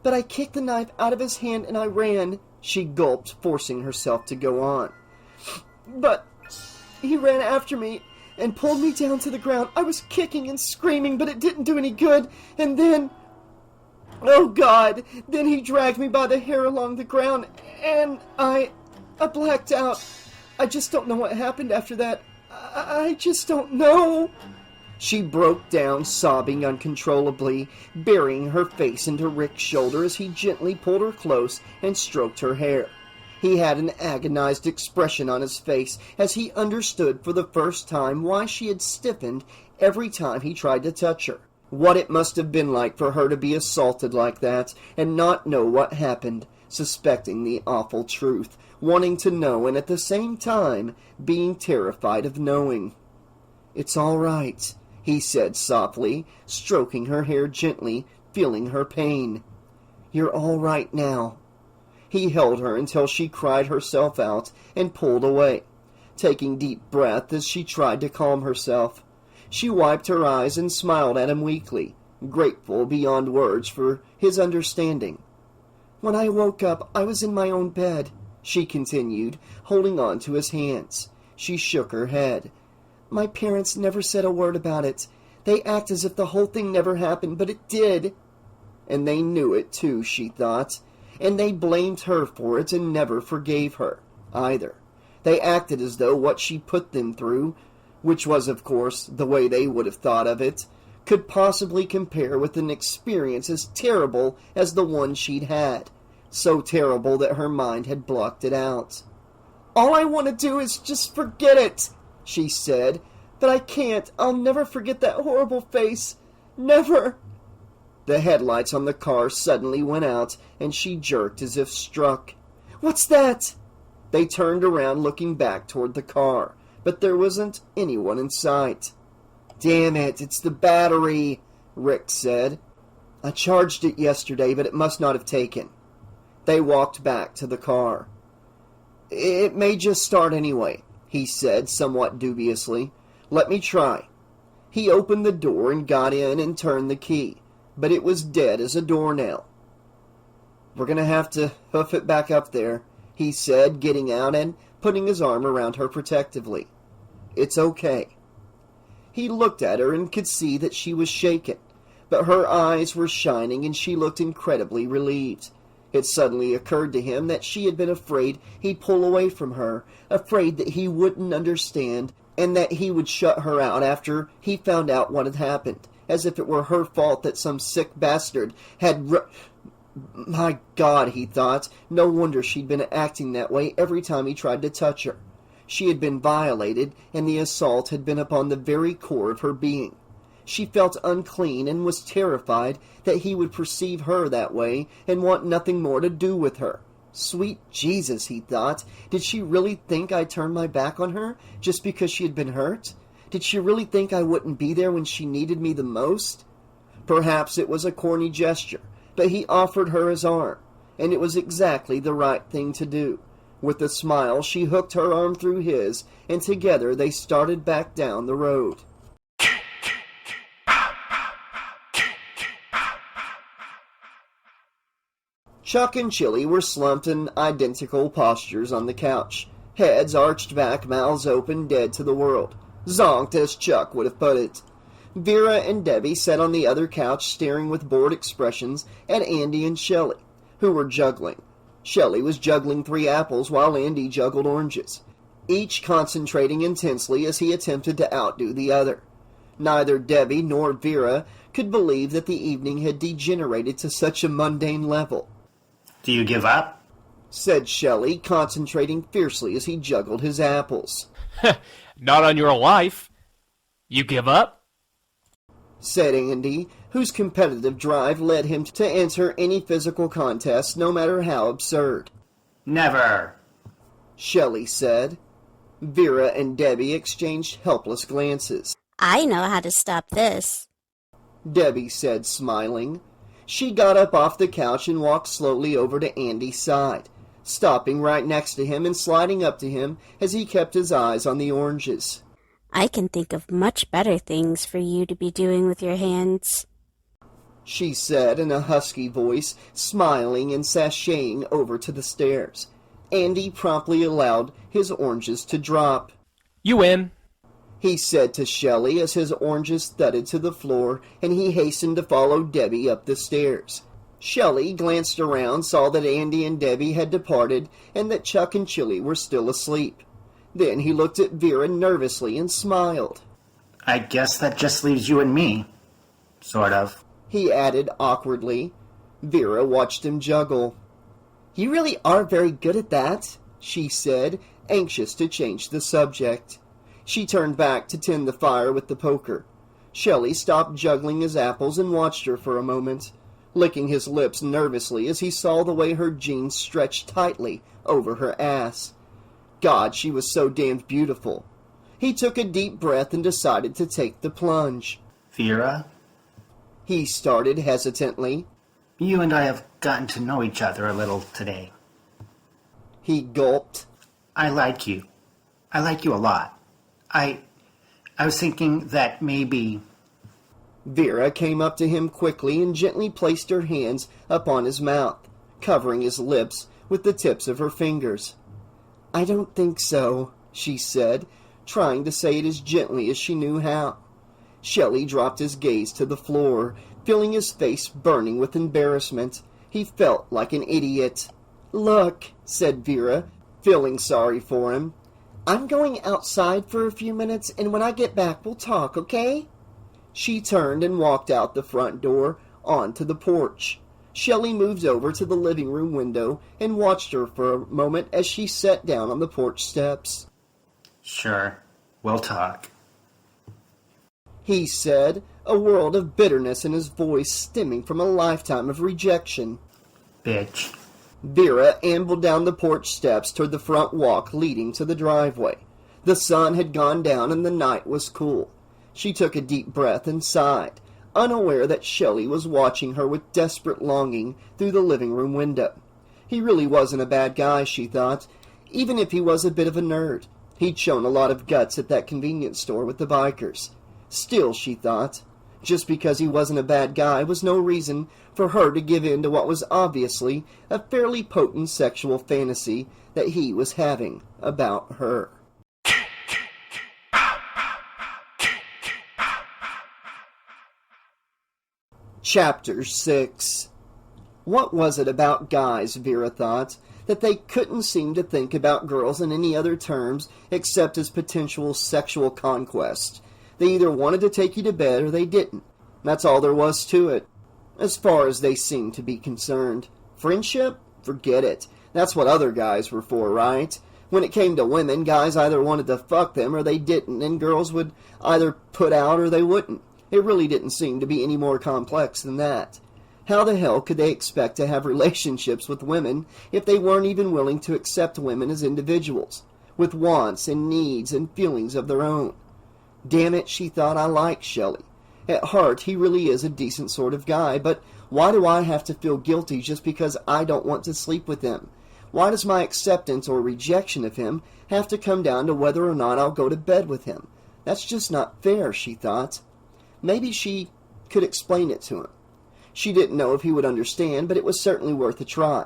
But I kicked the knife out of his hand and I ran, she gulped, forcing herself to go on. But he ran after me and pulled me down to the ground. I was kicking and screaming, but it didn't do any good, and then... Oh, God! Then he dragged me by the hair along the ground, and I blacked out. I just don't know what happened after that. I just don't know. She broke down, sobbing uncontrollably, burying her face into Rick's shoulder as he gently pulled her close and stroked her hair. He had an agonized expression on his face as he understood for the first time why she had stiffened every time he tried to touch her. What it must have been like for her to be assaulted like that and not know what happened, suspecting the awful truth, wanting to know and at the same time being terrified of knowing. "It's all right," he said softly, stroking her hair gently, feeling her pain. "You're all right now." He held her until she cried herself out and pulled away, taking deep breath as she tried to calm herself. She wiped her eyes and smiled at him weakly, grateful beyond words for his understanding. "When I woke up, I was in my own bed," she continued, holding on to his hands. She shook her head. "My parents never said a word about it. They act as if the whole thing never happened, but it did. And they knew it too, she thought, and they blamed her for it and never forgave her, either. They acted as though what she put them through, which was, of course, the way they would have thought of it, could possibly compare with an experience as terrible as the one she'd had, so terrible that her mind had blocked it out. "All I want to do is just forget it," she said, "but I can't. I'll never forget that horrible face. Never." The headlights on the car suddenly went out, and she jerked as if struck. "What's that?" They turned around, looking back toward the car, but there wasn't anyone in sight. "Damn it, it's the battery," Rick said. "I charged it yesterday, but it must not have taken." They walked back to the car. "It may just start anyway," he said somewhat dubiously. "Let me try." He opened the door and got in and turned the key, but it was dead as a doornail. "We're going to have to hoof it back up there," he said, getting out and putting his arm around her protectively. "It's okay." He looked at her and could see that she was shaken, but her eyes were shining and she looked incredibly relieved. It suddenly occurred to him that she had been afraid he'd pull away from her, afraid that he wouldn't understand, and that he would shut her out after he found out what had happened, as if it were her fault that some sick bastard had My God, he thought, no wonder she'd been acting that way every time he tried to touch her. She had been violated, and the assault had been upon the very core of her being. She felt unclean and was terrified that he would perceive her that way and want nothing more to do with her. Sweet Jesus, he thought, did she really think I'd turn my back on her just because she had been hurt? Did she really think I wouldn't be there when she needed me the most? Perhaps it was a corny gesture, but he offered her his arm, and it was exactly the right thing to do. With a smile, she hooked her arm through his, and together they started back down the road. Chuck and Chili were slumped in identical postures on the couch, heads arched back, mouths open, dead to the world. Zonked, as Chuck would have put it. Vera and Debbie sat on the other couch staring with bored expressions at Andy and Shelly, who were juggling. Shelly was juggling 3 apples while Andy juggled oranges, each concentrating intensely as he attempted to outdo the other. Neither Debbie nor Vera could believe that the evening had degenerated to such a mundane level. Do you give up? Said Shelly, concentrating fiercely as he juggled his apples. Not on your life. You give up? Said Andy, whose competitive drive led him to enter any physical contest, no matter how absurd. Never. Shelly said. Vera and Debbie exchanged helpless glances. I know how to stop this. Debbie said, smiling. She got up off the couch and walked slowly over to Andy's side, stopping right next to him and sliding up to him as he kept his eyes on the oranges. I can think of much better things for you to be doing with your hands, she said in a husky voice, smiling and sashaying over to the stairs. Andy promptly allowed his oranges to drop. You win, he said to Shelly as his oranges thudded to the floor and he hastened to follow Debbie up the stairs. Shelly glanced around, saw that Andy and Debbie had departed and that Chuck and Chili were still asleep. Then he looked at Vera nervously and smiled. I guess that just leaves you and me. Sort of. He added awkwardly. Vera watched him juggle. You really are very good at that, she said, anxious to change the subject. She turned back to tend the fire with the poker. Shelly stopped juggling his apples and watched her for a moment, licking his lips nervously as he saw the way her jeans stretched tightly over her ass. God, she was so damned beautiful. He took a deep breath and decided to take the plunge. Vera? He started hesitantly. You and I have gotten to know each other a little today. He gulped. I like you. I like you a lot. I was thinking that maybe... Vera came up to him quickly and gently placed her hands upon his mouth, covering his lips with the tips of her fingers. I don't think so, she said, trying to say it as gently as she knew how. Shelly dropped his gaze to the floor, feeling his face burning with embarrassment. He felt like an idiot. Look, said Vera, feeling sorry for him. I'm going outside for a few minutes, and when I get back we'll talk, okay? She turned and walked out the front door, onto the porch. Shelly moved over to the living room window and watched her for a moment as she sat down on the porch steps. Sure, we'll talk, he said, a world of bitterness in his voice stemming from a lifetime of rejection. Bitch. Vera ambled down the porch steps toward the front walk leading to the driveway. The sun had gone down and the night was cool. She took a deep breath and sighed, unaware that Shelly was watching her with desperate longing through the living room window. He really wasn't a bad guy, she thought, even if he was a bit of a nerd. He'd shown a lot of guts at that convenience store with the bikers. Still, she thought, just because he wasn't a bad guy was no reason for her to give in to what was obviously a fairly potent sexual fantasy that he was having about her. Chapter 6. What was it about guys, Vera thought, that they couldn't seem to think about girls in any other terms except as potential sexual conquest? They either wanted to take you to bed or they didn't. That's all there was to it, as far as they seemed to be concerned. Friendship? Forget it. That's what other guys were for, right? When it came to women, guys either wanted to fuck them or they didn't, and girls would either put out or they wouldn't. It really didn't seem to be any more complex than that. How the hell could they expect to have relationships with women if they weren't even willing to accept women as individuals, with wants and needs and feelings of their own? Damn it, she thought, I like Shelly. At heart, he really is a decent sort of guy, but why do I have to feel guilty just because I don't want to sleep with him? Why does my acceptance or rejection of him have to come down to whether or not I'll go to bed with him? That's just not fair, she thought. Maybe she could explain it to him. She didn't know if he would understand, but it was certainly worth a try.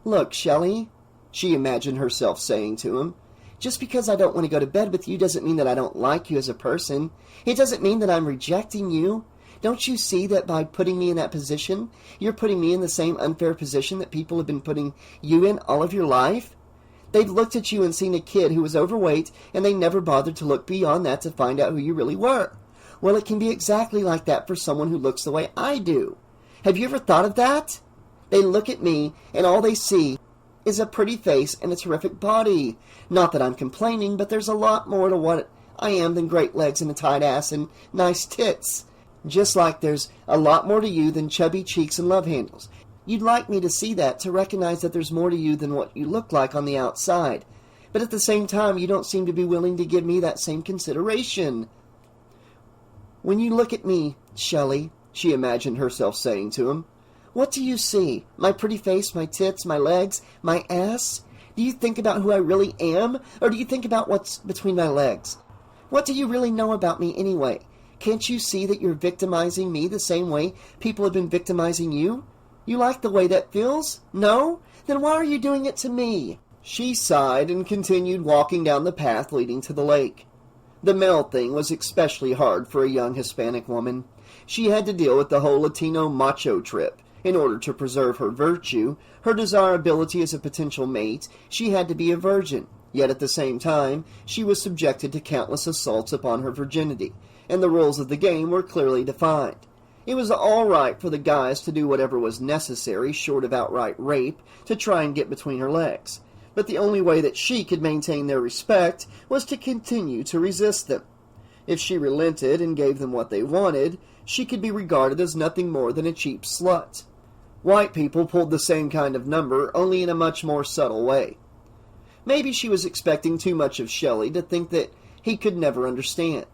"Look, Shelly," she imagined herself saying to him, "just because I don't want to go to bed with you doesn't mean that I don't like you as a person. It doesn't mean that I'm rejecting you. Don't you see that by putting me in that position, you're putting me in the same unfair position that people have been putting you in all of your life? They've looked at you and seen a kid who was overweight, and they never bothered to look beyond that to find out who you really were. Well, it can be exactly like that for someone who looks the way I do. Have you ever thought of that? They look at me, and all they see is a pretty face and a terrific body. Not that I'm complaining, but there's a lot more to what I am than great legs and a tight ass and nice tits. Just like there's a lot more to you than chubby cheeks and love handles. You'd like me to see that, to recognize that there's more to you than what you look like on the outside. But at the same time, you don't seem to be willing to give me that same consideration. When you look at me, Shelly," she imagined herself saying to him, "what do you see? My pretty face, my tits, my legs, my ass? Do you think about who I really am, or do you think about what's between my legs? What do you really know about me anyway? Can't you see that you're victimizing me the same way people have been victimizing you? You like the way that feels? No? Then why are you doing it to me?" She sighed and continued walking down the path leading to the lake. The male thing was especially hard for a young Hispanic woman. She had to deal with the whole Latino macho trip. In order to preserve her virtue, her desirability as a potential mate, she had to be a virgin. Yet at the same time, she was subjected to countless assaults upon her virginity, and the rules of the game were clearly defined. It was all right for the guys to do whatever was necessary, short of outright rape, to try and get between her legs. But the only way that she could maintain their respect was to continue to resist them. If she relented and gave them what they wanted, she could be regarded as nothing more than a cheap slut. White people pulled the same kind of number, only in a much more subtle way. Maybe she was expecting too much of Shelly to think that he could never understand.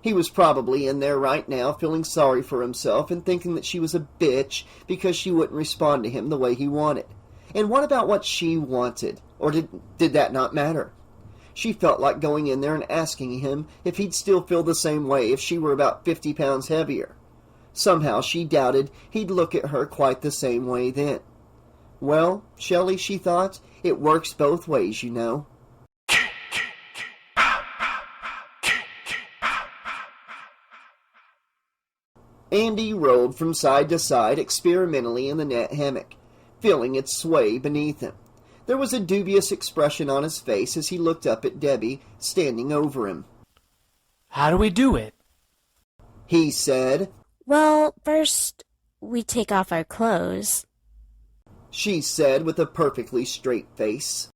He was probably in there right now feeling sorry for himself and thinking that she was a bitch because she wouldn't respond to him the way he wanted. And what about what she wanted? Or did that not matter? She felt like going in there and asking him if he'd still feel the same way if she were about 50 pounds heavier. Somehow she doubted he'd look at her quite the same way then. Well, Shelly, she thought, it works both ways, you know. Andy rolled from side to side experimentally in the net hammock, feeling its sway beneath him. There was a dubious expression on his face as he looked up at Debbie, standing over him. "How do we do it?" he said. "Well, first, we take off our clothes," she said with a perfectly straight face.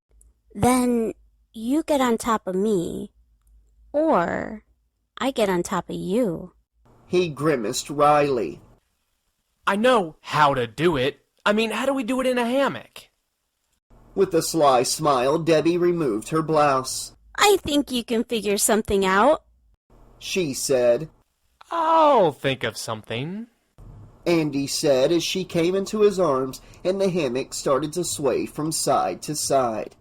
"Then you get on top of me, or I get on top of you." He grimaced wryly. "I know how to do it. I mean, how do we do it in a hammock?" With a sly smile, Debbie removed her blouse. "I think you can figure something out," she said. "I'll think of something," Andy said as she came into his arms and the hammock started to sway from side to side.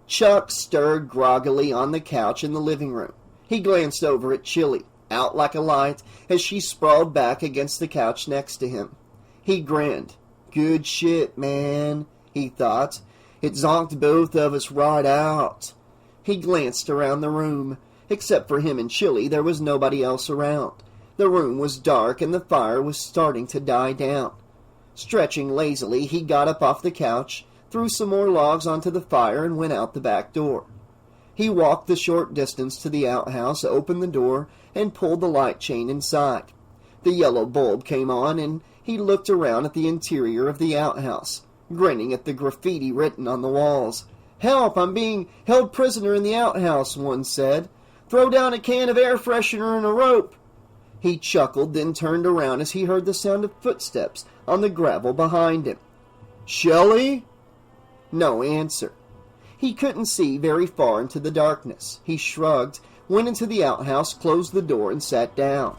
Chuck stirred groggily on the couch in the living room. He glanced over at Chili, out like a light, as she sprawled back against the couch next to him. He grinned. Good shit, man, he thought. It zonked both of us right out. He glanced around the room. Except for him and Chili, there was nobody else around. The room was dark and the fire was starting to die down. Stretching lazily, he got up off the couch, threw some more logs onto the fire, and went out the back door. He walked the short distance to the outhouse, opened the door, and pulled the light chain inside. The yellow bulb came on, and he looked around at the interior of the outhouse, grinning at the graffiti written on the walls. "Help! I'm being held prisoner in the outhouse," one said. "Throw down a can of air freshener and a rope." He chuckled, then turned around as he heard the sound of footsteps on the gravel behind him. "Shelly?" No answer. He couldn't see very far into the darkness. He shrugged, went into the outhouse, closed the door, and sat down.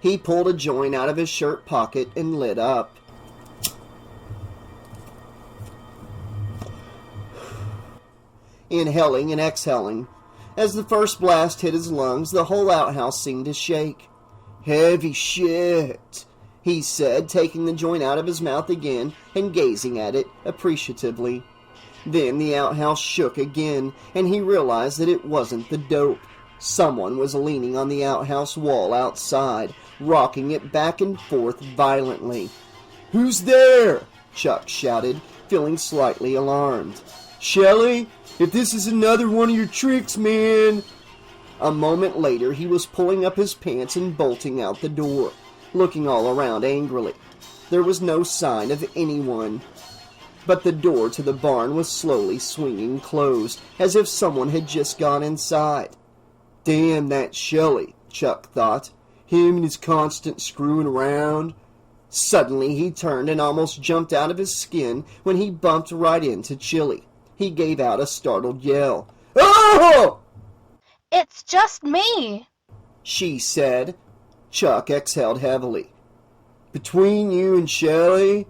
He pulled a joint out of his shirt pocket and lit up. Inhaling and exhaling, As the first blast hit his lungs, the whole outhouse seemed to shake. "Heavy shit," he said, taking the joint out of his mouth again and gazing at it appreciatively. Then the outhouse shook again, and he realized that it wasn't the dope. Someone was leaning on the outhouse wall outside, rocking it back and forth violently. "Who's there?" Chuck shouted, feeling slightly alarmed. "Shelly, if this is another one of your tricks, man." A moment later, he was pulling up his pants and bolting out the door, looking all around angrily. There was no sign of anyone. But the door to the barn was slowly swinging closed, as if someone had just gone inside. "Damn that Shelly," Chuck thought. "Him and his constant screwing around." Suddenly he turned and almost jumped out of his skin when he bumped right into Chili. He gave out a startled yell. "Oh!" It's just me. she said. Chuck exhaled heavily. "Between you and Shelly,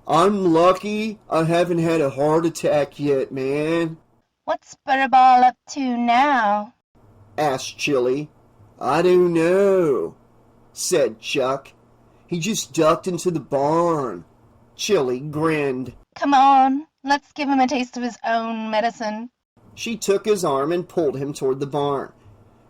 I'm lucky I haven't had a heart attack yet, man." What's Butterball up to now? asked Chili. "I don't know," said Chuck. "He just ducked into the barn." Chili grinned. Come on, let's give him a taste of his own medicine. She took his arm and pulled him toward the barn.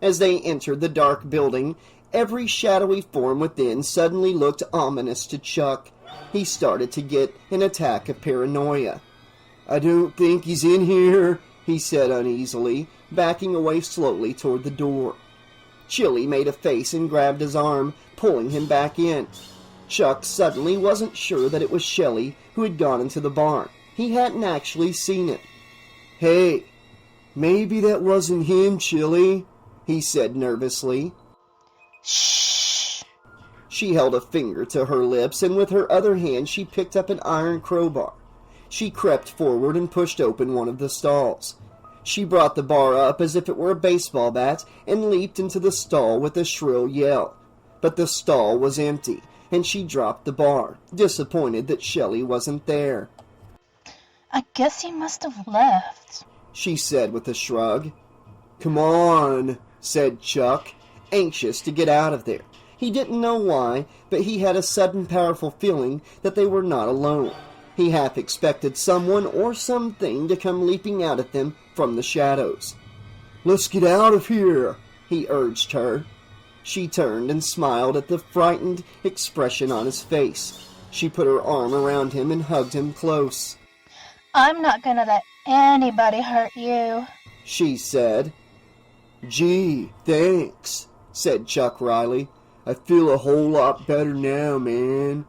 As they entered the dark building, every shadowy form within suddenly looked ominous to Chuck. He started to get an attack of paranoia. "I don't think he's in here," he said uneasily, backing away slowly toward the door. Chili made a face and grabbed his arm, pulling him back in. Chuck suddenly wasn't sure that it was Shelly who had gone into the barn. He hadn't actually seen it. "Hey, maybe that wasn't him, Chili," he said nervously. Shh. She held a finger to her lips, and with her other hand she picked up an iron crowbar. She crept forward and pushed open one of the stalls. She brought the bar up as if it were a baseball bat and leaped into the stall with a shrill yell. But the stall was empty, and she dropped the bar, disappointed that Shelly wasn't there. I guess he must have left, she said with a shrug. "Come on," said Chuck, anxious to get out of there. He didn't know why, but he had a sudden powerful feeling that they were not alone. He half expected someone or something to come leaping out at them from the shadows. "Let's get out of here," he urged her. She turned and smiled at the frightened expression on his face. She put her arm around him and hugged him close. I'm not gonna let anybody hurt you, she said. "Gee, thanks," said Chuck wryly. "I feel a whole lot better now, man."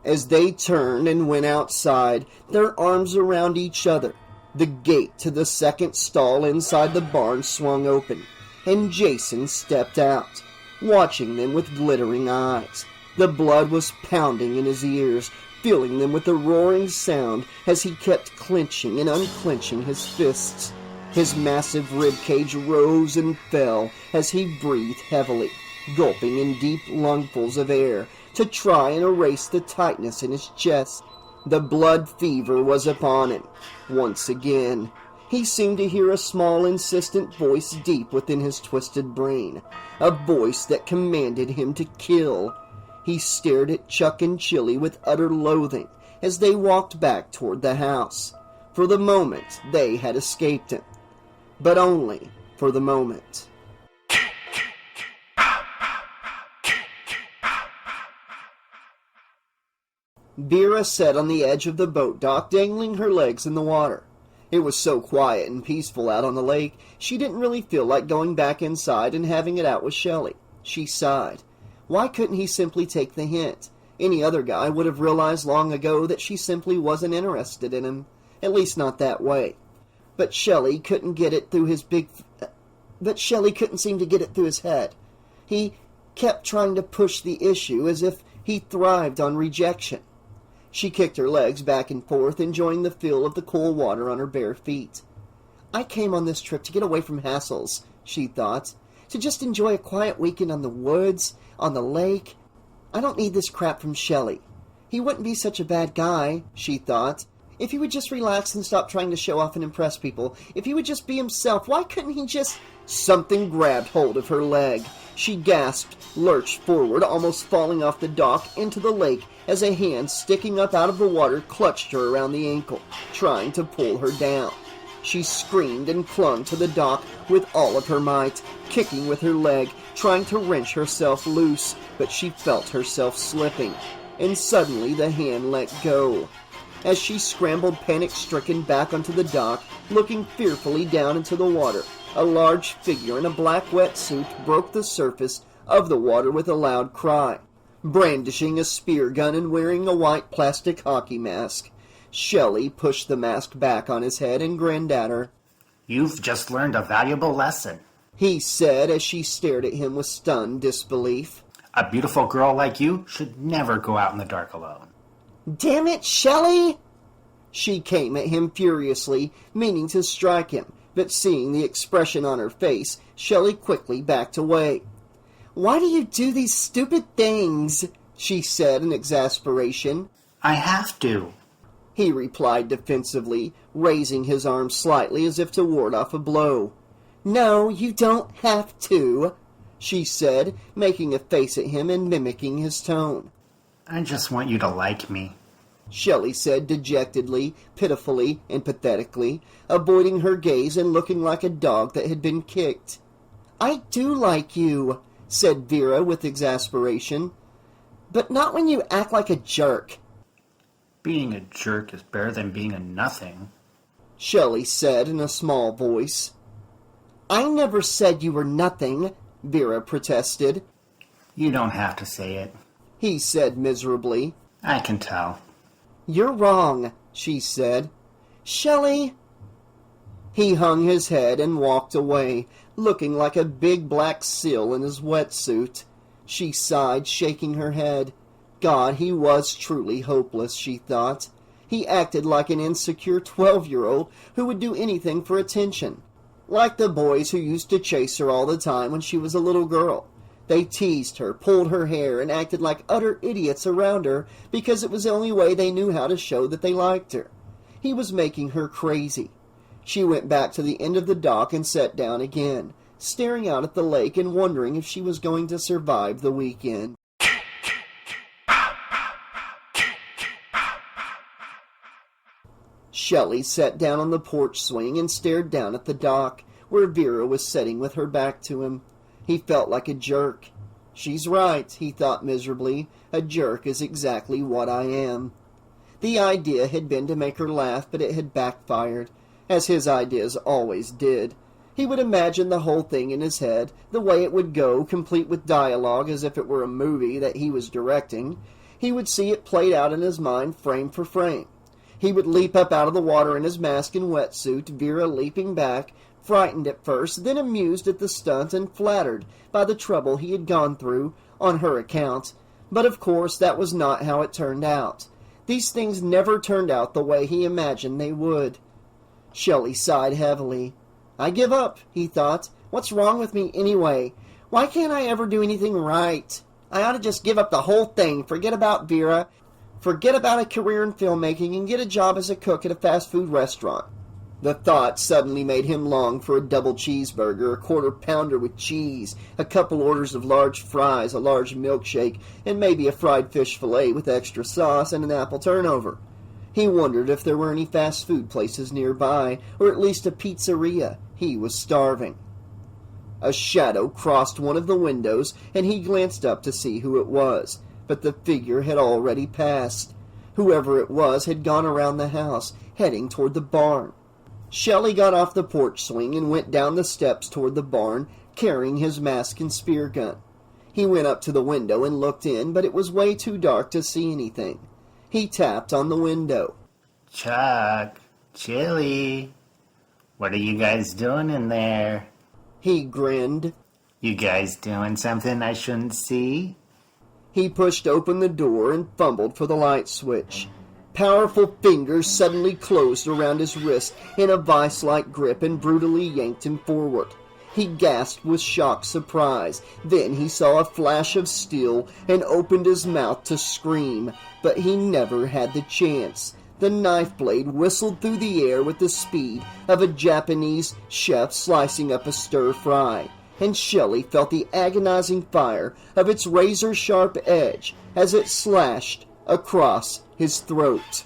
As they turned and went outside, their arms around each other, the gate to the second stall inside the barn swung open, and Jason stepped out, watching them with glittering eyes. The blood was pounding in his ears, filling them with a roaring sound as he kept clenching and unclenching his fists. His massive ribcage rose and fell as he breathed heavily, gulping in deep lungfuls of air to try and erase the tightness in his chest. The blood fever was upon him. Once again, he seemed to hear a small, insistent voice deep within his twisted brain, a voice that commanded him to kill. He stared at Chuck and Chili with utter loathing as they walked back toward the house. For the moment, they had escaped him. But only for the moment. Vera sat on the edge of the boat dock, dangling her legs in the water. It was so quiet and peaceful out on the lake, she didn't really feel like going back inside and having it out with Shelly. She sighed. Why couldn't he simply take the hint? Any other guy would have realized long ago that she simply wasn't interested in him. At least not that way. But Shelly couldn't get it through his Shelly couldn't seem to get it through his head. He kept trying to push the issue as if he thrived on rejection. She kicked her legs back and forth, enjoying the feel of the cool water on her bare feet. I came on this trip to get away from hassles, she thought. To just enjoy a quiet weekend on the woods, on the lake. I don't need this crap from Shelly. He wouldn't be such a bad guy, she thought. If he would just relax and stop trying to show off and impress people. If he would just be himself. Why couldn't he just... Something grabbed hold of her leg. She gasped, lurched forward, almost falling off the dock into the lake as a hand sticking up out of the water clutched her around the ankle, trying to pull her down. She screamed and clung to the dock with all of her might, kicking with her leg, trying to wrench herself loose, but she felt herself slipping, and suddenly the hand let go. As she scrambled panic-stricken back onto the dock, looking fearfully down into the water, a large figure in a black wetsuit broke the surface of the water with a loud cry. Brandishing a spear gun and wearing a white plastic hockey mask, Shelly pushed the mask back on his head and grinned at her. You've just learned a valuable lesson, he said as she stared at him with stunned disbelief. A beautiful girl like you should never go out in the dark alone. Damn it, Shelly! She came at him furiously, meaning to strike him, but seeing the expression on her face, Shelly quickly backed away. Why do you do these stupid things? She said in exasperation. I have to, he replied defensively, raising his arm slightly as if to ward off a blow. No, you don't have to, she said, making a face at him and mimicking his tone. I just want you to like me, Shelly said dejectedly, pitifully, and pathetically, avoiding her gaze and looking like a dog that had been kicked. I do like you, said Vera with exasperation, but not when you act like a jerk. Being a jerk is better than being a nothing, Shelly said in a small voice. I never said you were nothing, Vera protested. You don't have to say it, he said miserably. I can tell. You're wrong, she said. Shelly? He hung his head and walked away, looking like a big black seal in his wetsuit. She sighed, shaking her head. God, he was truly hopeless, she thought. He acted like an insecure 12-year-old who would do anything for attention. Like the boys who used to chase her all the time when she was a little girl. They teased her, pulled her hair, and acted like utter idiots around her because it was the only way they knew how to show that they liked her. He was making her crazy. She went back to the end of the dock and sat down again, staring out at the lake and wondering if she was going to survive the weekend. Shelly sat down on the porch swing and stared down at the dock, where Vera was sitting with her back to him. He felt like a jerk. She's right, he thought miserably. A jerk is exactly what I am. The idea had been to make her laugh, but it had backfired, as his ideas always did. He would imagine the whole thing in his head, the way it would go, complete with dialogue as if it were a movie that he was directing. He would see it played out in his mind frame for frame. He would leap up out of the water in his mask and wetsuit, Vera leaping back, frightened at first, then amused at the stunt and flattered by the trouble he had gone through on her account. But of course that was not how it turned out. These things never turned out the way he imagined they would. Shelly sighed heavily. I give up, he thought. What's wrong with me anyway? Why can't I ever do anything right? I ought to just give up the whole thing, forget about Vera, forget about a career in filmmaking, and get a job as a cook at a fast food restaurant. The thought suddenly made him long for a double cheeseburger, a quarter-pounder with cheese, a couple orders of large fries, a large milkshake, and maybe a fried fish fillet with extra sauce and an apple turnover. He wondered if there were any fast food places nearby, or at least a pizzeria. He was starving. A shadow crossed one of the windows, and he glanced up to see who it was, but the figure had already passed. Whoever it was had gone around the house, heading toward the barn. Shelly got off the porch swing and went down the steps toward the barn, carrying his mask and spear gun. He went up to the window and looked in, but it was way too dark to see anything. He tapped on the window. Chuck, Chili, what are you guys doing in there? He grinned. You guys doing something I shouldn't see? He pushed open the door and fumbled for the light switch. Powerful fingers suddenly closed around his wrist in a vice-like grip and brutally yanked him forward. He gasped with shocked surprise. Then he saw a flash of steel and opened his mouth to scream, but he never had the chance. The knife blade whistled through the air with the speed of a Japanese chef slicing up a stir-fry, and Shelly felt the agonizing fire of its razor-sharp edge as it slashed across his throat.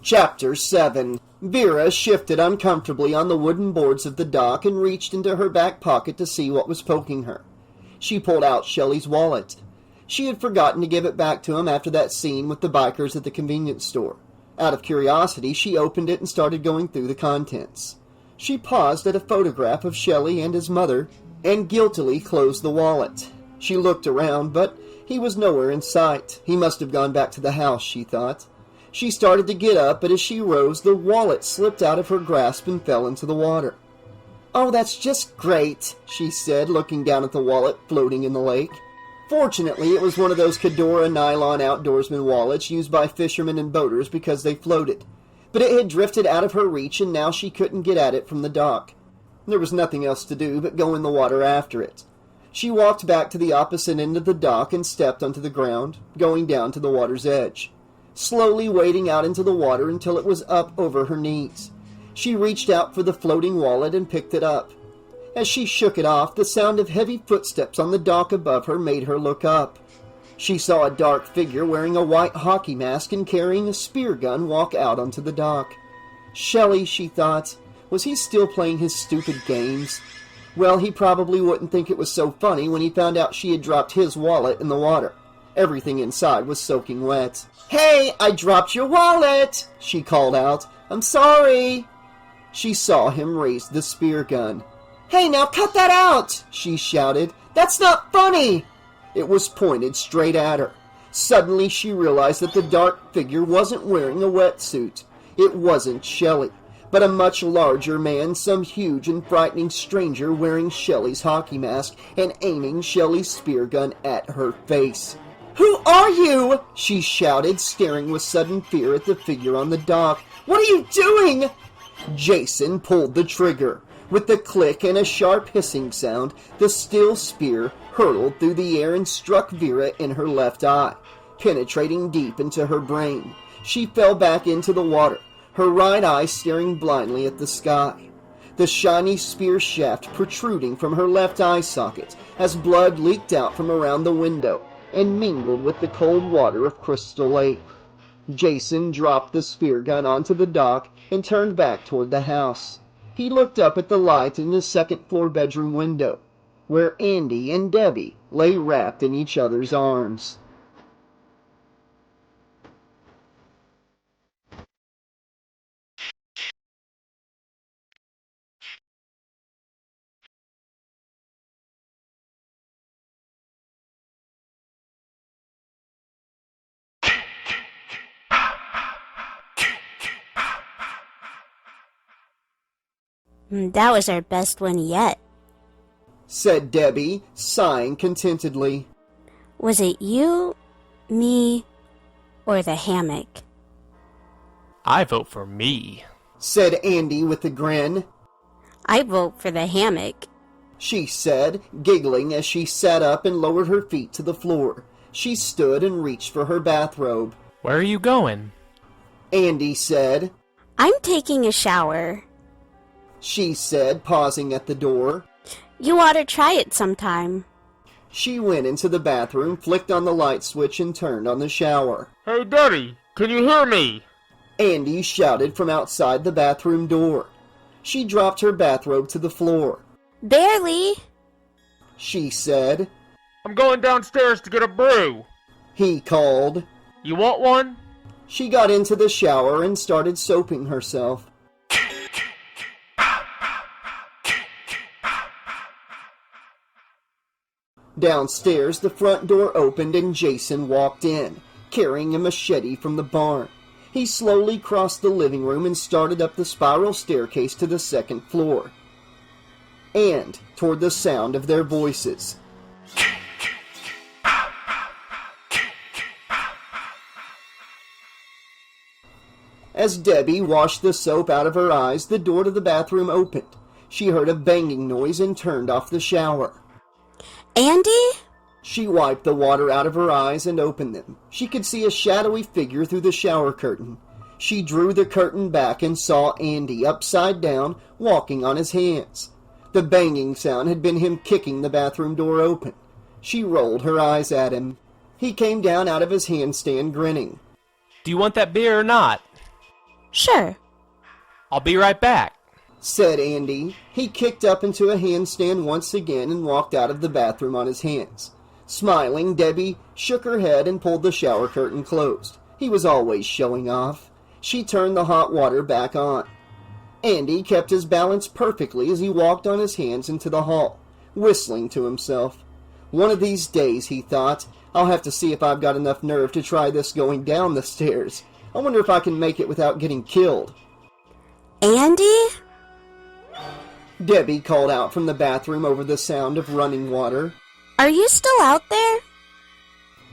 Chapter 7. Vera shifted uncomfortably on the wooden boards of the dock and reached into her back pocket to see what was poking her. She pulled out Shelly's wallet. She had forgotten to give it back to him after that scene with the bikers at the convenience store. Out of curiosity, she opened it and started going through the contents. She paused at a photograph of Shelly and his mother and guiltily closed the wallet. She looked around, but he was nowhere in sight. He must have gone back to the house, she thought. She started to get up, but as she rose, the wallet slipped out of her grasp and fell into the water. "Oh, that's just great," she said, looking down at the wallet floating in the lake. Fortunately, it was one of those Cadora nylon outdoorsman wallets used by fishermen and boaters because they floated. But it had drifted out of her reach, and now she couldn't get at it from the dock. There was nothing else to do but go in the water after it. She walked back to the opposite end of the dock and stepped onto the ground, going down to the water's edge, slowly wading out into the water until it was up over her knees. She reached out for the floating wallet and picked it up. As she shook it off, the sound of heavy footsteps on the dock above her made her look up. She saw a dark figure wearing a white hockey mask and carrying a spear gun walk out onto the dock. Shelly, she thought. Was he still playing his stupid games? Well, he probably wouldn't think it was so funny when he found out she had dropped his wallet in the water. Everything inside was soaking wet. "Hey, I dropped your wallet!" she called out. "I'm sorry." She saw him raise the spear gun. "Hey, now cut that out!" she shouted. "That's not funny!" It was pointed straight at her. Suddenly she realized that the dark figure wasn't wearing a wetsuit. It wasn't Shelly, but a much larger man, some huge and frightening stranger wearing Shelly's hockey mask and aiming Shelly's spear gun at her face. "Who are you?" she shouted, staring with sudden fear at the figure on the dock. "What are you doing?" Jason pulled the trigger. With the click and a sharp hissing sound, the steel spear hurtled through the air and struck Vera in her left eye, penetrating deep into her brain. She fell back into the water, her right eye staring blindly at the sky. The shiny spear shaft protruding from her left eye socket as blood leaked out from around the window and mingled with the cold water of Crystal Lake. Jason dropped the spear gun onto the dock and turned back toward the house. He looked up at the light in the second-floor bedroom window, where Andy and Debbie lay wrapped in each other's arms. That was our best one yet, said Debbie, sighing contentedly. Was it you, me, or the hammock? I vote for me, said Andy with a grin. I vote for the hammock, she said, giggling as she sat up and lowered her feet to the floor. She stood and reached for her bathrobe. Where are you going? Andy said. I'm taking a shower, she said, pausing at the door. You ought to try it sometime. She went into the bathroom, flicked on the light switch, and turned on the shower. Hey, Daddy, can you hear me? Andy shouted from outside the bathroom door. She dropped her bathrobe to the floor. Barely, she said. I'm going downstairs to get a brew, he called. You want one? She got into the shower and started soaping herself. Downstairs, the front door opened and Jason walked in, carrying a machete from the barn. He slowly crossed the living room and started up the spiral staircase to the second floor, and toward the sound of their voices. As Debbie washed the soap out of her eyes, the door to the bathroom opened. She heard a banging noise and turned off the shower. Andy? She wiped the water out of her eyes and opened them. She could see a shadowy figure through the shower curtain. She drew the curtain back and saw Andy, upside down, walking on his hands. The banging sound had been him kicking the bathroom door open. She rolled her eyes at him. He came down out of his handstand grinning. Do you want that beer or not? Sure. I'll be right back, said Andy. He kicked up into a handstand once again and walked out of the bathroom on his hands. Smiling, Debbie shook her head and pulled the shower curtain closed. He was always showing off. She turned the hot water back on. Andy kept his balance perfectly as he walked on his hands into the hall, whistling to himself. One of these days, he thought, I'll have to see if I've got enough nerve to try this going down the stairs. I wonder if I can make it without getting killed. Andy? Debbie called out from the bathroom over the sound of running water. Are you still out there?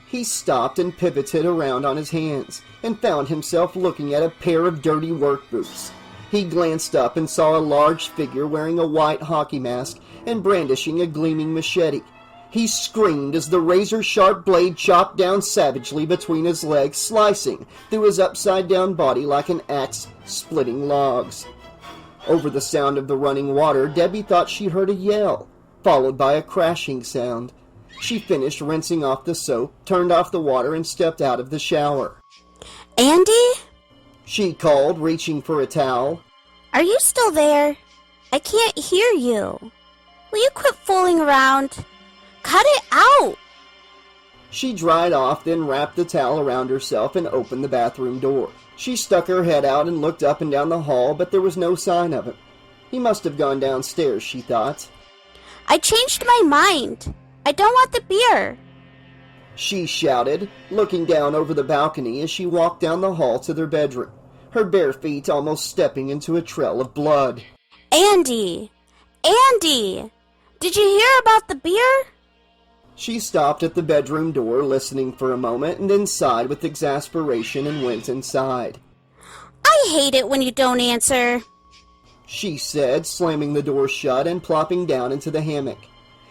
He stopped and pivoted around on his hands and found himself looking at a pair of dirty work boots. He glanced up and saw a large figure wearing a white hockey mask and brandishing a gleaming machete. He screamed as the razor-sharp blade chopped down savagely between his legs, slicing through his upside-down body like an axe splitting logs. Over the sound of the running water, Debbie thought she heard a yell, followed by a crashing sound. She finished rinsing off the soap, turned off the water, and stepped out of the shower. Andy? She called, reaching for a towel. Are you still there? I can't hear you. Will you quit fooling around? Cut it out! She dried off, then wrapped the towel around herself and opened the bathroom door. She stuck her head out and looked up and down the hall, but there was no sign of him. He must have gone downstairs, she thought. I changed my mind. I don't want the beer. She shouted, looking down over the balcony as she walked down the hall to their bedroom, her bare feet almost stepping into a trail of blood. Andy! Andy! Did you hear about the beer? She stopped at the bedroom door, listening for a moment, and then sighed with exasperation and went inside. I hate it when you don't answer, she said, slamming the door shut and plopping down into the hammock.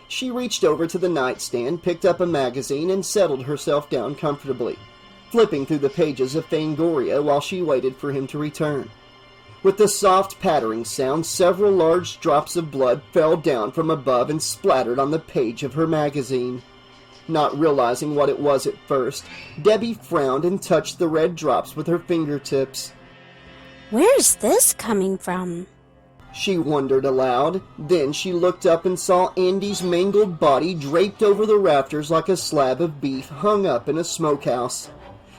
She reached over to the nightstand, picked up a magazine, and settled herself down comfortably, flipping through the pages of Fangoria while she waited for him to return. With the soft pattering sound, several large drops of blood fell down from above and splattered on the page of her magazine. Not realizing what it was at first, Debbie frowned and touched the red drops with her fingertips. Where's this coming from? She wondered aloud. Then she looked up and saw Andy's mangled body draped over the rafters like a slab of beef hung up in a smokehouse.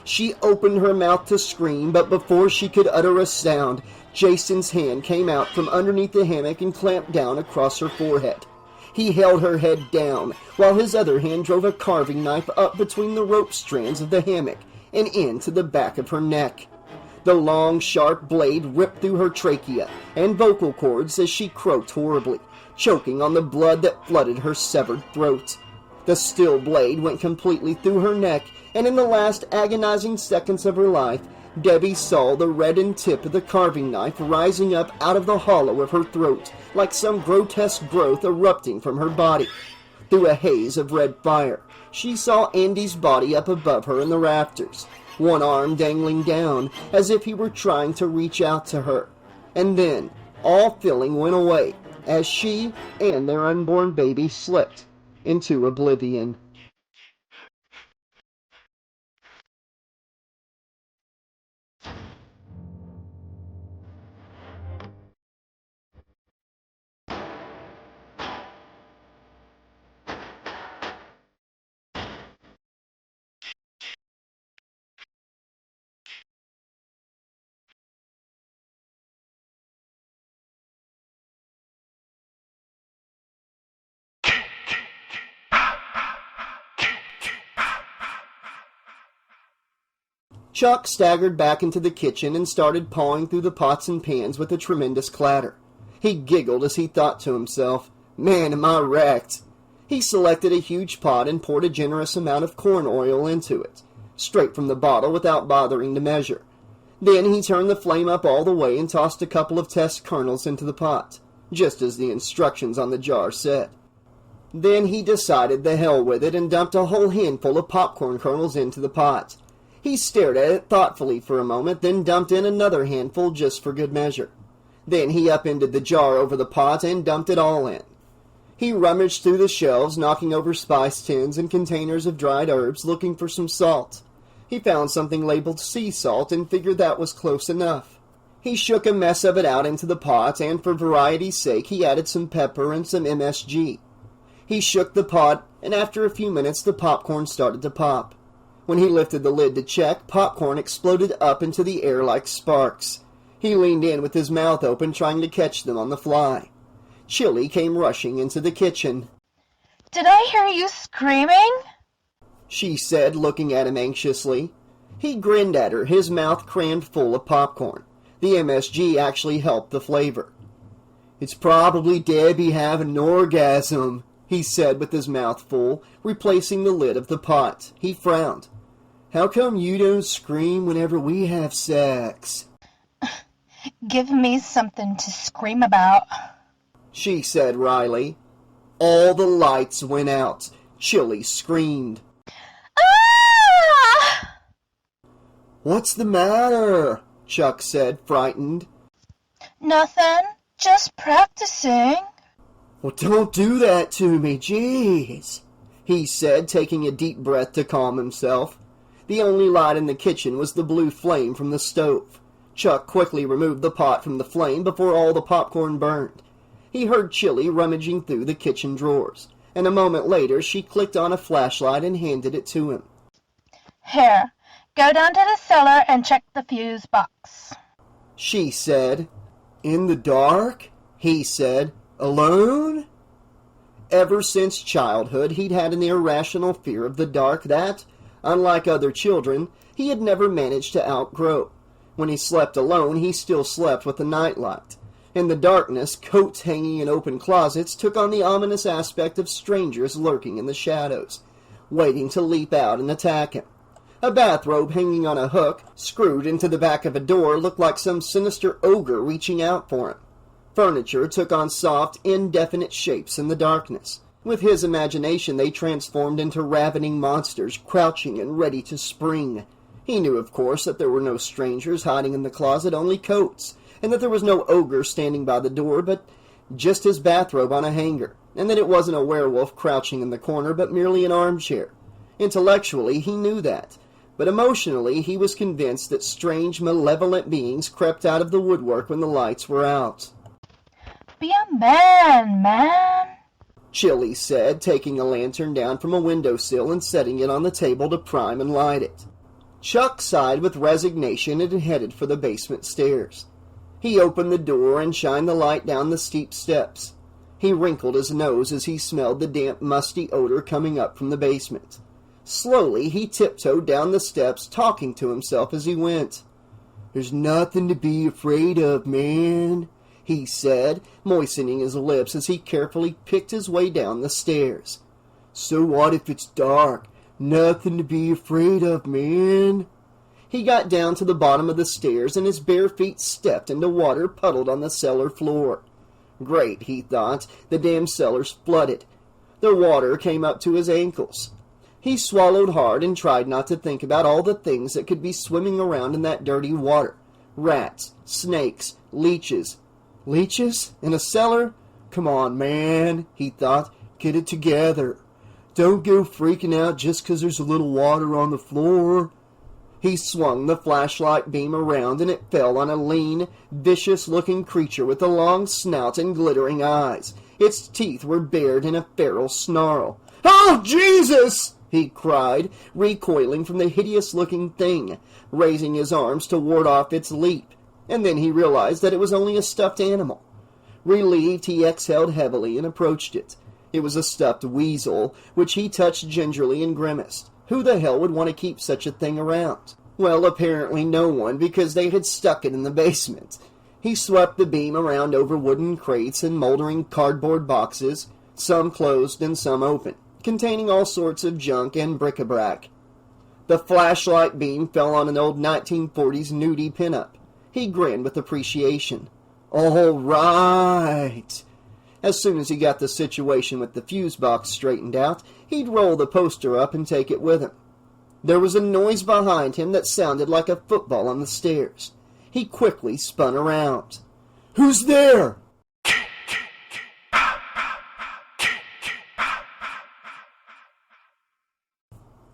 She opened her mouth to scream, but before she could utter a sound, Jason's hand came out from underneath the hammock and clamped down across her forehead. He held her head down, while his other hand drove a carving knife up between the rope strands of the hammock and into the back of her neck. The long, sharp blade ripped through her trachea and vocal cords as she croaked horribly, choking on the blood that flooded her severed throat. The steel blade went completely through her neck, and in the last agonizing seconds of her life, Debbie saw the reddened tip of the carving knife rising up out of the hollow of her throat, like some grotesque growth erupting from her body. Through a haze of red fire, she saw Andy's body up above her in the rafters, one arm dangling down as if he were trying to reach out to her. And then, all feeling went away as she and their unborn baby slipped into oblivion. Chuck staggered back into the kitchen and started pawing through the pots and pans with a tremendous clatter. He giggled as he thought to himself, "Man, am I wrecked." He selected a huge pot and poured a generous amount of corn oil into it, straight from the bottle without bothering to measure. Then he turned the flame up all the way and tossed a couple of test kernels into the pot, just as the instructions on the jar said. Then he decided the hell with it and dumped a whole handful of popcorn kernels into the pot. He stared at it thoughtfully for a moment, then dumped in another handful just for good measure. Then he upended the jar over the pot and dumped it all in. He rummaged through the shelves, knocking over spice tins and containers of dried herbs, looking for some salt. He found something labeled sea salt and figured that was close enough. He shook a mess of it out into the pot, and for variety's sake he added some pepper and some MSG. He shook the pot, and after a few minutes the popcorn started to pop. When he lifted the lid to check, popcorn exploded up into the air like sparks. He leaned in with his mouth open, trying to catch them on the fly. Chili came rushing into the kitchen. Did I hear you screaming? She said, looking at him anxiously. He grinned at her, his mouth crammed full of popcorn. The MSG actually helped the flavor. "It's probably Debbie having an orgasm," he said with his mouth full, replacing the lid of the pot. He frowned. "How come you don't scream whenever we have sex?" Give me something to scream about. She said wryly. All the lights went out. Chili screamed. Ah! "What's the matter?" Chuck said, frightened. Nothing. Just practicing. "Well, don't do that to me, jeez," he said, taking a deep breath to calm himself. The only light in the kitchen was the blue flame from the stove. Chuck quickly removed the pot from the flame before all the popcorn burned. He heard Chili rummaging through the kitchen drawers, and a moment later she clicked on a flashlight and handed it to him. Here, go down to the cellar and check the fuse box, she said. "In the dark?" he said. "Alone?" Ever since childhood, he'd had an irrational fear of the dark that, unlike other children, he had never managed to outgrow. When he slept alone, he still slept with a nightlight. In the darkness, coats hanging in open closets took on the ominous aspect of strangers lurking in the shadows, waiting to leap out and attack him. A bathrobe hanging on a hook, screwed into the back of a door, looked like some sinister ogre reaching out for him. Furniture took on soft, indefinite shapes in the darkness. With his imagination, they transformed into ravening monsters, crouching and ready to spring. He knew, of course, that there were no strangers hiding in the closet, only coats, and that there was no ogre standing by the door, but just his bathrobe on a hanger, and that it wasn't a werewolf crouching in the corner, but merely an armchair. Intellectually, he knew that, but emotionally, he was convinced that strange, malevolent beings crept out of the woodwork when the lights were out. Be a man. Chili said, taking a lantern down from a windowsill and setting it on the table to prime and light it. Chuck sighed with resignation and headed for the basement stairs. He opened the door and shined the light down the steep steps. He wrinkled his nose as he smelled the damp, musty odor coming up from the basement. Slowly, he tiptoed down the steps, talking to himself as he went. "There's nothing to be afraid of, man," he said, moistening his lips as he carefully picked his way down the stairs. "So what if it's dark? Nothing to be afraid of, man." He got down to the bottom of the stairs, and his bare feet stepped into water puddled on the cellar floor. Great, he thought, the damn cellar's flooded. The water came up to his ankles. He swallowed hard and tried not to think about all the things that could be swimming around in that dirty water. Rats, snakes, leeches. Leeches? In a cellar? Come on, man, he thought. Get it together. Don't go freaking out just 'cause there's a little water on the floor. He swung the flashlight beam around, and it fell on a lean, vicious-looking creature with a long snout and glittering eyes. Its teeth were bared in a feral snarl. "Oh, Jesus!" he cried, recoiling from the hideous-looking thing, raising his arms to ward off its leap, and then he realized that it was only a stuffed animal. Relieved, he exhaled heavily and approached it. It was a stuffed weasel, which he touched gingerly and grimaced. Who the hell would want to keep such a thing around? Well, apparently no one, because they had stuck it in the basement. He swept the beam around over wooden crates and moldering cardboard boxes, some closed and some open, containing all sorts of junk and bric-a-brac. The flashlight beam fell on an old 1940s nudie pinup. He grinned with appreciation. All right. As soon as he got the situation with the fuse box straightened out, he'd roll the poster up and take it with him. There was a noise behind him that sounded like a football on the stairs. He quickly spun around. "Who's there?"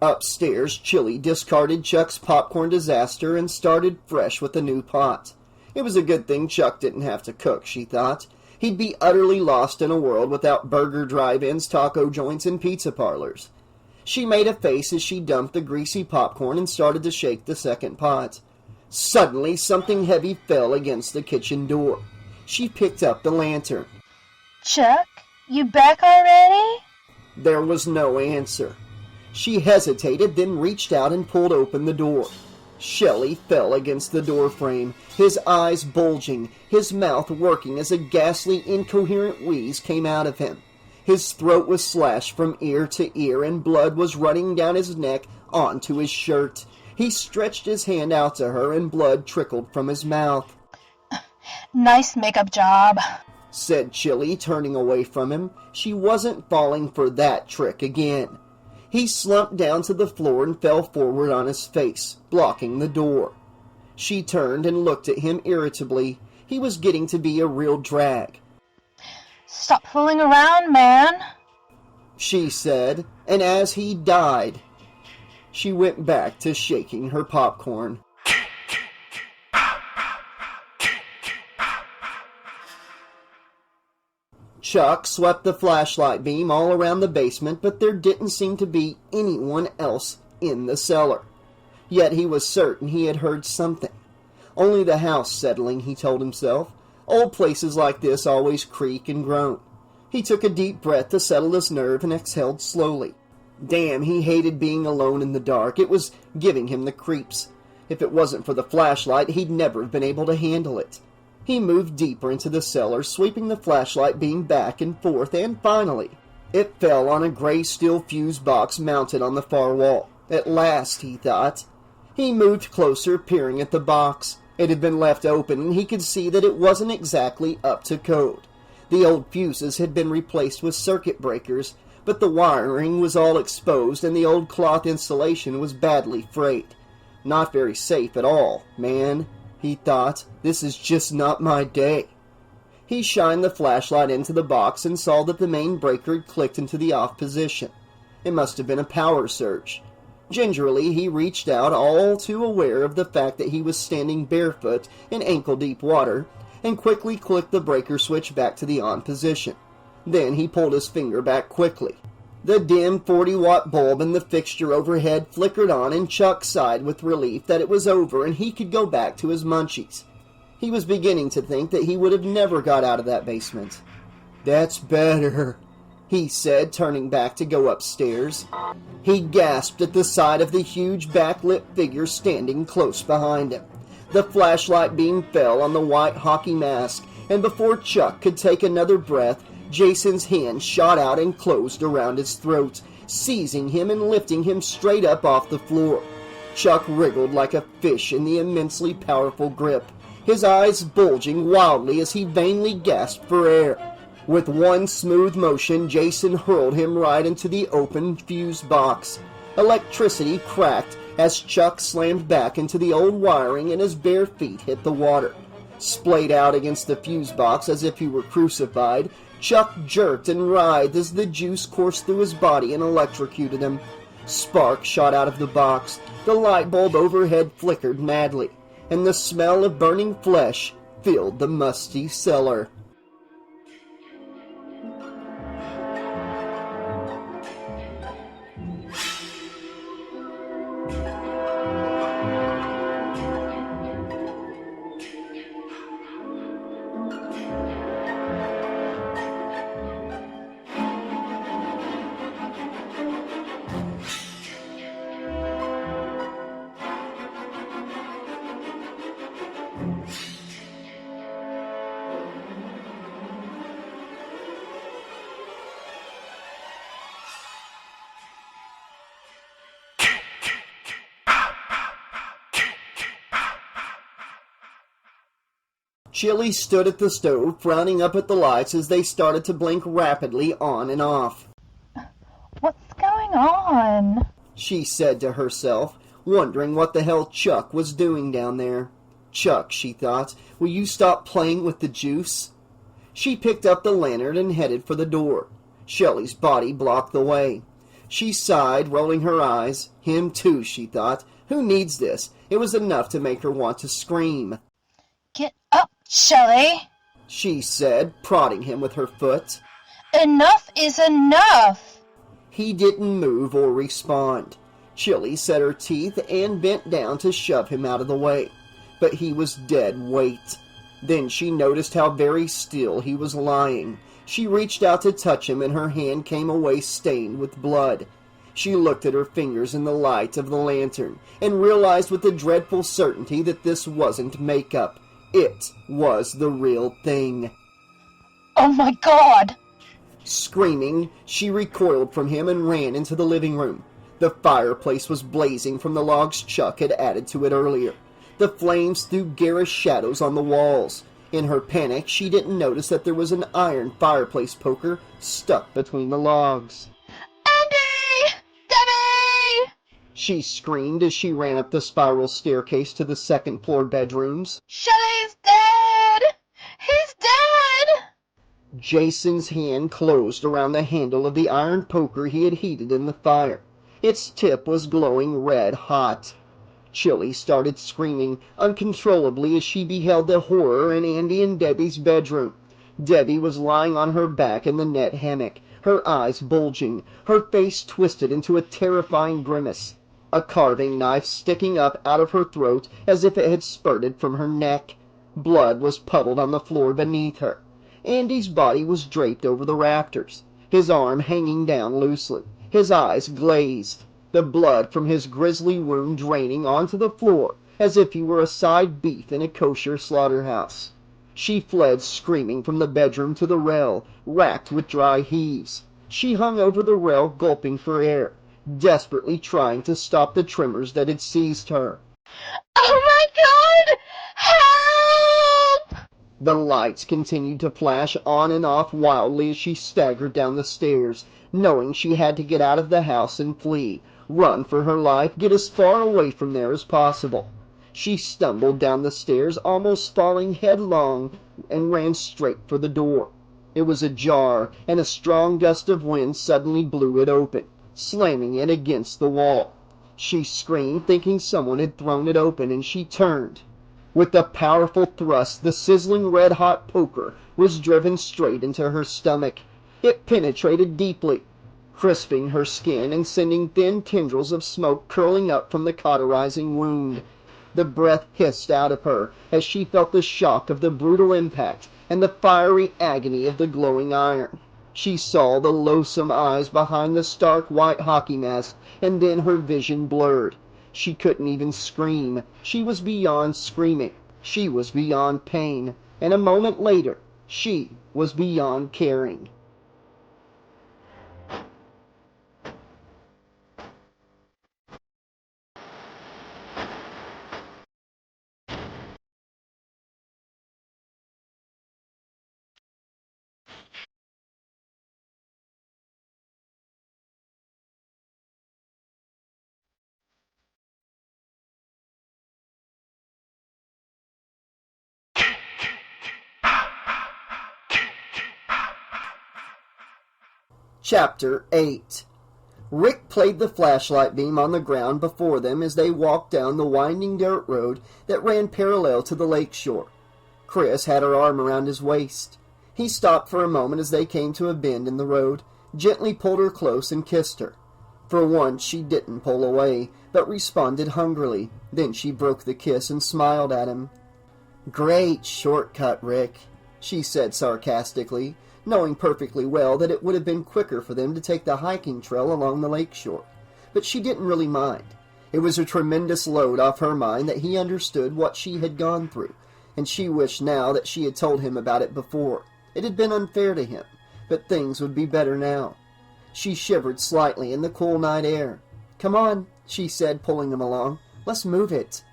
Upstairs, Chili discarded Chuck's popcorn disaster and started fresh with a new pot. It was a good thing Chuck didn't have to cook, she thought. He'd be utterly lost in a world without burger drive-ins, taco joints, and pizza parlors. She made a face as she dumped the greasy popcorn and started to shake the second pot. Suddenly, something heavy fell against the kitchen door. She picked up the lantern. Chuck, you back already? There was no answer. She hesitated, then reached out and pulled open the door. Shelly fell against the doorframe, his eyes bulging, his mouth working as a ghastly, incoherent wheeze came out of him. His throat was slashed from ear to ear, and blood was running down his neck onto his shirt. He stretched his hand out to her, and blood trickled from his mouth. Nice makeup job, said Chili, turning away from him. She wasn't falling for that trick again. He slumped down to the floor and fell forward on his face, blocking the door. She turned and looked at him irritably. He was getting to be a real drag. Stop fooling around, man, she said, and as he died, she went back to shaking her popcorn. Chuck swept the flashlight beam all around the basement, but there didn't seem to be anyone else in the cellar. Yet he was certain he had heard something. Only the house settling, he told himself. Old places like this always creak and groan. He took a deep breath to settle his nerve and exhaled slowly. Damn, he hated being alone in the dark. It was giving him the creeps. If it wasn't for the flashlight, he'd never have been able to handle it. He moved deeper into the cellar, sweeping the flashlight beam back and forth, and finally, it fell on a gray steel fuse box mounted on the far wall. At last, he thought. He moved closer, peering at the box. It had been left open, and he could see that it wasn't exactly up to code. The old fuses had been replaced with circuit breakers, but the wiring was all exposed, and the old cloth insulation was badly frayed. Not very safe at all, man. He thought, this is just not my day. He shined the flashlight into the box and saw that the main breaker had clicked into the off position. It must have been a power surge. Gingerly, he reached out, all too aware of the fact that he was standing barefoot in ankle-deep water, and quickly clicked the breaker switch back to the on position. Then he pulled his finger back quickly. The dim 40-watt bulb in the fixture overhead flickered on, and Chuck sighed with relief that it was over and he could go back to his munchies. He was beginning to think that he would have never got out of that basement. "That's better," he said, turning back to go upstairs. He gasped at the sight of the huge backlit figure standing close behind him. The flashlight beam fell on the white hockey mask, and before Chuck could take another breath, Jason's hand shot out and closed around his throat, seizing him and lifting him straight up off the floor. Chuck wriggled like a fish in the immensely powerful grip, his eyes bulging wildly as he vainly gasped for air. With one smooth motion, Jason hurled him right into the open fuse box. Electricity cracked as Chuck slammed back into the old wiring and his bare feet hit the water. Splayed out against the fuse box as if he were crucified, Chuck jerked and writhed as the juice coursed through his body and electrocuted him. Sparks shot out of the box, the light bulb overhead flickered madly, and the smell of burning flesh filled the musty cellar. Chili stood at the stove, frowning up at the lights as they started to blink rapidly on and off. What's going on? She said to herself, wondering what the hell Chuck was doing down there. Chuck, she thought, will you stop playing with the juice? She picked up the lantern and headed for the door. Shelly's body blocked the way. She sighed, rolling her eyes. Him too, she thought. Who needs this? It was enough to make her want to scream. Get up, Shelly, she said, prodding him with her foot. Enough is enough. He didn't move or respond. Chili set her teeth and bent down to shove him out of the way. But he was dead weight. Then she noticed how very still he was lying. She reached out to touch him, and her hand came away stained with blood. She looked at her fingers in the light of the lantern, and realized with a dreadful certainty that this wasn't makeup. It was the real thing. Oh my God! Screaming, she recoiled from him and ran into the living room. The fireplace was blazing from the logs Chuck had added to it earlier. The flames threw garish shadows on the walls. In her panic, she didn't notice that there was an iron fireplace poker stuck between the logs. Andy! Debbie! She screamed as she ran up the spiral staircase to the second-floor bedrooms. Shelly's dead! He's dead! Jason's hand closed around the handle of the iron poker he had heated in the fire. Its tip was glowing red hot. Chili started screaming uncontrollably as she beheld the horror in Andy and Debbie's bedroom. Debbie was lying on her back in the net hammock, her eyes bulging, her face twisted into a terrifying grimace, a carving knife sticking up out of her throat as if it had spurted from her neck. Blood was puddled on the floor beneath her. Andy's body was draped over the rafters, his arm hanging down loosely, his eyes glazed, the blood from his grisly wound draining onto the floor as if he were a side beef in a kosher slaughterhouse. She fled screaming from the bedroom to the rail, racked with dry heaves. She hung over the rail, gulping for air, desperately trying to stop the tremors that had seized her. Oh my God! Help! The lights continued to flash on and off wildly as she staggered down the stairs, knowing she had to get out of the house and flee, run for her life, get as far away from there as possible. She stumbled down the stairs, almost falling headlong, and ran straight for the door. It was ajar, and a strong gust of wind suddenly blew it open, slamming it against the wall. She screamed, thinking someone had thrown it open, and she turned. With a powerful thrust, the sizzling red-hot poker was driven straight into her stomach. It penetrated deeply, crisping her skin and sending thin tendrils of smoke curling up from the cauterizing wound. The breath hissed out of her as she felt the shock of the brutal impact and the fiery agony of the glowing iron. She saw the loathsome eyes behind the stark white hockey mask, and then her vision blurred. She couldn't even scream. She was beyond screaming. She was beyond pain. And a moment later, she was beyond caring. Chapter 8. Rick played the flashlight beam on the ground before them as they walked down the winding dirt road that ran parallel to the lake shore. Chris had her arm around his waist. He stopped for a moment as they came to a bend in the road, gently pulled her close and kissed her. For once she didn't pull away, but responded hungrily. Then she broke the kiss and smiled at him. "Great shortcut, Rick," she said sarcastically, knowing perfectly well that it would have been quicker for them to take the hiking trail along the lake shore. But she didn't really mind. It was a tremendous load off her mind that he understood what she had gone through, and she wished now that she had told him about it before. It had been unfair to him, but things would be better now. She shivered slightly in the cool night air. "Come on," she said, pulling him along. "Let's move it."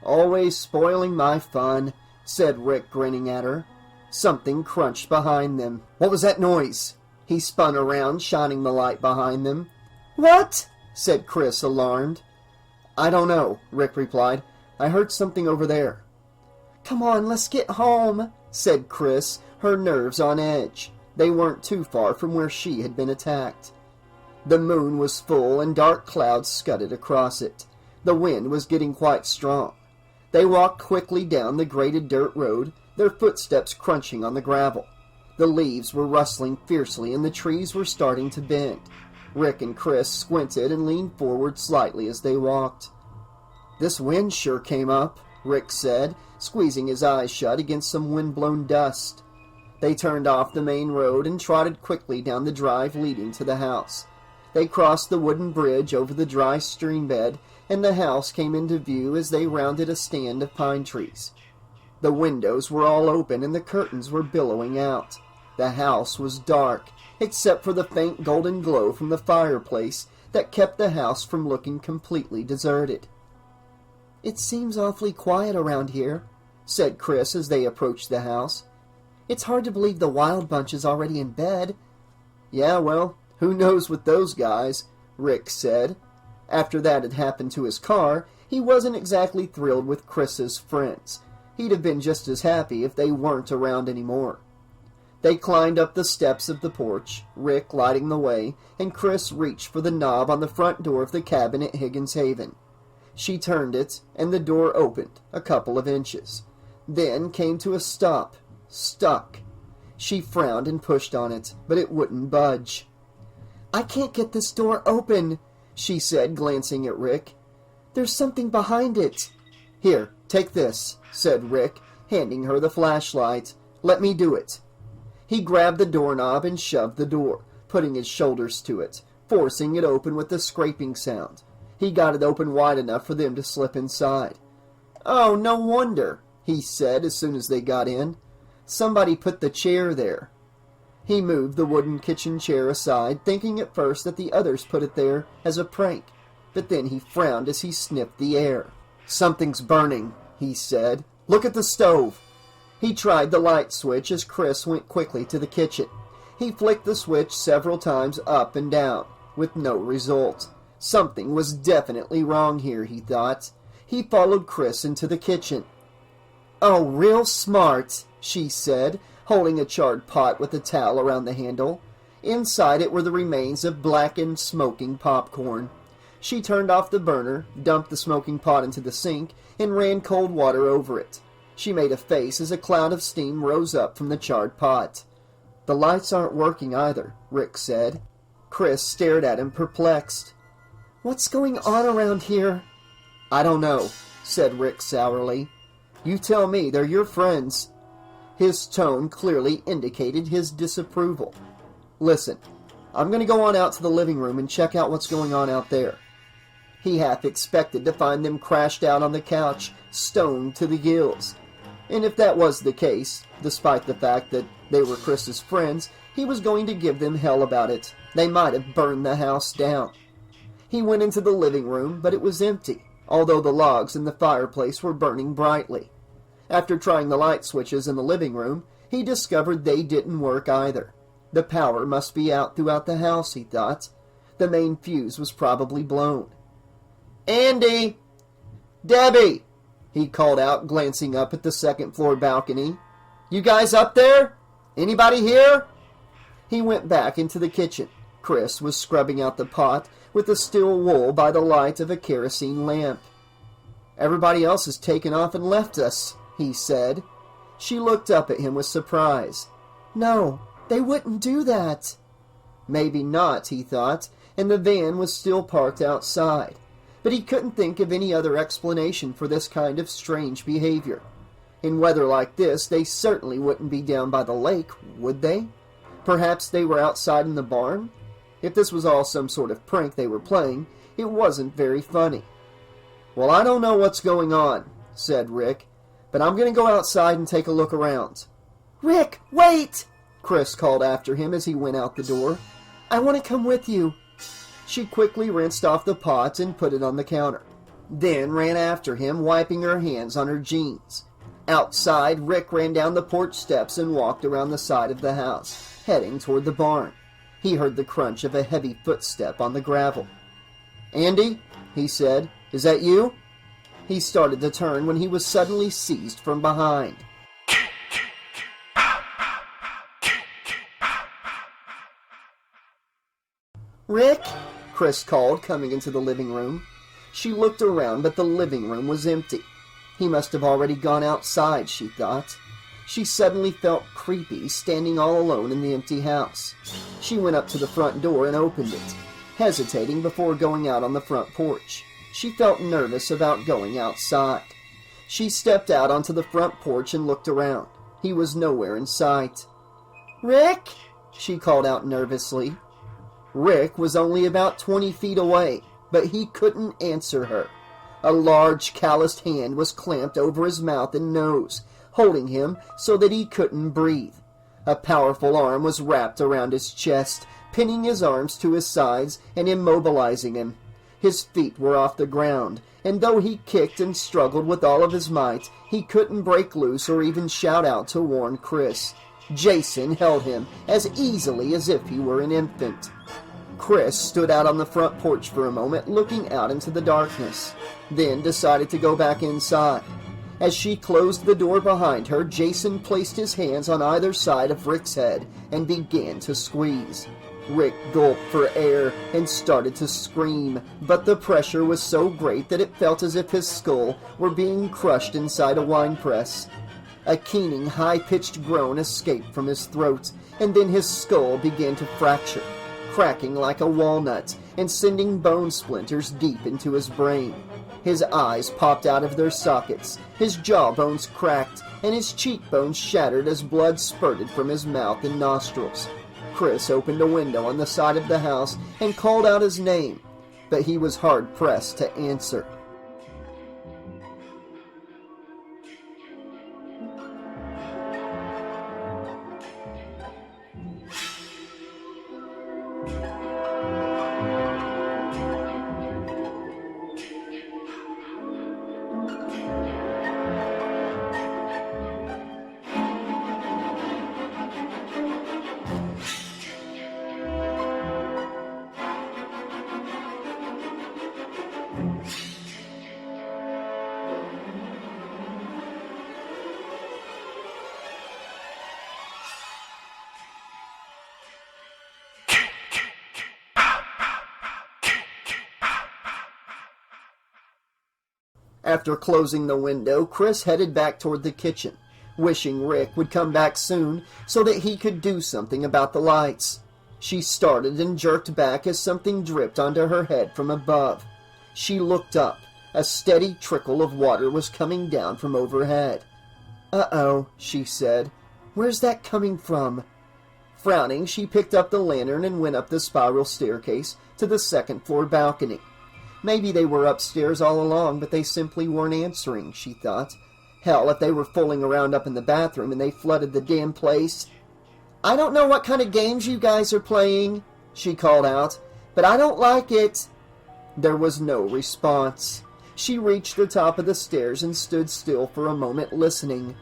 "Always spoiling my fun," said Rick, grinning at her. Something crunched behind them. What was that noise? He spun around, shining the light behind them. What? Said Chris, alarmed. I don't know, Rick replied. I heard something over there. Come on, let's get home, said Chris, her nerves on edge. They weren't too far from where she had been attacked. The moon was full and dark clouds scudded across it. The wind was getting quite strong. They walked quickly down the graded dirt road, their footsteps crunching on the gravel. The leaves were rustling fiercely and the trees were starting to bend. Rick and Chris squinted and leaned forward slightly as they walked. This wind sure came up, Rick said, squeezing his eyes shut against some wind-blown dust. They turned off the main road and trotted quickly down the drive leading to the house. They crossed the wooden bridge over the dry stream bed, and the house came into view as they rounded a stand of pine trees. The windows were all open and the curtains were billowing out. The house was dark, except for the faint golden glow from the fireplace that kept the house from looking completely deserted. It seems awfully quiet around here, said Chris as they approached the house. It's hard to believe the Wild Bunch is already in bed. Yeah, well, who knows with those guys, Rick said. After that had happened to his car, he wasn't exactly thrilled with Chris's friends. He'd have been just as happy if they weren't around anymore. They climbed up the steps of the porch, Rick lighting the way, and Chris reached for the knob on the front door of the cabin at Higgins Haven. She turned it, and the door opened a couple of inches. Then came to a stop, stuck. She frowned and pushed on it, but it wouldn't budge. I can't get this door open, she said, glancing at Rick. There's something behind it. Here, take this, said Rick, handing her the flashlight. Let me do it. He grabbed the doorknob and shoved the door, putting his shoulders to it, forcing it open with a scraping sound. He got it open wide enough for them to slip inside. Oh, no wonder, he said as soon as they got in. Somebody put the chair there. He moved the wooden kitchen chair aside, thinking at first that the others put it there as a prank, but then he frowned as he sniffed the air. Something's burning, he said. Look at the stove. He tried the light switch as Chris went quickly to the kitchen. He flicked the switch several times up and down, with no result. Something was definitely wrong here, he thought. He followed Chris into the kitchen. Oh, real smart, she said, holding a charred pot with a towel around the handle. Inside it were the remains of blackened, smoking popcorn. She turned off the burner, dumped the smoking pot into the sink, and ran cold water over it. She made a face as a cloud of steam rose up from the charred pot. The lights aren't working either, Rick said. Chris stared at him, perplexed. What's going on around here? I don't know, said Rick sourly. You tell me, they're your friends. His tone clearly indicated his disapproval. Listen, I'm going to go on out to the living room and check out what's going on out there. He half expected to find them crashed out on the couch, stoned to the gills. And if that was the case, despite the fact that they were Chris's friends, he was going to give them hell about it. They might have burned the house down. He went into the living room, but it was empty, although the logs in the fireplace were burning brightly. After trying the light switches in the living room, he discovered they didn't work either. The power must be out throughout the house, he thought. The main fuse was probably blown. Andy! Debbie! He called out, glancing up at the second-floor balcony. You guys up there? Anybody here? He went back into the kitchen. Chris was scrubbing out the pot with the still wool by the light of a kerosene lamp. Everybody else has taken off and left us, he said. She looked up at him with surprise. No, they wouldn't do that. Maybe not, he thought, and the van was still parked outside. But he couldn't think of any other explanation for this kind of strange behavior. In weather like this, they certainly wouldn't be down by the lake, would they? Perhaps they were outside in the barn? If this was all some sort of prank they were playing, it wasn't very funny. Well, I don't know what's going on, said Rick, but I'm going to go outside and take a look around. Rick, wait! Chris called after him as he went out the door. I want to come with you. She quickly rinsed off the pot and put it on the counter, then ran after him, wiping her hands on her jeans. Outside, Rick ran down the porch steps and walked around the side of the house, heading toward the barn. He heard the crunch of a heavy footstep on the gravel. "Andy," he said, "is that you?" He started to turn when he was suddenly seized from behind. "Rick?" Chris called, coming into the living room. She looked around, but the living room was empty. He must have already gone outside, she thought. She suddenly felt creepy, standing all alone in the empty house. She went up to the front door and opened it, hesitating before going out on the front porch. She felt nervous about going outside. She stepped out onto the front porch and looked around. He was nowhere in sight. "Rick?" she called out nervously. Rick was only about 20 feet away, but he couldn't answer her. A large, calloused hand was clamped over his mouth and nose, holding him so that he couldn't breathe. A powerful arm was wrapped around his chest, pinning his arms to his sides and immobilizing him. His feet were off the ground, and though he kicked and struggled with all of his might, he couldn't break loose or even shout out to warn Chris. Jason held him as easily as if he were an infant. Chris stood out on the front porch for a moment, looking out into the darkness, then decided to go back inside. As she closed the door behind her, Jason placed his hands on either side of Rick's head and began to squeeze. Rick gulped for air and started to scream, but the pressure was so great that it felt as if his skull were being crushed inside a wine press. A keening, high-pitched groan escaped from his throat, and then his skull began to fracture, cracking like a walnut and sending bone splinters deep into his brain. His eyes popped out of their sockets, his jawbones cracked, and his cheekbones shattered as blood spurted from his mouth and nostrils. Chris opened a window on the side of the house and called out his name, but he was hard-pressed to answer. After closing the window, Chris headed back toward the kitchen, wishing Rick would come back soon so that he could do something about the lights. She started and jerked back as something dripped onto her head from above. She looked up. A steady trickle of water was coming down from overhead. "Uh-oh," she said. "Where's that coming from?" Frowning, she picked up the lantern and went up the spiral staircase to the second-floor balcony. Maybe they were upstairs all along, but they simply weren't answering, she thought. Hell, if they were fooling around up in the bathroom and they flooded the damn place. "I don't know what kind of games you guys are playing," she called out, "but I don't like it." There was no response. She reached the top of the stairs and stood still for a moment, listening.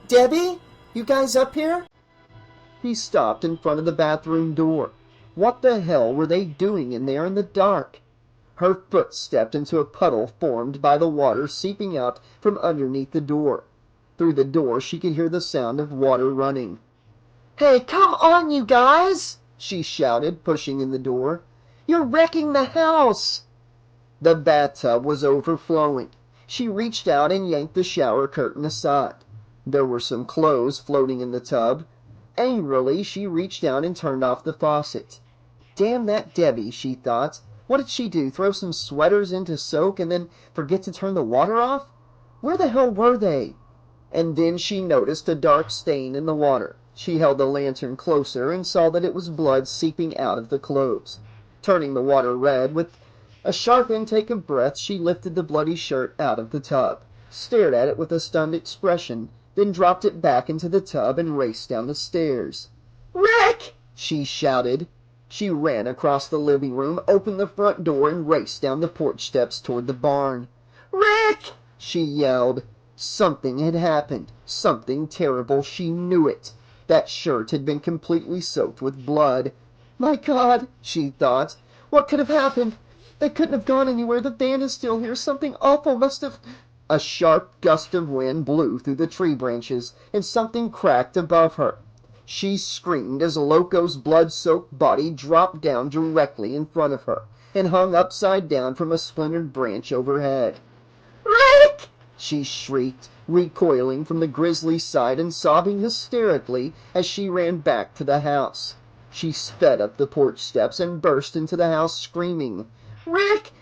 "Debbie? You guys up here?" He stopped in front of the bathroom door. What the hell were they doing in there in the dark? Her foot stepped into a puddle formed by the water seeping out from underneath the door. Through the door she could hear the sound of water running. "Hey, come on, you guys!" she shouted, pushing in the door. "You're wrecking the house!" The bathtub was overflowing. She reached out and yanked the shower curtain aside. There were some clothes floating in the tub. Angrily, she reached down and turned off the faucet. Damn that Debbie, she thought. What did she do, throw some sweaters in to soak and then forget to turn the water off? Where the hell were they? And then she noticed a dark stain in the water. She held the lantern closer and saw that it was blood seeping out of the clothes. Turning the water red, with a sharp intake of breath, she lifted the bloody shirt out of the tub, stared at it with a stunned expression, then dropped it back into the tub and raced down the stairs. "Rick!" she shouted. She ran across the living room, opened the front door, and raced down the porch steps toward the barn. "Rick!" she yelled. Something had happened. Something terrible. She knew it. That shirt had been completely soaked with blood. My God, she thought. What could have happened? They couldn't have gone anywhere. The van is still here. Something awful must have... A sharp gust of wind blew through the tree branches, and something cracked above her. She screamed as Loco's blood-soaked body dropped down directly in front of her and hung upside down from a splintered branch overhead. "Rick!" she shrieked, recoiling from the grisly sight and sobbing hysterically as she ran back to the house. She sped up the porch steps and burst into the house screaming, "Rick!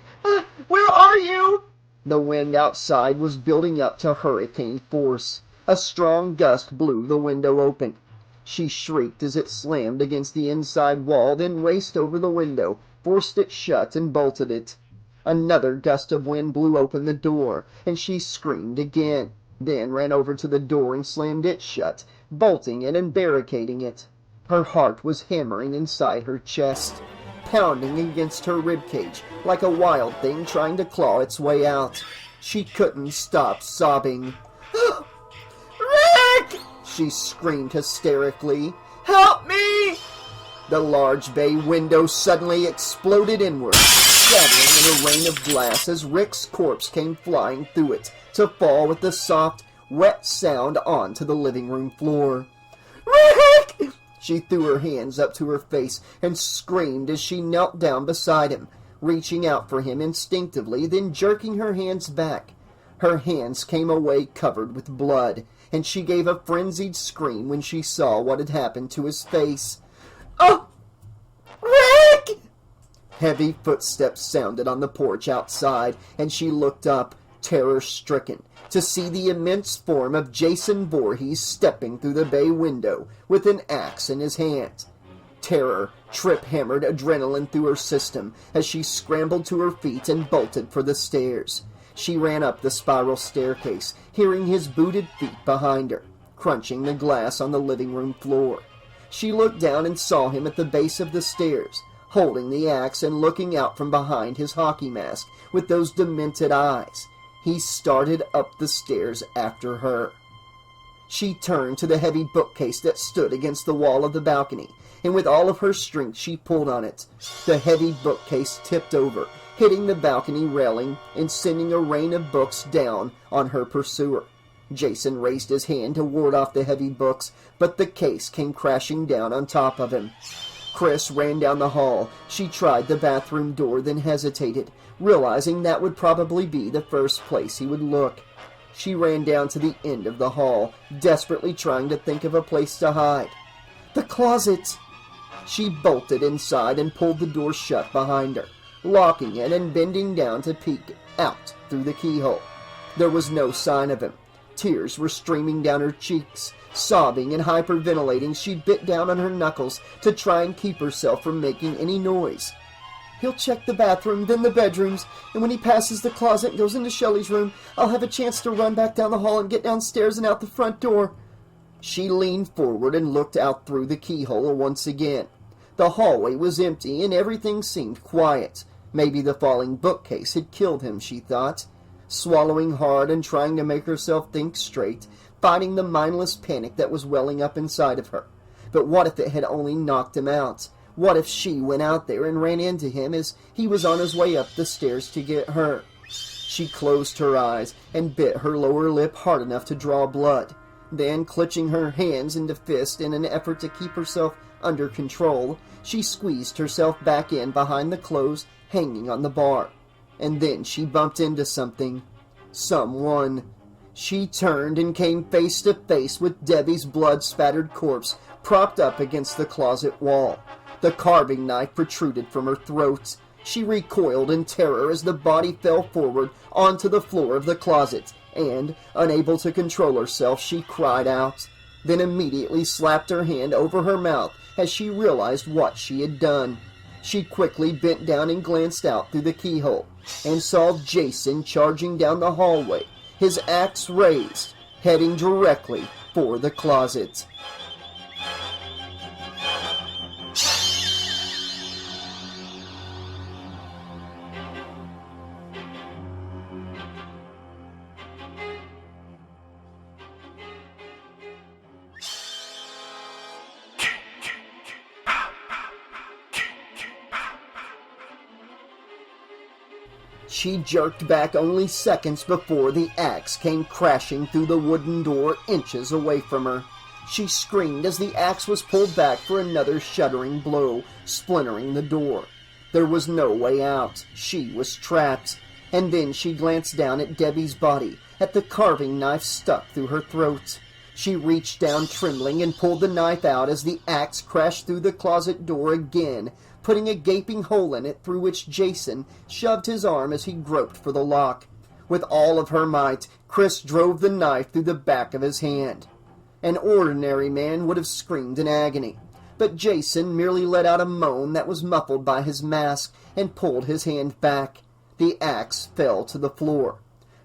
Where are you?" The wind outside was building up to hurricane force. A strong gust blew the window open. She shrieked as it slammed against the inside wall, then raced over the window, forced it shut, and bolted it. Another gust of wind blew open the door, and she screamed again, then ran over to the door and slammed it shut, bolting it and barricading it. Her heart was hammering inside her chest, pounding against her ribcage like a wild thing trying to claw its way out. She couldn't stop sobbing. "Rick!" she screamed hysterically. "Help me!" The large bay window suddenly exploded inward, shattering in a rain of glass as Rick's corpse came flying through it, to fall with a soft, wet sound onto the living room floor. "Rick!" She threw her hands up to her face and screamed as she knelt down beside him, reaching out for him instinctively, then jerking her hands back. Her hands came away covered with blood, and she gave a frenzied scream when she saw what had happened to his face. "Oh! Rick!" Heavy footsteps sounded on the porch outside, and she looked up, terror-stricken, to see the immense form of Jason Voorhees stepping through the bay window with an axe in his hand. Terror trip-hammered adrenaline through her system as she scrambled to her feet and bolted for the stairs. She ran up the spiral staircase, hearing his booted feet behind her, crunching the glass on the living room floor. She looked down and saw him at the base of the stairs, holding the axe and looking out from behind his hockey mask with those demented eyes. He started up the stairs after her. She turned to the heavy bookcase that stood against the wall of the balcony, and with all of her strength she pulled on it. The heavy bookcase tipped over, hitting the balcony railing and sending a rain of books down on her pursuer. Jason raised his hand to ward off the heavy books, but the case came crashing down on top of him. Chris ran down the hall. She tried the bathroom door, then hesitated, realizing that would probably be the first place he would look. She ran down to the end of the hall, desperately trying to think of a place to hide. The closet! She bolted inside and pulled the door shut behind her, locking it and bending down to peek out through the keyhole. There was no sign of him. Tears were streaming down her cheeks. Sobbing and hyperventilating, she bit down on her knuckles to try and keep herself from making any noise. He'll check the bathroom, then the bedrooms, and when he passes the closet and goes into Shelly's room, I'll have a chance to run back down the hall and get downstairs and out the front door. She leaned forward and looked out through the keyhole once again. The hallway was empty and everything seemed quiet. Maybe the falling bookcase had killed him, she thought. Swallowing hard and trying to make herself think straight, fighting the mindless panic that was welling up inside of her. But what if it had only knocked him out? What if she went out there and ran into him as he was on his way up the stairs to get her? She closed her eyes and bit her lower lip hard enough to draw blood. Then, clutching her hands into fists in an effort to keep herself under control, she squeezed herself back in behind the clothes hanging on the bar. And then she bumped into something. Someone. She turned and came face to face with Debbie's blood-spattered corpse propped up against the closet wall. The carving knife protruded from her throat. She recoiled in terror as the body fell forward onto the floor of the closet, and, unable to control herself, she cried out, then immediately slapped her hand over her mouth as she realized what she had done. She quickly bent down and glanced out through the keyhole, and saw Jason charging down the hallway, his axe raised, heading directly for the closet. She jerked back only seconds before the axe came crashing through the wooden door inches away from her. She screamed as the axe was pulled back for another shuddering blow, splintering the door. There was no way out. She was trapped. And then she glanced down at Debbie's body, at the carving knife stuck through her throat. She reached down trembling and pulled the knife out as the axe crashed through the closet door again, putting a gaping hole in it through which Jason shoved his arm as he groped for the lock. With all of her might, Chris drove the knife through the back of his hand. An ordinary man would have screamed in agony, but Jason merely let out a moan that was muffled by his mask and pulled his hand back. The axe fell to the floor.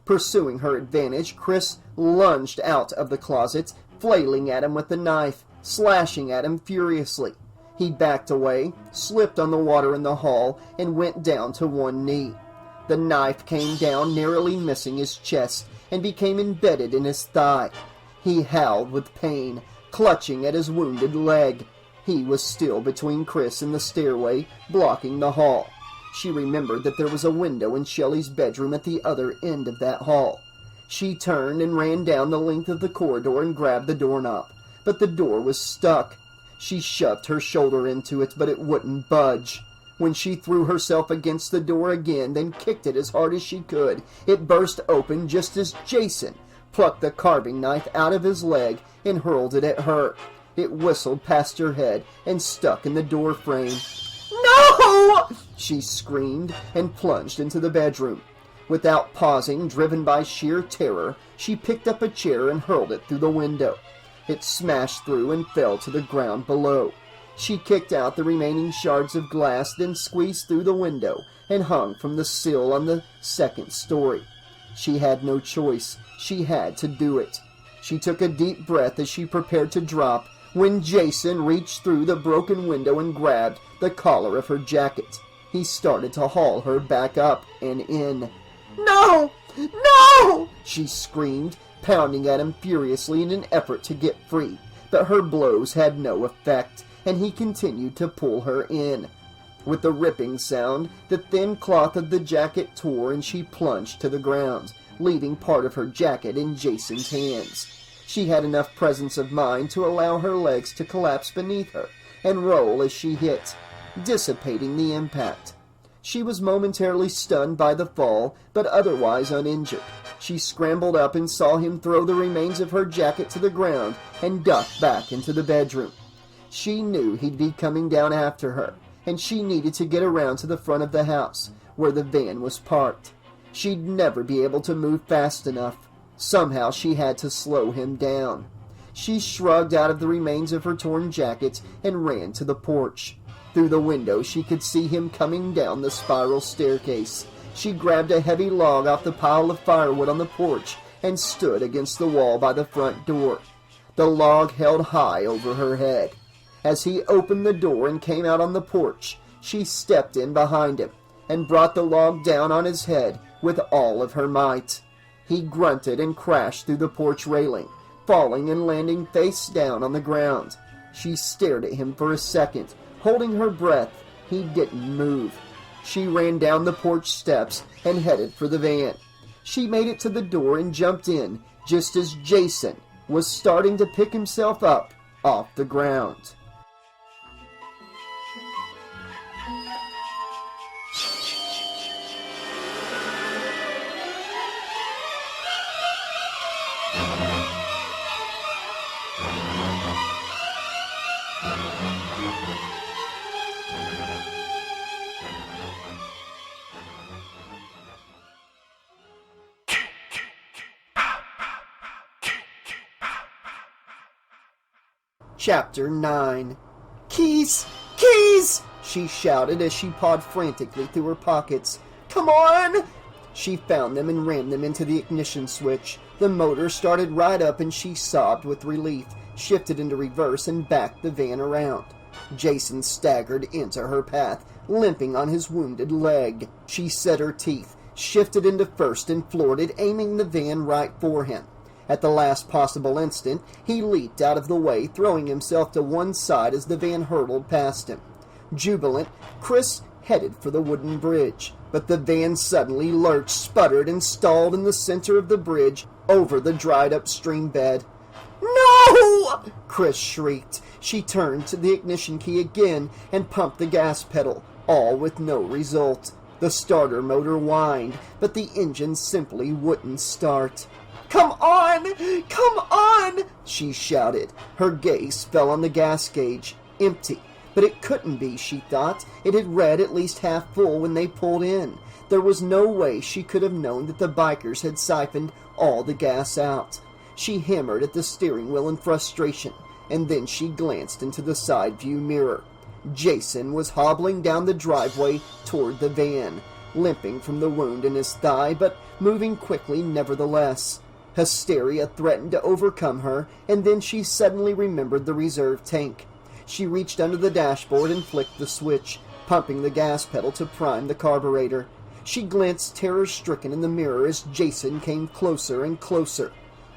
Pursuing her advantage, Chris lunged out of the closet, flailing at him with the knife, slashing at him furiously. He backed away, slipped on the water in the hall, and went down to one knee. The knife came down, narrowly missing his chest, and became embedded in his thigh. He howled with pain, clutching at his wounded leg. He was still between Chris and the stairway, blocking the hall. She remembered that there was a window in Shelly's bedroom at the other end of that hall. She turned and ran down the length of the corridor and grabbed the doorknob, but the door was stuck. She shoved her shoulder into it, but it wouldn't budge. When she threw herself against the door again, then kicked it as hard as she could, it burst open just as Jason plucked the carving knife out of his leg and hurled it at her. It whistled past her head and stuck in the door frame. "No!" she screamed and plunged into the bedroom. Without pausing, driven by sheer terror, she picked up a chair and hurled it through the window. It smashed through and fell to the ground below. She kicked out the remaining shards of glass, then squeezed through the window and hung from the sill on the second story. She had no choice. She had to do it. She took a deep breath as she prepared to drop, when Jason reached through the broken window and grabbed the collar of her jacket. He started to haul her back up and in. "No! No!" she screamed, pounding at him furiously in an effort to get free. But her blows had no effect, and he continued to pull her in. With a ripping sound, the thin cloth of the jacket tore and she plunged to the ground, leaving part of her jacket in Jason's hands. She had enough presence of mind to allow her legs to collapse beneath her and roll as she hit, dissipating the impact. She was momentarily stunned by the fall, but otherwise uninjured. She scrambled up and saw him throw the remains of her jacket to the ground and duck back into the bedroom. She knew he'd be coming down after her, and she needed to get around to the front of the house, where the van was parked. She'd never be able to move fast enough. Somehow she had to slow him down. She shrugged out of the remains of her torn jacket and ran to the porch. Through the window she could see him coming down the spiral staircase. She grabbed a heavy log off the pile of firewood on the porch and stood against the wall by the front door. The log held high over her head. As he opened the door and came out on the porch, she stepped in behind him and brought the log down on his head with all of her might. He grunted and crashed through the porch railing, falling and landing face down on the ground. She stared at him for a second, holding her breath. He didn't move. She ran down the porch steps and headed for the van. She made it to the door and jumped in just as Jason was starting to pick himself up off the ground. Chapter 9. "Keys! Keys!" she shouted as she pawed frantically through her pockets. "Come on!" She found them and rammed them into the ignition switch. The motor started right up and she sobbed with relief, shifted into reverse, and backed the van around. Jason staggered into her path, limping on his wounded leg. She set her teeth, shifted into first, and floored it, aiming the van right for him. At the last possible instant, he leaped out of the way, throwing himself to one side as the van hurtled past him. Jubilant, Chris headed for the wooden bridge. But the van suddenly lurched, sputtered, and stalled in the center of the bridge over the dried-up stream bed. "No!" Chris shrieked. She turned to the ignition key again and pumped the gas pedal, all with no result. The starter motor whined, but the engine simply wouldn't start. "Come on! Come on!" she shouted. Her gaze fell on the gas gauge. Empty. But it couldn't be, she thought. It had read at least half full when they pulled in. There was no way she could have known that the bikers had siphoned all the gas out. She hammered at the steering wheel in frustration, and then she glanced into the side view mirror. Jason was hobbling down the driveway toward the van, limping from the wound in his thigh, but moving quickly nevertheless. Hysteria threatened to overcome her, and then she suddenly remembered the reserve tank. She reached under the dashboard and flicked the switch, pumping the gas pedal to prime the carburetor. She glanced terror-stricken in the mirror as Jason came closer and closer.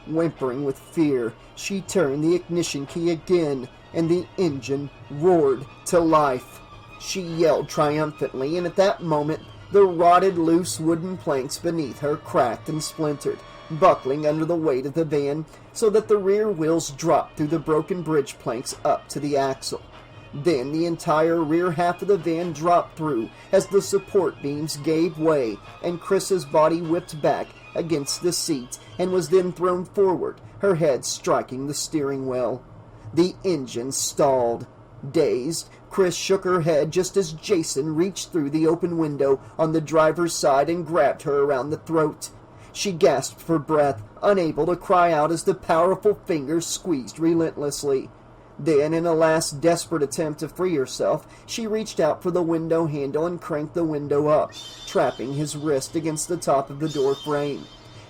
Whimpering with fear, she turned the ignition key again, and the engine roared to life. She yelled triumphantly, and at that moment, the rotted, loose wooden planks beneath her cracked and splintered, buckling under the weight of the van, so that the rear wheels dropped through the broken bridge planks up to the axle. Then the entire rear half of the van dropped through as the support beams gave way, and Chris's body whipped back against the seat and was then thrown forward, her head striking the steering wheel. The engine stalled. Dazed, Chris shook her head just as Jason reached through the open window on the driver's side and grabbed her around the throat. She gasped for breath, unable to cry out as the powerful fingers squeezed relentlessly. Then, in a last desperate attempt to free herself, she reached out for the window handle and cranked the window up, trapping his wrist against the top of the door frame.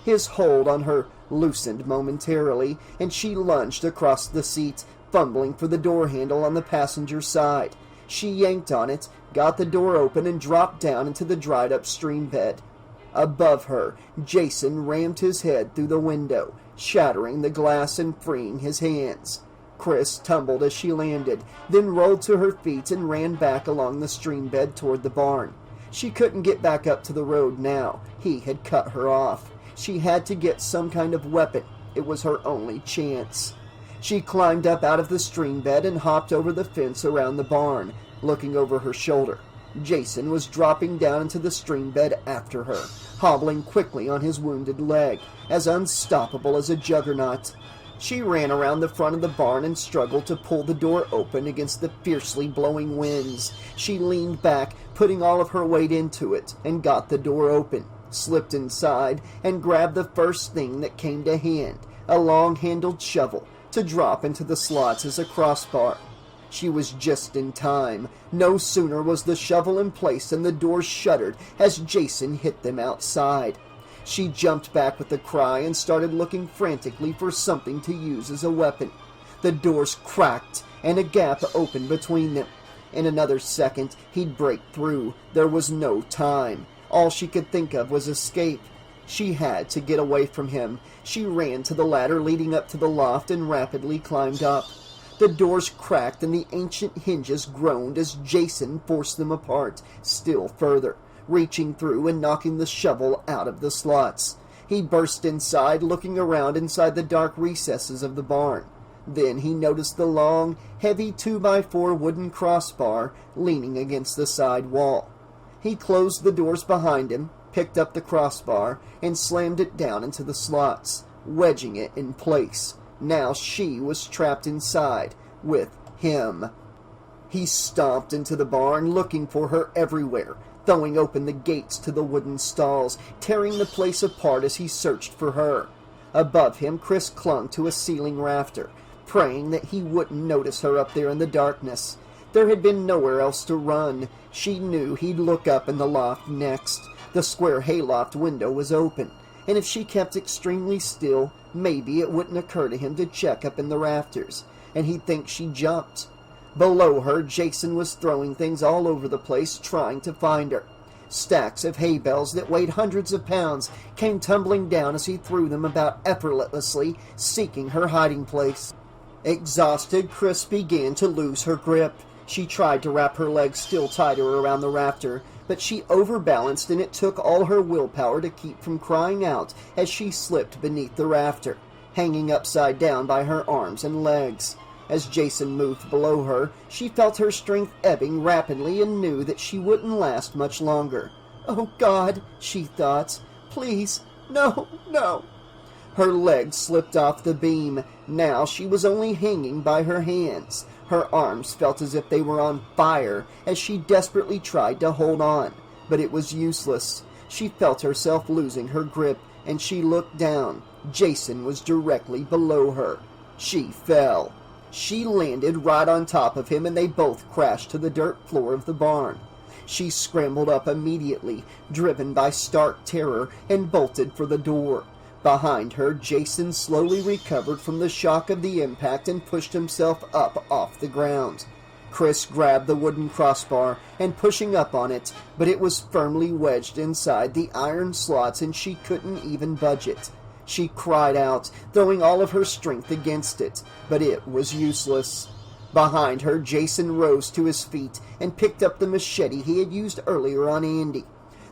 His hold on her loosened momentarily, and she lunged across the seat, fumbling for the door handle on the passenger side. She yanked on it, got the door open, and dropped down into the dried-up stream bed. Above her, Jason rammed his head through the window, shattering the glass and freeing his hands. Chris tumbled as she landed, then rolled to her feet and ran back along the stream bed toward the barn. She couldn't get back up to the road now. He had cut her off. She had to get some kind of weapon. It was her only chance. She climbed up out of the stream bed and hopped over the fence around the barn, looking over her shoulder. Jason was dropping down into the stream bed after her, hobbling quickly on his wounded leg, as unstoppable as a juggernaut. She ran around the front of the barn and struggled to pull the door open against the fiercely blowing winds. She leaned back, putting all of her weight into it, and got the door open, slipped inside, and grabbed the first thing that came to hand, a long-handled shovel, to drop into the slots as a crossbar. She was just in time. No sooner was the shovel in place than the doors shuddered as Jason hit them outside. She jumped back with a cry and started looking frantically for something to use as a weapon. The doors cracked, and a gap opened between them. In another second, he'd break through. There was no time. All she could think of was escape. She had to get away from him. She ran to the ladder leading up to the loft and rapidly climbed up. The doors cracked and the ancient hinges groaned as Jason forced them apart still further, reaching through and knocking the shovel out of the slots. He burst inside, looking around inside the dark recesses of the barn. Then he noticed the long, heavy 2x4 wooden crossbar leaning against the side wall. He closed the doors behind him, picked up the crossbar, and slammed it down into the slots, wedging it in place. Now she was trapped inside with him. He stomped into the barn, looking for her everywhere, throwing open the gates to the wooden stalls, tearing the place apart as he searched for her. Above him, Chris clung to a ceiling rafter, praying that he wouldn't notice her up there in the darkness. There had been nowhere else to run. She knew he'd look up in the loft next. The square hayloft window was open, and if she kept extremely still, maybe it wouldn't occur to him to check up in the rafters, and he'd think she jumped. Below her, Jason was throwing things all over the place, trying to find her. Stacks of hay bales that weighed hundreds of pounds came tumbling down as he threw them about effortlessly, seeking her hiding place. Exhausted, Chris began to lose her grip. She tried to wrap her legs still tighter around the rafter, but she overbalanced and it took all her willpower to keep from crying out as she slipped beneath the rafter, hanging upside down by her arms and legs. As Jason moved below her, she felt her strength ebbing rapidly and knew that she wouldn't last much longer. "Oh God," she thought. "Please, no, no." Her legs slipped off the beam. Now she was only hanging by her hands. Her arms felt as if they were on fire as she desperately tried to hold on, but it was useless. She felt herself losing her grip, and she looked down. Jason was directly below her. She fell. She landed right on top of him, and they both crashed to the dirt floor of the barn. She scrambled up immediately, driven by stark terror, and bolted for the door. Behind her, Jason slowly recovered from the shock of the impact and pushed himself up off the ground. Chris grabbed the wooden crossbar and pushing up on it, but it was firmly wedged inside the iron slots and she couldn't even budge it. She cried out, throwing all of her strength against it, but it was useless. Behind her, Jason rose to his feet and picked up the machete he had used earlier on Andy.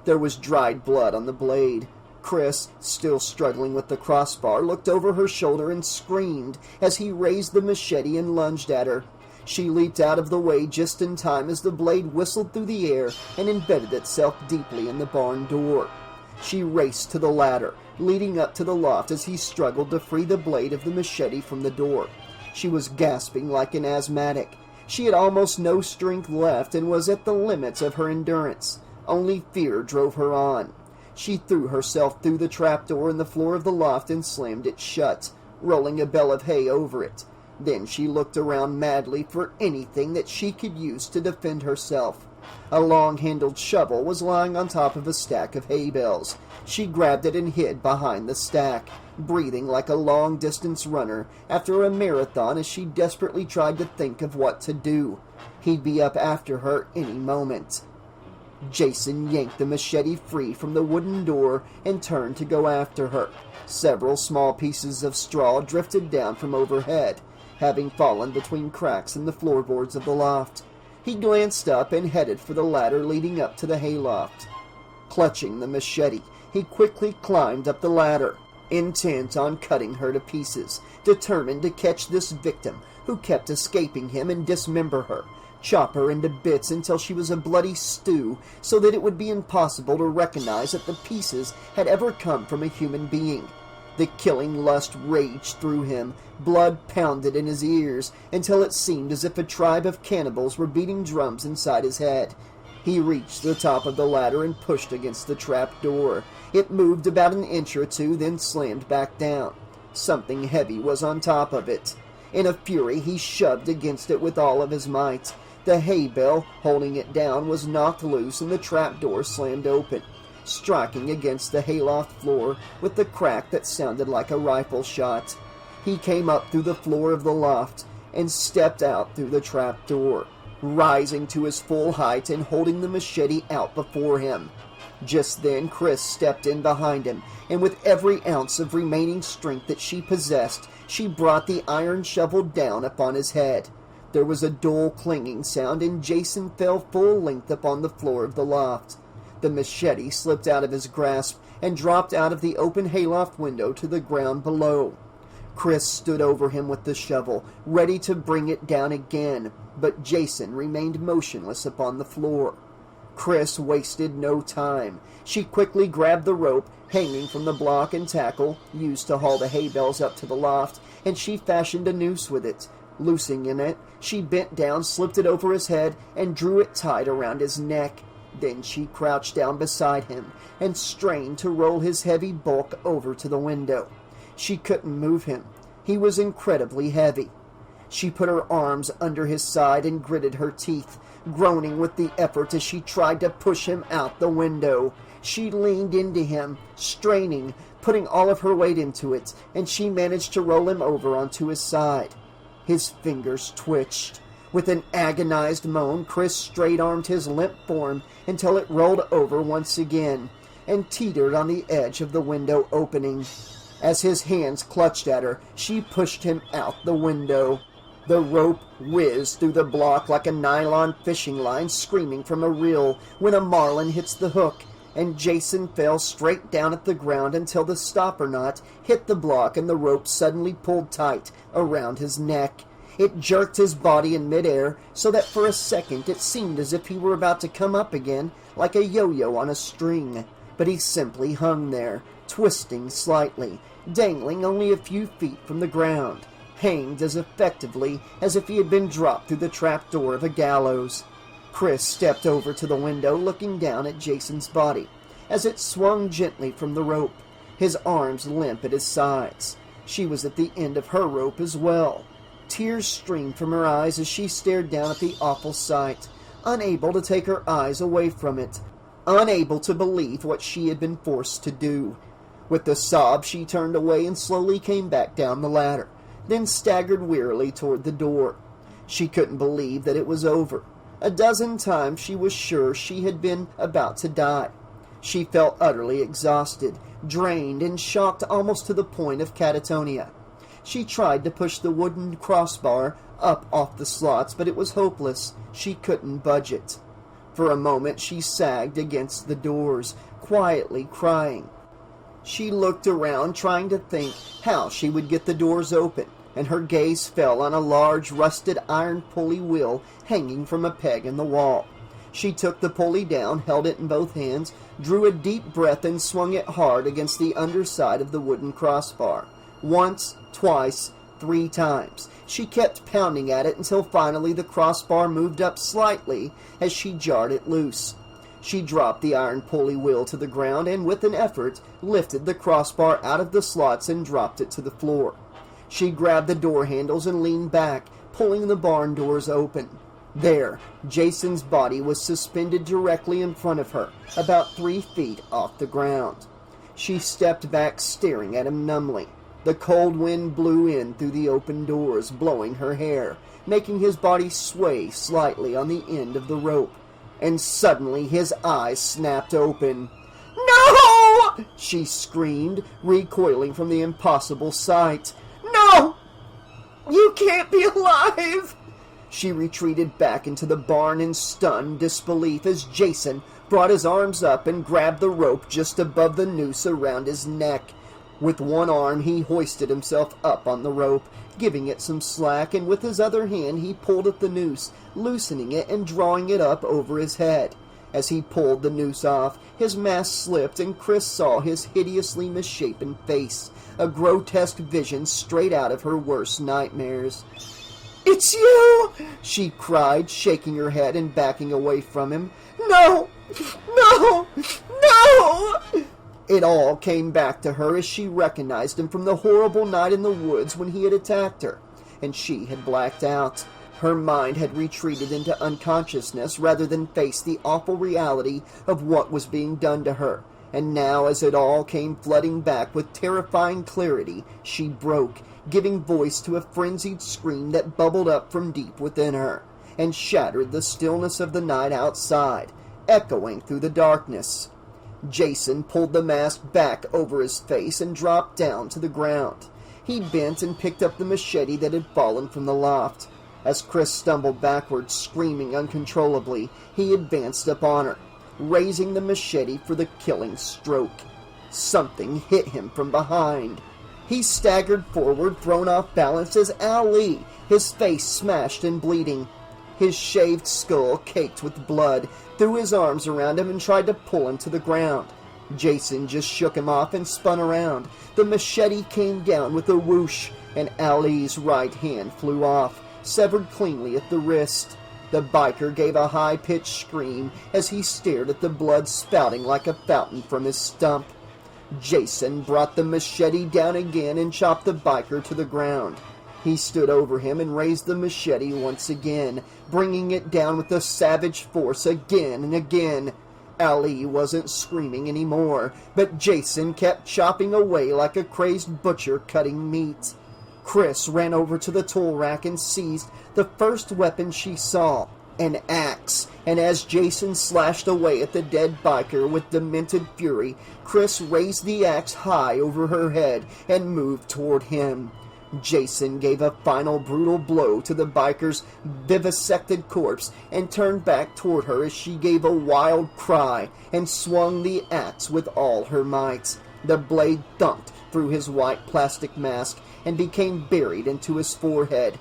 There was dried blood on the blade. Chris, still struggling with the crossbar, looked over her shoulder and screamed as he raised the machete and lunged at her. She leaped out of the way just in time as the blade whistled through the air and embedded itself deeply in the barn door. She raced to the ladder, leading up to the loft as he struggled to free the blade of the machete from the door. She was gasping like an asthmatic. She had almost no strength left and was at the limits of her endurance. Only fear drove her on. She threw herself through the trapdoor in the floor of the loft and slammed it shut, rolling a bale of hay over it. Then she looked around madly for anything that she could use to defend herself. A long-handled shovel was lying on top of a stack of hay bales. She grabbed it and hid behind the stack, breathing like a long-distance runner after a marathon as she desperately tried to think of what to do. He'd be up after her any moment. Jason yanked the machete free from the wooden door and turned to go after her. Several small pieces of straw drifted down from overhead, having fallen between cracks in the floorboards of the loft. He glanced up and headed for the ladder leading up to the hayloft. Clutching the machete, he quickly climbed up the ladder, intent on cutting her to pieces, determined to catch this victim who kept escaping him and dismember her. Chop her into bits until she was a bloody stew, so that it would be impossible to recognize that the pieces had ever come from a human being. The killing lust raged through him. Blood pounded in his ears, until it seemed as if a tribe of cannibals were beating drums inside his head. He reached the top of the ladder and pushed against the trap door. It moved about an inch or two, then slammed back down. Something heavy was on top of it. In a fury, he shoved against it with all of his might. The hay bale, holding it down, was knocked loose and the trapdoor slammed open, striking against the hayloft floor with the crack that sounded like a rifle shot. He came up through the floor of the loft and stepped out through the trapdoor, rising to his full height and holding the machete out before him. Just then Chris stepped in behind him, and with every ounce of remaining strength that she possessed, she brought the iron shovel down upon his head. There was a dull clanging sound, and Jason fell full length upon the floor of the loft. The machete slipped out of his grasp and dropped out of the open hayloft window to the ground below. Chris stood over him with the shovel, ready to bring it down again, but Jason remained motionless upon the floor. Chris wasted no time. She quickly grabbed the rope hanging from the block and tackle used to haul the hay bales up to the loft, and she fashioned a noose with it. Loosing it, she bent down, slipped it over his head, and drew it tight around his neck. Then she crouched down beside him and strained to roll his heavy bulk over to the window. She couldn't move him. He was incredibly heavy. She put her arms under his side and gritted her teeth, groaning with the effort as she tried to push him out the window. She leaned into him, straining, putting all of her weight into it, and she managed to roll him over onto his side. His fingers twitched. With an agonized moan, Chris straight-armed his limp form until it rolled over once again and teetered on the edge of the window opening. As his hands clutched at her, she pushed him out the window. The rope whizzed through the block like a nylon fishing line screaming from a reel when a marlin hits the hook, and Jason fell straight down at the ground until the stopper knot hit the block and the rope suddenly pulled tight around his neck. It jerked his body in midair so that for a second it seemed as if he were about to come up again like a yo-yo on a string, but he simply hung there, twisting slightly, dangling only a few feet from the ground, hanged as effectively as if he had been dropped through the trapdoor of a gallows. Chris stepped over to the window, looking down at Jason's body as it swung gently from the rope, his arms limp at his sides. She was at the end of her rope as well. Tears streamed from her eyes as she stared down at the awful sight, unable to take her eyes away from it, unable to believe what she had been forced to do. With a sob, she turned away and slowly came back down the ladder, then staggered wearily toward the door. She couldn't believe that it was over. A dozen times she was sure she had been about to die. She felt utterly exhausted, drained, and shocked almost to the point of catatonia. She tried to push the wooden crossbar up off the slots, but it was hopeless. She couldn't budge it. For a moment she sagged against the doors, quietly crying. She looked around, trying to think how she would get the doors open, and her gaze fell on a large rusted iron pulley wheel hanging from a peg in the wall. She took the pulley down, held it in both hands, drew a deep breath, and swung it hard against the underside of the wooden crossbar. Once, twice, 3 times. She kept pounding at it until finally the crossbar moved up slightly as she jarred it loose. She dropped the iron pulley wheel to the ground and with an effort lifted the crossbar out of the slots and dropped it to the floor. She grabbed the door handles and leaned back, pulling the barn doors open. There, Jason's body was suspended directly in front of her, about 3 feet off the ground. She stepped back, staring at him numbly. The cold wind blew in through the open doors, blowing her hair, making his body sway slightly on the end of the rope. And suddenly his eyes snapped open. "No!" she screamed, recoiling from the impossible sight. "No! You can't be alive!" She retreated back into the barn in stunned disbelief as Jason brought his arms up and grabbed the rope just above the noose around his neck. With one arm he hoisted himself up on the rope, giving it some slack, and with his other hand he pulled at the noose, loosening it and drawing it up over his head. As he pulled the noose off, his mask slipped and Chris saw his hideously misshapen face, a grotesque vision straight out of her worst nightmares. "It's you!" she cried, shaking her head and backing away from him. "No! No! No!" It all came back to her as she recognized him from the horrible night in the woods when he had attacked her, and she had blacked out. Her mind had retreated into unconsciousness rather than face the awful reality of what was being done to her, and now as it all came flooding back with terrifying clarity, she broke, giving voice to a frenzied scream that bubbled up from deep within her, and shattered the stillness of the night outside, echoing through the darkness. Jason pulled the mask back over his face and dropped down to the ground. He bent and picked up the machete that had fallen from the loft. As Chris stumbled backwards, screaming uncontrollably, he advanced upon her, raising the machete for the killing stroke. Something hit him from behind. He staggered forward, thrown off balance as Ali, his face smashed and bleeding. His shaved skull caked with blood, threw his arms around him and tried to pull him to the ground. Jason just shook him off and spun around. The machete came down with a whoosh, and Ali's right hand flew off, severed cleanly at the wrist. The biker gave a high-pitched scream as he stared at the blood spouting like a fountain from his stump. Jason brought the machete down again and chopped the biker to the ground. He stood over him and raised the machete once again, bringing it down with a savage force again and again. Ali wasn't screaming anymore, but Jason kept chopping away like a crazed butcher cutting meat. Chris ran over to the tool rack and seized the first weapon she saw, an axe, and as Jason slashed away at the dead biker with demented fury, Chris raised the axe high over her head and moved toward him. Jason gave a final brutal blow to the biker's vivisected corpse and turned back toward her as she gave a wild cry and swung the axe with all her might. The blade thumped through his white plastic mask and became buried into his forehead.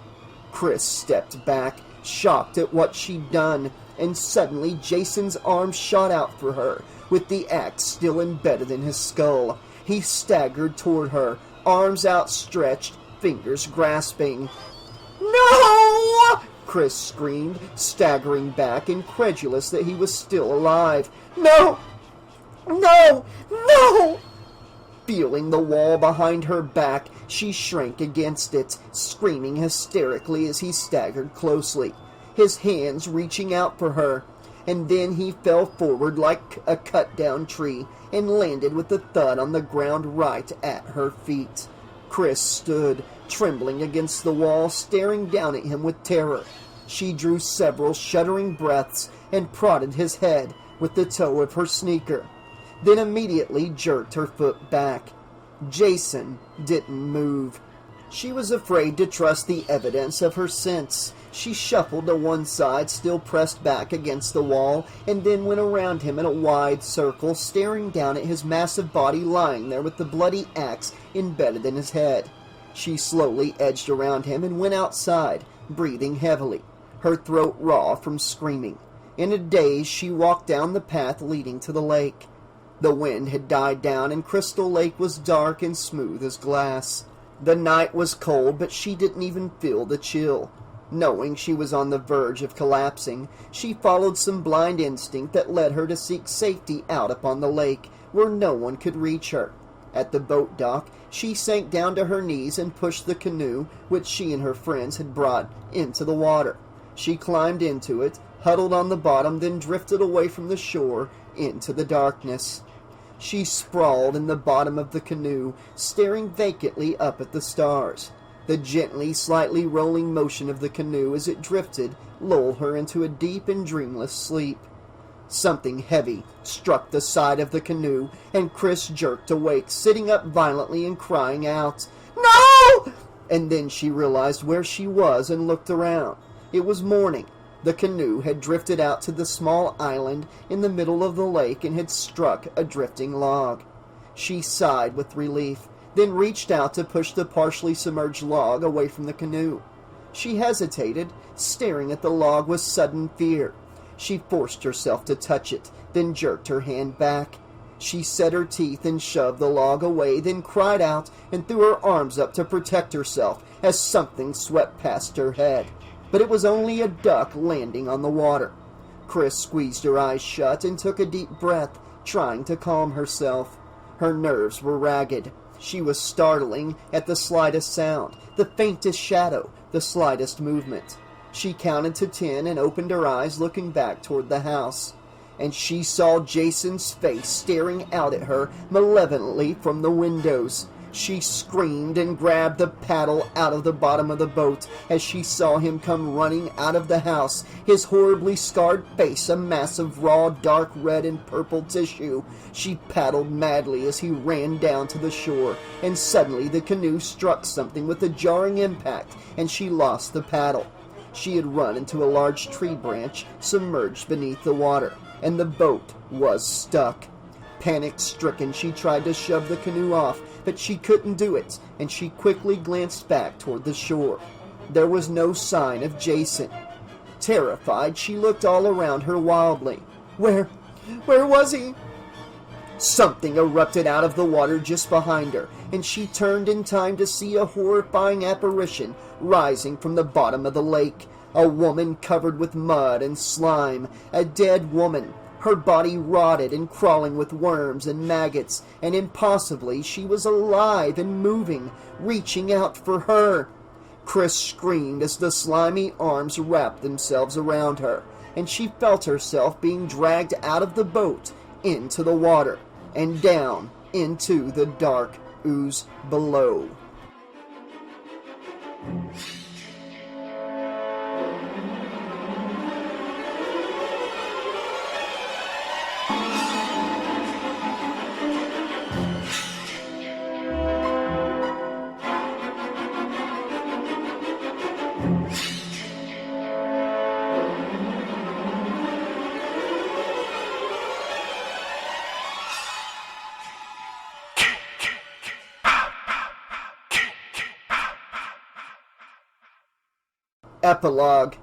Chris stepped back, shocked at what she'd done, and suddenly Jason's arm shot out for her, with the axe still embedded in his skull. He staggered toward her, arms outstretched, fingers grasping. "No!" Chris screamed, staggering back, incredulous that he was still alive. "No! No! No!" Feeling the wall behind her back, she shrank against it, screaming hysterically as he staggered closely, his hands reaching out for her. And then he fell forward like a cut-down tree and landed with a thud on the ground right at her feet. Chris stood, trembling against the wall, staring down at him with terror. She drew several shuddering breaths and prodded his head with the toe of her sneaker, then immediately jerked her foot back. Jason didn't move. She was afraid to trust the evidence of her sense. She shuffled to one side, still pressed back against the wall, and then went around him in a wide circle, staring down at his massive body lying there with the bloody axe embedded in his head. She slowly edged around him and went outside, breathing heavily, her throat raw from screaming. In a daze, she walked down the path leading to the lake. The wind had died down, and Crystal Lake was dark and smooth as glass. The night was cold, but she didn't even feel the chill. Knowing she was on the verge of collapsing, she followed some blind instinct that led her to seek safety out upon the lake, where no one could reach her. At the boat dock, she sank down to her knees and pushed the canoe, which she and her friends had brought, into the water. She climbed into it, huddled on the bottom, then drifted away from the shore into the darkness. She sprawled in the bottom of the canoe, staring vacantly up at the stars. The gently, slightly rolling motion of the canoe as it drifted lulled her into a deep and dreamless sleep. Something heavy struck the side of the canoe, and Chris jerked awake, sitting up violently and crying out, "No!" And then she realized where she was and looked around. It was morning. The canoe had drifted out to the small island in the middle of the lake and had struck a drifting log. She sighed with relief, then reached out to push the partially submerged log away from the canoe. She hesitated, staring at the log with sudden fear. She forced herself to touch it, then jerked her hand back. She set her teeth and shoved the log away, then cried out and threw her arms up to protect herself as something swept past her head. But it was only a duck landing on the water. Chris squeezed her eyes shut and took a deep breath, trying to calm herself. Her nerves were ragged. She was startling at the slightest sound, the faintest shadow, the slightest movement. She counted to 10 and opened her eyes, looking back toward the house. And she saw Jason's face staring out at her malevolently from the windows. She screamed and grabbed the paddle out of the bottom of the boat as she saw him come running out of the house, his horribly scarred face a mass of raw, dark red and purple tissue. She paddled madly as he ran down to the shore, and suddenly the canoe struck something with a jarring impact, and she lost the paddle. She had run into a large tree branch submerged beneath the water, and the boat was stuck. Panic-stricken, she tried to shove the canoe off, but she couldn't do it, and she quickly glanced back toward the shore. There was no sign of Jason. Terrified, she looked all around her wildly. Where was he? Something erupted out of the water just behind her, and she turned in time to see a horrifying apparition rising from the bottom of the lake. A woman covered with mud and slime, a dead woman, her body rotted and crawling with worms and maggots, and impossibly she was alive and moving, reaching out for her. Chris screamed as the slimy arms wrapped themselves around her, and she felt herself being dragged out of the boat into the water and down into the dark ooze below. Epilogue.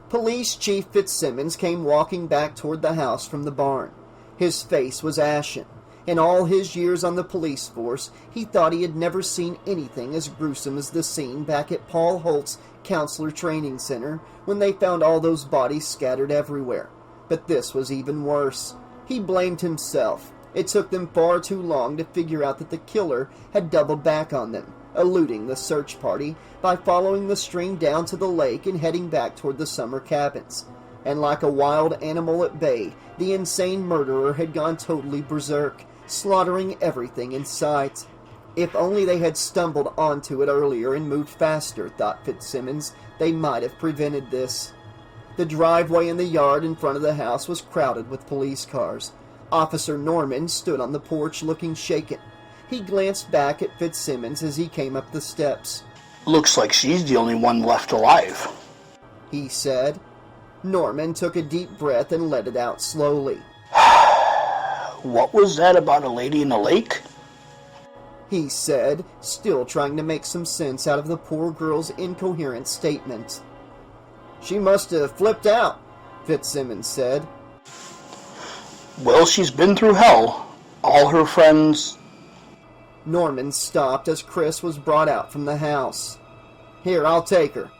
Police Chief Fitzsimmons came walking back toward the house from the barn. His face was ashen. In all his years on the police force, he thought he had never seen anything as gruesome as the scene back at Paul Holt's Counselor Training Center when they found all those bodies scattered everywhere. But this was even worse. He blamed himself. It took them far too long to figure out that the killer had doubled back on them, eluding the search party by following the stream down to the lake and heading back toward the summer cabins. And like a wild animal at bay, the insane murderer had gone totally berserk, slaughtering everything in sight. If only they had stumbled onto it earlier and moved faster, thought Fitzsimmons, they might have prevented this. The driveway in the yard in front of the house was crowded with police cars. Officer Normand stood on the porch looking shaken. He glanced back at Fitzsimmons as he came up the steps. "Looks like she's the only one left alive," he said. Normand took a deep breath and let it out slowly. "What was that about a lady in the lake?" he said, still trying to make some sense out of the poor girl's incoherent statement. "She must have flipped out," Fitzsimmons said. "Well, she's been through hell. All her friends..." Normand stopped as Chris was brought out from the house. "Here, I'll take her,"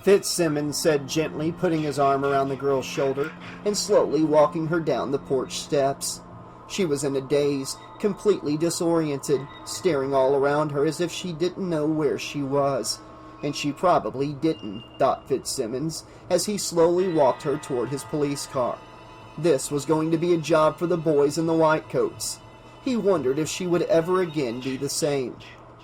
Fitzsimmons said gently, putting his arm around the girl's shoulder and slowly walking her down the porch steps. She was in a daze, completely disoriented, staring all around her as if she didn't know where she was. And she probably didn't, thought Fitzsimmons, as he slowly walked her toward his police car. This was going to be a job for the boys in the white coats. He wondered if she would ever again be the same.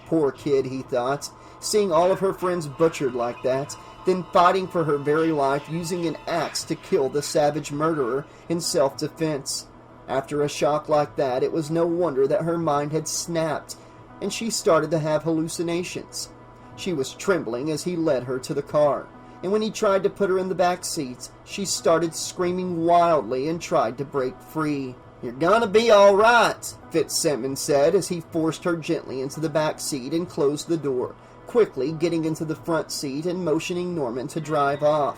Poor kid, he thought, seeing all of her friends butchered like that, then fighting for her very life using an axe to kill the savage murderer in self-defense. After a shock like that, it was no wonder that her mind had snapped, and she started to have hallucinations. She was trembling as he led her to the car, and when he tried to put her in the back seat, she started screaming wildly and tried to break free. "You're gonna be all right," Fitzsimmons said as he forced her gently into the back seat and closed the door, quickly getting into the front seat and motioning Normand to drive off.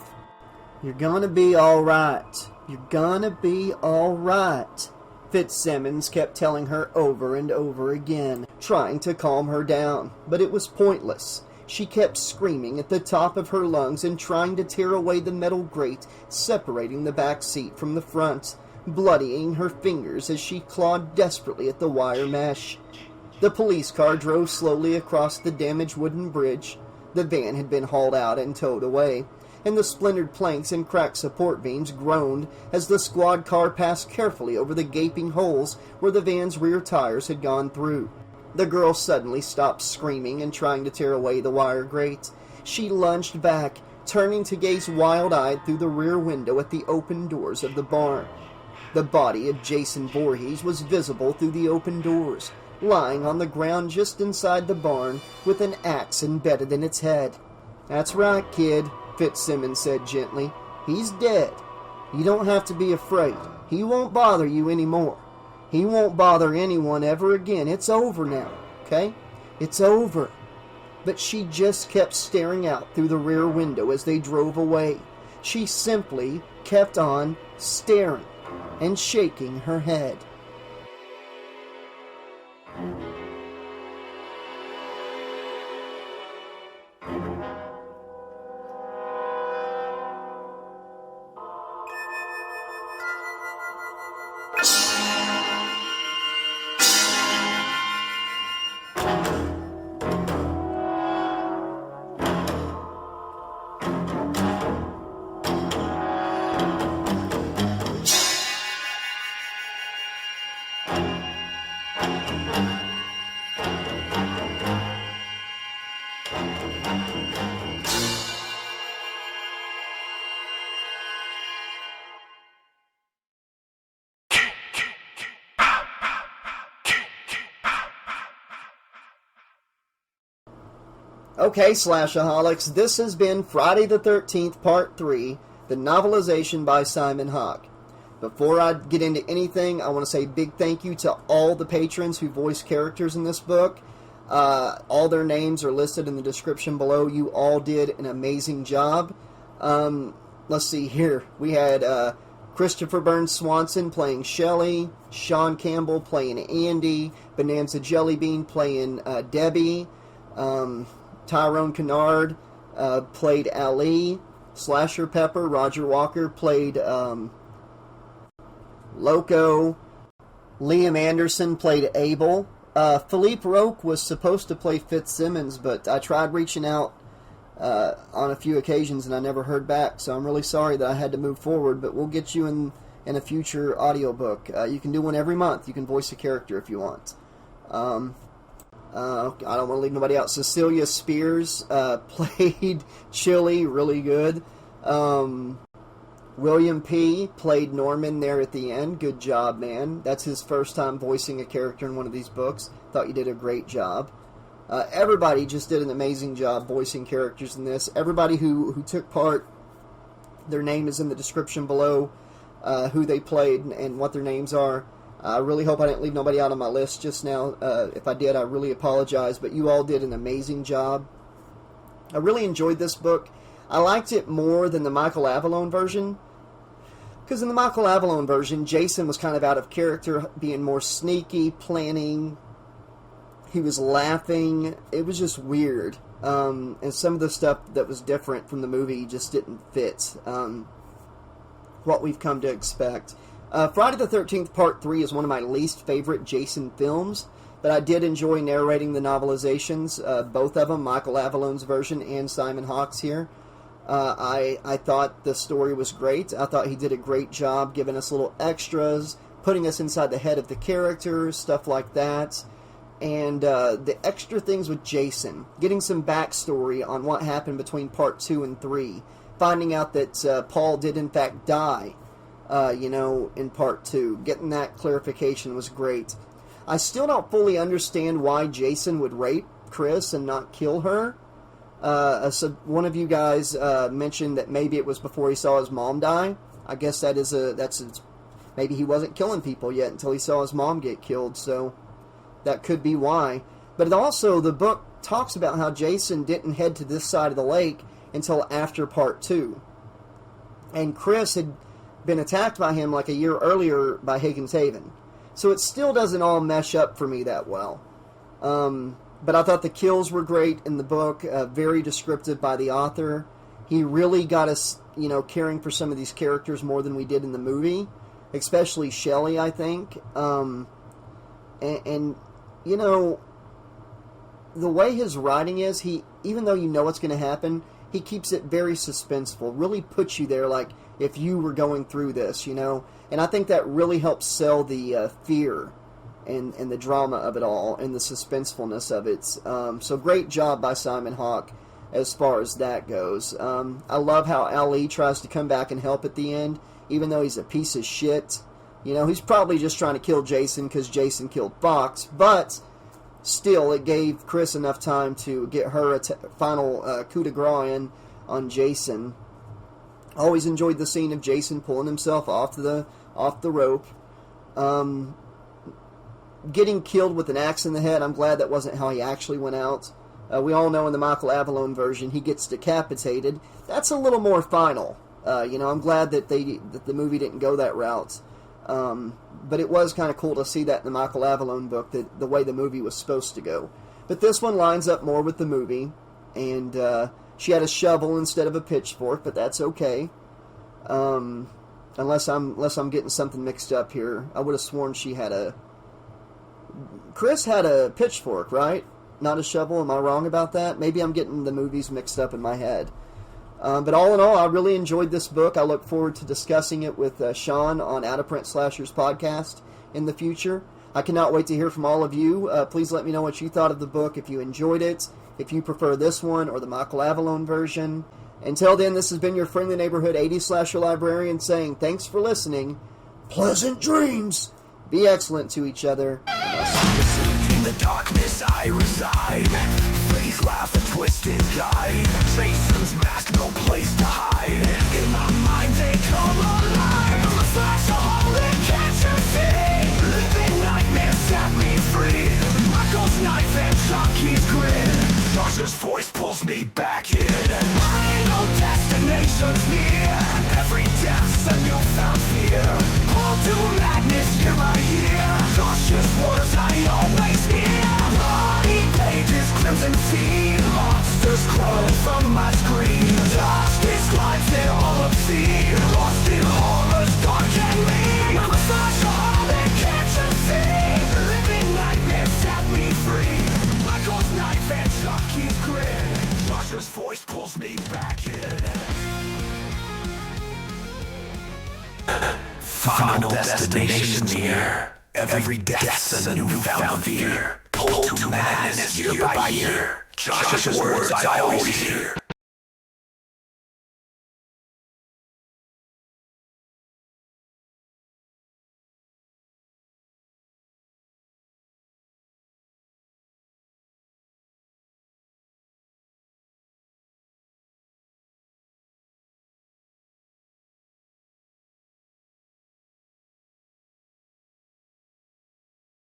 "You're gonna be all right. You're gonna be all right," Fitzsimmons kept telling her over and over again, trying to calm her down, but it was pointless. She kept screaming at the top of her lungs and trying to tear away the metal grate separating the back seat from the front, bloodying her fingers as she clawed desperately at the wire mesh. The police car drove slowly across the damaged wooden bridge. The van had been hauled out and towed away, and the splintered planks and cracked support beams groaned as the squad car passed carefully over the gaping holes where the van's rear tires had gone through. The girl suddenly stopped screaming and trying to tear away the wire grate. She lunged back, turning to gaze wild-eyed through the rear window at the open doors of the barn. The body of Jason Voorhees was visible through the open doors, lying on the ground just inside the barn with an axe embedded in its head. "That's right, kid," Fitzsimmons said gently. "He's dead. You don't have to be afraid. He won't bother you anymore. He won't bother anyone ever again. It's over now, okay? It's over." But she just kept staring out through the rear window as they drove away. She simply kept on staring and shaking her head. Okay, Slash-a-Holics, this has been Friday the 13th, Part 3, the novelization by Simon Hawke. Before I get into anything, I want to say a big thank you to all the patrons who voice characters in this book. All their names are listed in the description below. You all did an amazing job. Let's see here. We had Christopher Burns Swanson playing Shelly, Shawn Campbell playing Andy, BonanzaJellyBean playing Debbie, Tyrone Kinard played Ali, SlasherPepper, Roger Walker played Loco-Liam Anderson played Abel. Philippe Roque was supposed to play Fitzsimmons, but I tried reaching out on a few occasions and I never heard back, so I'm really sorry that I had to move forward, but we'll get you in a future audiobook. You can do one every month. You can voice a character if you want. I don't want to leave nobody out. Cecilia Spears played Chili, really good. William P. played Norman there at the end. Good job, man. That's his first time voicing a character in one of these books. Thought you did a great job. Everybody just did an amazing job voicing characters in this. Everybody who took part, their name is in the description below, who they played and what their names are. I really hope I didn't leave nobody out on my list just now. If I did, I really apologize, but you all did an amazing job. I really enjoyed this book. I liked it more than the Michael Avallone version, because in the Michael Avallone version, Jason was kind of out of character, being more sneaky, planning. He was laughing. It was just weird. And some of the stuff that was different from the movie just didn't fit what we've come to expect. Friday the 13th Part 3 is one of my least favorite Jason films, but I did enjoy narrating the novelizations, both of them, Michael Avallone's version and Simon Hawke's here. I thought the story was great. I thought he did a great job giving us little extras, putting us inside the head of the characters, stuff like that. And the extra things with Jason, getting some backstory on what happened between Part 2 and 3, finding out that Paul did in fact die, in Part 2. Getting that clarification was great. I still don't fully understand why Jason would rape Chris and not kill her. So one of you guys mentioned that maybe it was before he saw his mom die. I guess maybe he wasn't killing people yet until he saw his mom get killed, so that could be why. But also, the book talks about how Jason didn't head to this side of the lake until after Part 2. And Chris had been attacked by him like a year earlier by Higgins Haven. So it still doesn't all mesh up for me that well. But I thought the kills were great in the book, very descriptive by the author. He really got us, caring for some of these characters more than we did in the movie, especially Shelly, I think. And the way his writing is, even though you know what's going to happen, he keeps it very suspenseful, really puts you there like if you were going through this, And I think that really helps sell the fear and the drama of it all and the suspensefulness of it. So great job by Simon Hawke as far as that goes. I love how Ali tries to come back and help at the end, even though he's a piece of shit. He's probably just trying to kill Jason because Jason killed Fox, but still, it gave Chris enough time to get her a final coup de grace in on Jason. Always enjoyed the scene of Jason pulling himself off the rope. Getting killed with an axe in the head, I'm glad that wasn't how he actually went out. We all know in the Michael Avallone version, he gets decapitated. That's a little more final. I'm glad that the movie didn't go that route. But it was kind of cool to see that in the Michael Avallone book, the way the movie was supposed to go. But this one lines up more with the movie, and she had a shovel instead of a pitchfork, but that's okay. Unless I'm getting something mixed up here. I would have sworn Chris had a pitchfork, right? Not a shovel. Am I wrong about that? Maybe I'm getting the movies mixed up in my head. But all in all, I really enjoyed this book. I look forward to discussing it with Sean on Out of Print Slashers podcast in the future. I cannot wait to hear from all of you. Please let me know what you thought of the book, if you enjoyed it, if you prefer this one or the Michael Avallone version. Until then, this has been your friendly neighborhood 80s slasher librarian saying thanks for listening. Pleasant dreams! Be excellent to each other. In the darkness I reside. Face laugh and twist and guide. Jason's mask, no place to hide. In my mind they come alive. I'm a Slash-a-Holic, can't you see? Living nightmares set me free. Michael's knife and chalk Final destination near. Every death's a newfound fear. Pulled to madness year by year. Josh's words I always hear.